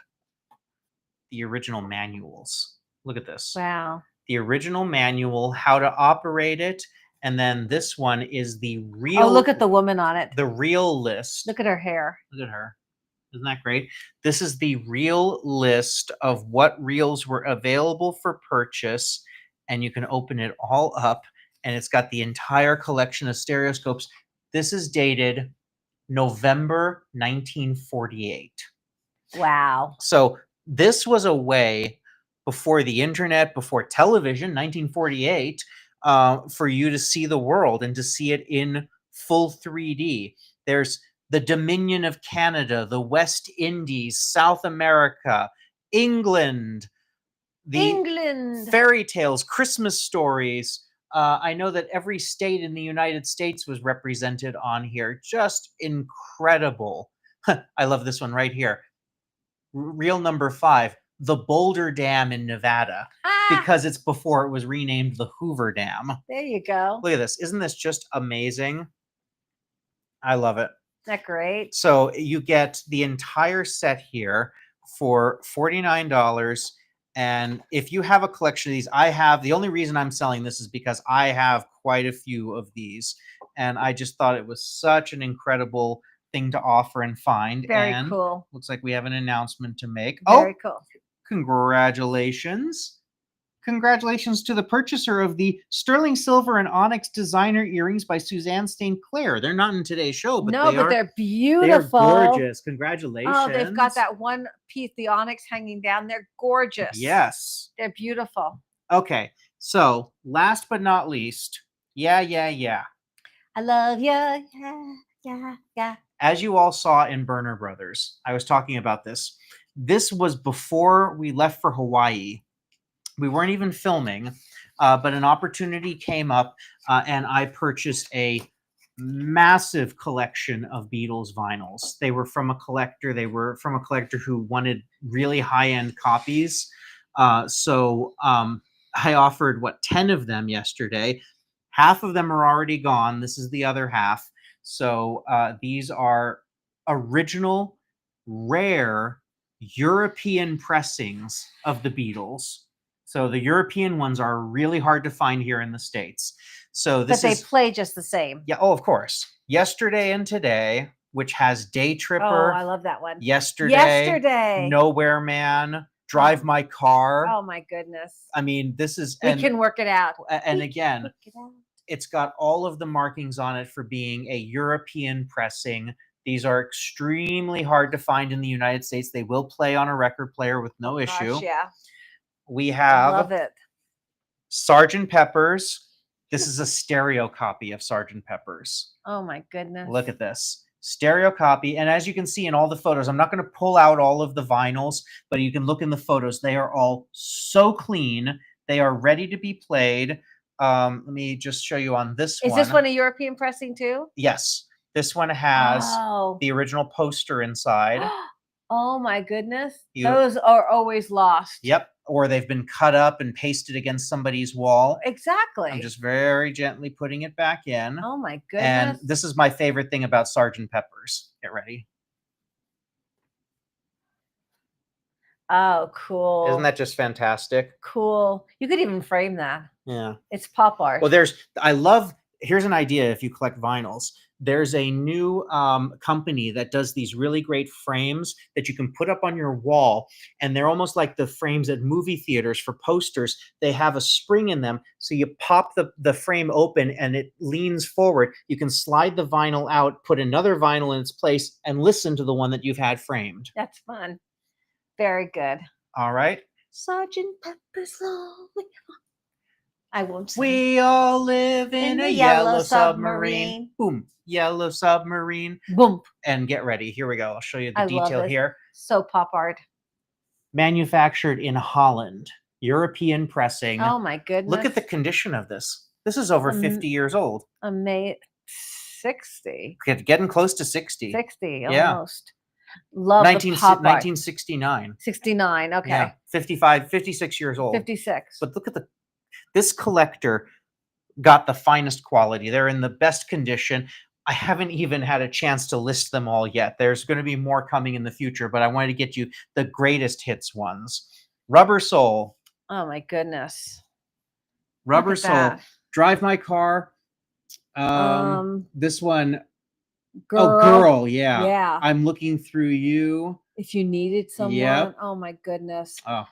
The original manuals. Look at this. Wow. The original manual, how to operate it. And then this one is the real. Oh, look at the woman on it. The real list. Look at her hair. Look at her. Isn't that great? This is the real list of what reels were available for purchase. And you can open it all up. And it's got the entire collection of stereoscopes. This is dated November 1948. Wow. So this was a way before the internet, before television, 1948, for you to see the world and to see it in full 3D. There's the Dominion of Canada, the West Indies, South America, England, fairy tales, Christmas stories. I know that every state in the United States was represented on here. Just incredible. I love this one right here. Reel number 5, the Boulder Dam in Nevada, because it's before it was renamed the Hoover Dam. There you go. Look at this. Isn't this just amazing? I love it. Isn't that great? So you get the entire set here for $49. And if you have a collection of these, I have. The only reason I'm selling this is because I have quite a few of these. And I just thought it was such an incredible thing to offer and find. Very cool. Looks like we have an announcement to make. Very cool. Congratulations. Congratulations to the purchaser of the sterling silver and onyx designer earrings by Suzanne St. Clair. They're not in today's show, but they're beautiful. They're gorgeous. Congratulations. Oh, they've got that one piece, the onyx hanging down. They're gorgeous. Yes. They're beautiful. Okay. So last but not least, yeah. I love you. Yeah. As you all saw in Burner Brothers, I was talking about this. This was before we left for Hawaii. We weren't even filming, but an opportunity came up, and I purchased a massive collection of Beatles vinyls. They were from a collector. They were from a collector who wanted really high-end copies. So I offered, 10 of them yesterday. Half of them are already gone. This is the other half. So these are original, rare European pressings of the Beatles. So the European ones are really hard to find here in the States. So this But they play just the same. Yeah, of course. Yesterday and Today, which has Day Tripper. Oh, I love that one. Yesterday. Nowhere Man. Drive My Car. Oh my goodness. I mean, this is... We can work it out. And again, it's got all of the markings on it for being a European pressing. These are extremely hard to find in the United States. They will play on a record player with no issue. Yeah. We have love it. Sgt. Pepper's. This is a stereo copy of Sgt. Pepper's. Oh my goodness. Look at this. Stereo copy. And as you can see in all the photos, I'm not going to pull out all of the vinyls, but you can look in the photos. They are all so clean. They are ready to be played. Let me just show you on this one. Is this one a European pressing too? Yes. This one has the original poster inside. Oh my goodness. Those are always lost. Yep. or they've been cut up and pasted against somebody's wall. Exactly. I'm just very gently putting it back in. Oh my And goodness. this is my favorite thing about Sgt. Pepper's. Get ready. Oh, cool. Isn't that just fantastic? cool? You could even frame that. Yeah. It's pop art. Well, here's an idea if you collect vinyls. There's a new company that does these really great frames that you can put up on your wall, and they're almost like the frames at movie theaters for posters. They have a spring in them, so you pop the frame open and it leans forward. You can slide the vinyl out, put another vinyl in its place, and listen to the one that you've had framed. That's fun. Very good. All right. Sgt. Pepper's Lonely. I won't sing. We all live in a yellow submarine. submarine. Boom. Yellow submarine. Boom. And get ready. Here we go. I'll show you the I love detail this. here. So pop art. Manufactured in Holland. European pressing. Oh my goodness. Look at the condition of this. This is over 50 years old. 60. Getting close to 60. 60 Yeah. almost. Love the pop art. 1969. 69. Okay. Yeah. 56 years old. 56. But look at this collector got the finest quality. They're in the best condition. I haven't even had a chance to list them all yet. There's going to be more coming in the future, but I wanted to get you the greatest hits ones. Rubber Soul. Oh my goodness. Rubber Look at Soul. that. Drive My Car. This one. Girl. Oh, Girl. Yeah. Yeah. I'm Looking Through You. If you needed someone. Yep. Oh my goodness. Oh.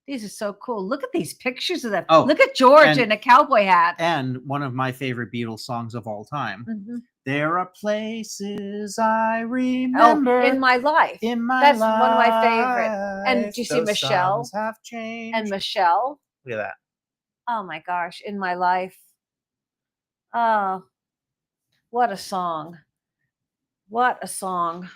These are so cool. Look at these pictures of them. Oh, look at George and- in a cowboy hat. And one of my favorite Beatles songs of all time. Mhm. There are places I remember In my life. in my That's life. one of my favorite. And do you see Those Michelle? songs have changed. And Michelle. Look at that. Oh my gosh. In my life. Oh, what a song. What a song.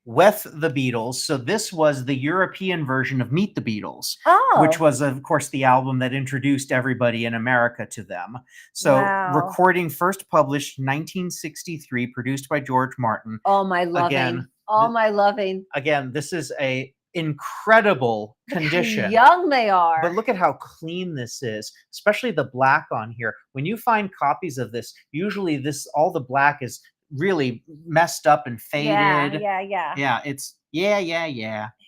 With the Beatles. So this was the European version of Meet the Beatles, Oh. which was, of course, the album that introduced everybody in America to them. So Wow. recording first published 1963, produced by George Martin. All my loving. Again, All my loving. Again, this is a incredible condition. How young they are. But look at how clean this is, especially the black on here. When you find copies of this, usually all the black is really messed up and faded. Yeah. It's it's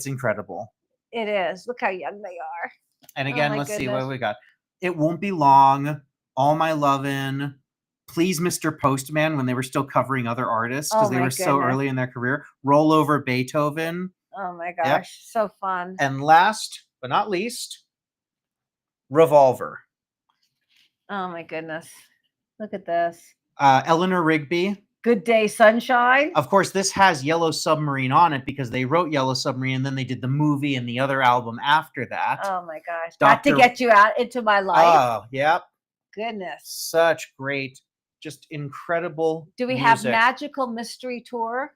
incredible. It is. Look how young they are. And Oh again, my let's see what goodness. we got. It Won't Be Long, All My Lovin', Please Mr. Postman, when they were still covering other artists because Oh they my were so goodness. early in their career. Roll Over Beethoven. Oh my gosh. So fun. And last but not least, Revolver. Oh my goodness. Look at this. Eleanor Rigby. Good Day Sunshine. Of course, this has Yellow Submarine on it because they wrote Yellow Submarine and then they did the movie and the other album after that. Oh my gosh. Got to Dr. get you out into my life. Oh, yep. Goodness. Such great, just incredible Do we have music. Magical Mystery Tour?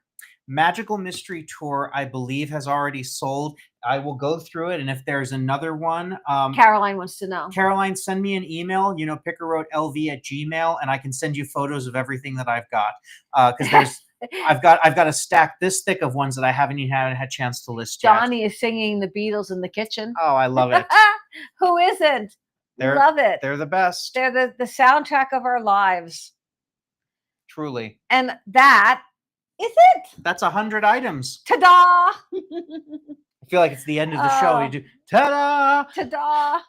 Magical Mystery Tour, I believe, has already sold. I will go through it, and if there's another one, Caroline wants to know. Caroline, send me an email, pickerroadlv@gmail, and I can send you photos of everything that I've got. Because there's, I've got a stack this thick of ones that I haven't even had a chance to list yet. Johnny is singing the Beatles in the kitchen. Oh, I love it. Who isn't? They're- Love it. They're the best, They're the soundtrack of our lives. truly. And that is it. That's 100 items. Ta-da! I feel like it's the end of the show. Oh. You do ta-da! Ta-da!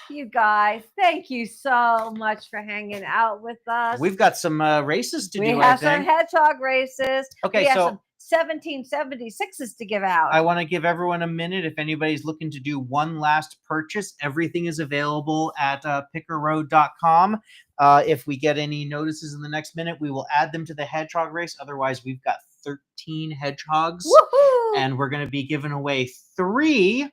You guys, thank you so much for hanging out with us. We've got some races to we do, have I some think. hedgehog races. Okay, we have so some 1776s to give out. I want to give everyone a minute. If anybody's looking to do one last purchase, everything is available at pickerroad.com. If we get any notices in the next minute, we will add them to the hedgehog race. Otherwise, we've got 13 hedgehogs. Woohoo! And we're going to be giving away 3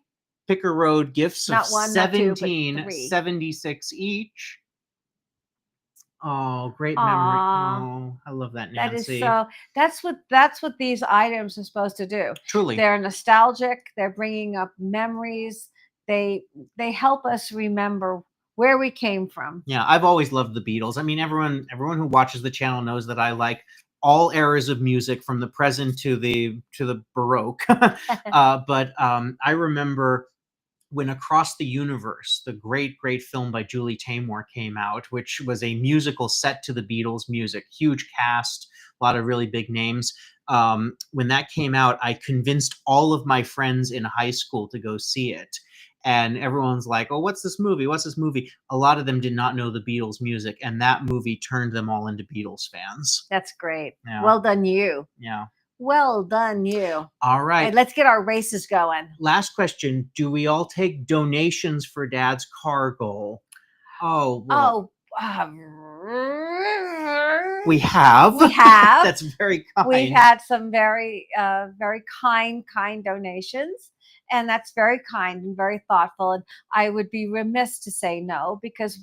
Picker Road gifts Not of one, not two, but 1776 each. Oh, great memory. Aw. Oh, I love that, That is Nancy. so. That's what these items are supposed to do. Truly. They're nostalgic. They're bringing up memories. They help us remember where we came from. Yeah, I've always loved the Beatles. I mean, everyone who watches the channel knows that I like all eras of music from the present to the Baroque. But I remember when Across the Universe, the great film by Julie Taymor, came out, which was a musical set to the Beatles music, huge cast, a lot of really big names. When that came out, I convinced all of my friends in high school to go see it. And everyone's like, oh, what's this movie? What's this movie? A lot of them did not know the Beatles music, and that movie turned them all into Beatles fans. That's great. Yeah. Well done, you. Yeah. Well done, you. All right. Hey, let's get our races going. Last question. Do we all take donations for Dad's car goal? Oh, well, we have. We have. That's very kind. We've had some very kind donations, and that's very kind and very thoughtful. And I would be remiss to say no, because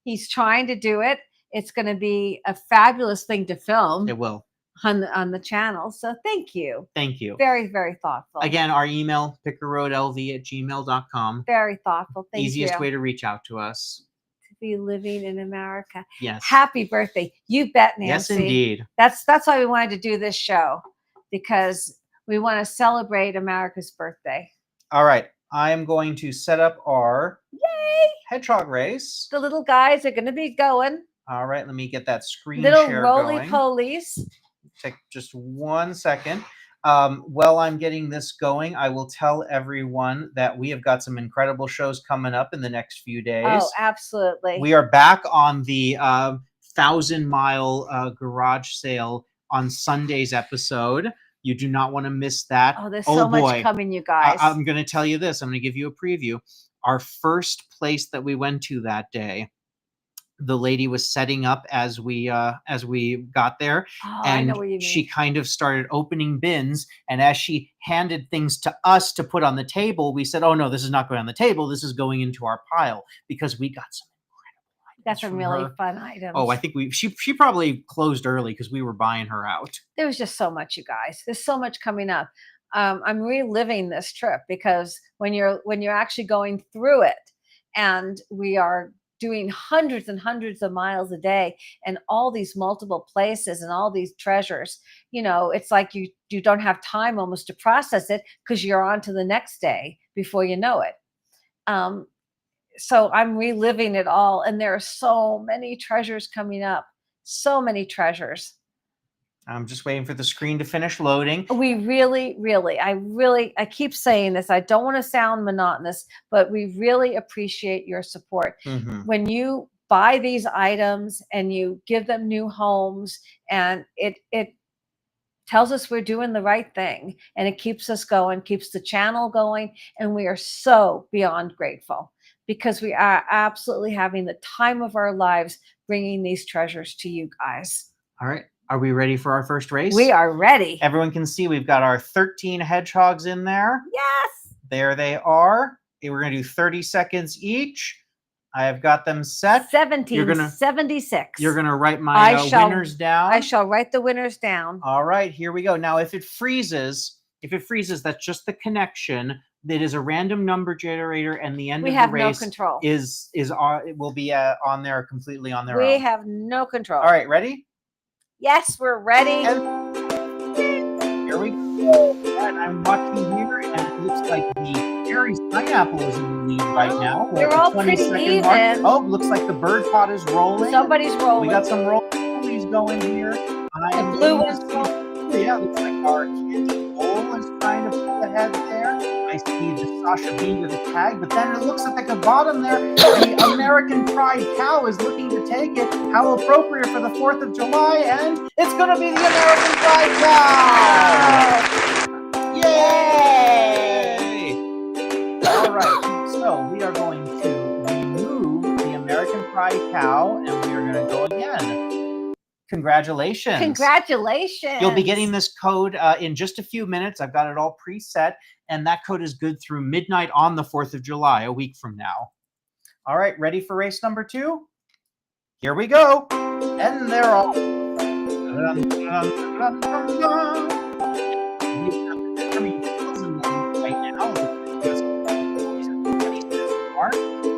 he's trying to do it. It's going to be a fabulous thing to film. It will. On the channel. So thank you. Thank you. Very, very thoughtful. Again, our email, pickerroadlv@gmail.com. Very thoughtful. Thank you. Easiest way to reach out to us. To be living in America. Yes. Happy birthday. You bet, Nancy. Yes, indeed. That's why we wanted to do this show, because we want to celebrate America's birthday. All right. I am going to set up our hedgehog race. The little guys are going to be going. All right. Let me get that screen little share roly going. polies. Take just 1 second. While I'm getting this going, I will tell everyone that we have got some incredible shows coming up in the next few days. Oh, absolutely. We are back on the 1,000-mile garage sale on Sunday's episode. You do not want to miss that. Oh, there's so much coming, you guys. I'm going to tell you this. I'm going to give you a preview. Our first place that we went to that day, the lady was setting up as we got there, I know what you mean. She kind of started opening bins, and as she handed things to us to put on the table, we said, oh no, this is not going on the table, this is going into our pile, because we got some incredible items. Got some really fun items. Oh, I think she probably closed early because we were buying her out. There was just so much, you guys. There's so much coming up. I'm reliving this trip, because when you're actually going through it, and we are doing hundreds and hundreds of miles a day, and all these multiple places and all these treasures, it's like you don't have time almost to process it, because you're on to the next day before you know it. So I'm reliving it all, and there are so many treasures coming up. So many treasures. I'm just waiting for the screen to finish loading. We really, I keep saying this. I don't want to sound monotonous, but we really appreciate your support. Mm-hmm. When you buy these items and you give them new homes, and it tells us we're doing the right thing, and it keeps us going, keeps the channel going, and we are so beyond grateful, because we are absolutely having the time of our lives bringing these treasures to you guys. All right. Are we ready for our first race? We are ready. Everyone can see we've got our 13 hedgehogs in there. Yes. There they are. We're going to do 30 seconds each. I have got them set. 1776. You're going to write my winners down. I shall write the winners down. All right, here we go. Now, if it freezes, that's just the connection. It is a random number generator, and the end of the race no control. It will be on there, completely on their own. We have no control. All right, ready? Yes, we're ready. Here we go. And I'm watching here, and it looks like the Jerry's pineapple is in the lead right now. They're all pretty even. Oh, looks like the bird pot is rolling. Somebody's rolling. We got some rollies going here. The blue one's going. Yeah, looks like our candy bowl is trying to pull ahead there. I see the Sasha B with a tag, but then it looks like at the bottom there, the American Pride cow is looking to take it. How appropriate for the 4th of July, and it's going to be the American Pride cow! Yay! All right, so we are going to remove the American Pride cow, and we are going to go again. Congratulations. Congratulations. You'll be getting this code in just a few minutes. I've got it all preset, and that code is good through midnight on the 4th of July, a week from now. All right, ready for race number 2? Here we go. And they're all...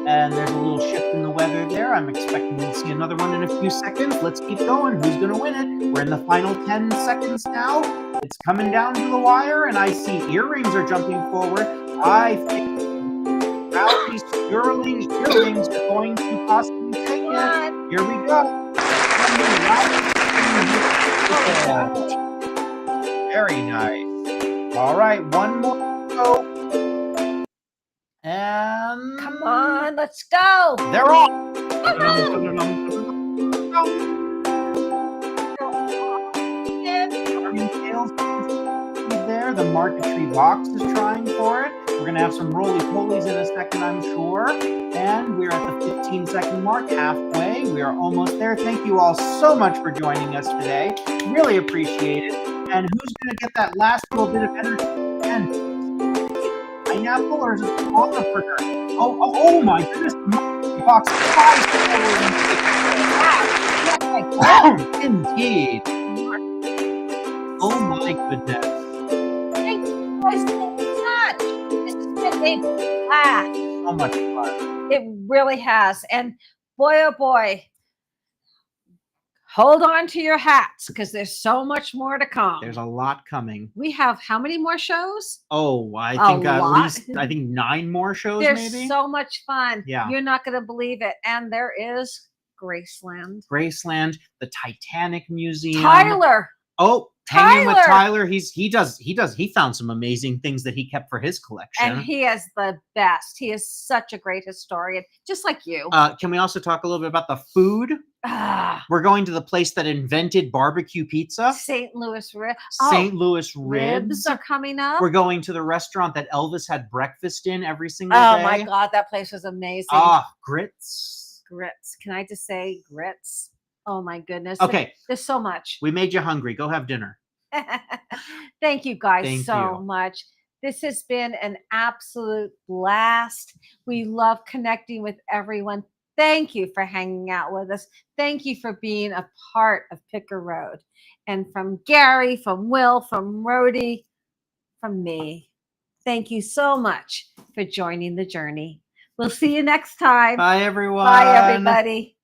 And there's a little shift in the weather there. there. I'm expecting to see another one in a few seconds. Let's keep going. Who's going to win it? We're in the final 10 seconds now. It's coming down to the wire, and I see earrings are jumping forward. I think Rowdy Sterling earrings are going to possibly take it. Here we go. Very nice. All right, one more to go. And Come on, let's go. they're off. There, the Market Tree box is trying for it. We're gonna have some roly-polies in a second, I'm sure. And we're at the 15-second mark, halfway. We are almost there. Thank you all so much for joining us today. Really appreciate it. And who's gonna get that last little bit of energy? And pineapple, or is it the Longab Burger? Oh my goodness! The box indeed. Oh my goodness! Thank you guys so much. This has been a blast. So much fun. It really has. And boy, oh boy, hold on to your hats because there's so much more to come. There's a lot coming. We have how many more shows? Oh, I think A at lot. least 9 more shows, There's maybe. so much fun. Yeah. You're not going to believe it. And there is Graceland. Graceland, the Titanic Museum. Tyler. Oh, hanging with Tyler. Tyler. He found some amazing things that he kept for his collection. And he is the best. He is such a great historian, just like you. Can we also talk a little bit about the food? Ah, We're going to the place that invented barbecue pizza, St. Louis ribs. St. Louis Ribs ribs. are coming up. We're going to the restaurant that Elvis had breakfast in every single Oh day. my God, that place was amazing. Grits. Grits. Can I just say grits? Oh my goodness. Okay, There's so much. we made you hungry. Go have dinner. Thank you guys Thank so you. much. This has been an absolute blast. We love connecting with everyone. Thank you for hanging out with us. Thank you for being a part of Picker Road. And from Gary, from Will, from Rhodey, from me, thank you so much for joining the journey. We'll see you next time. Bye, everyone. Bye, everybody.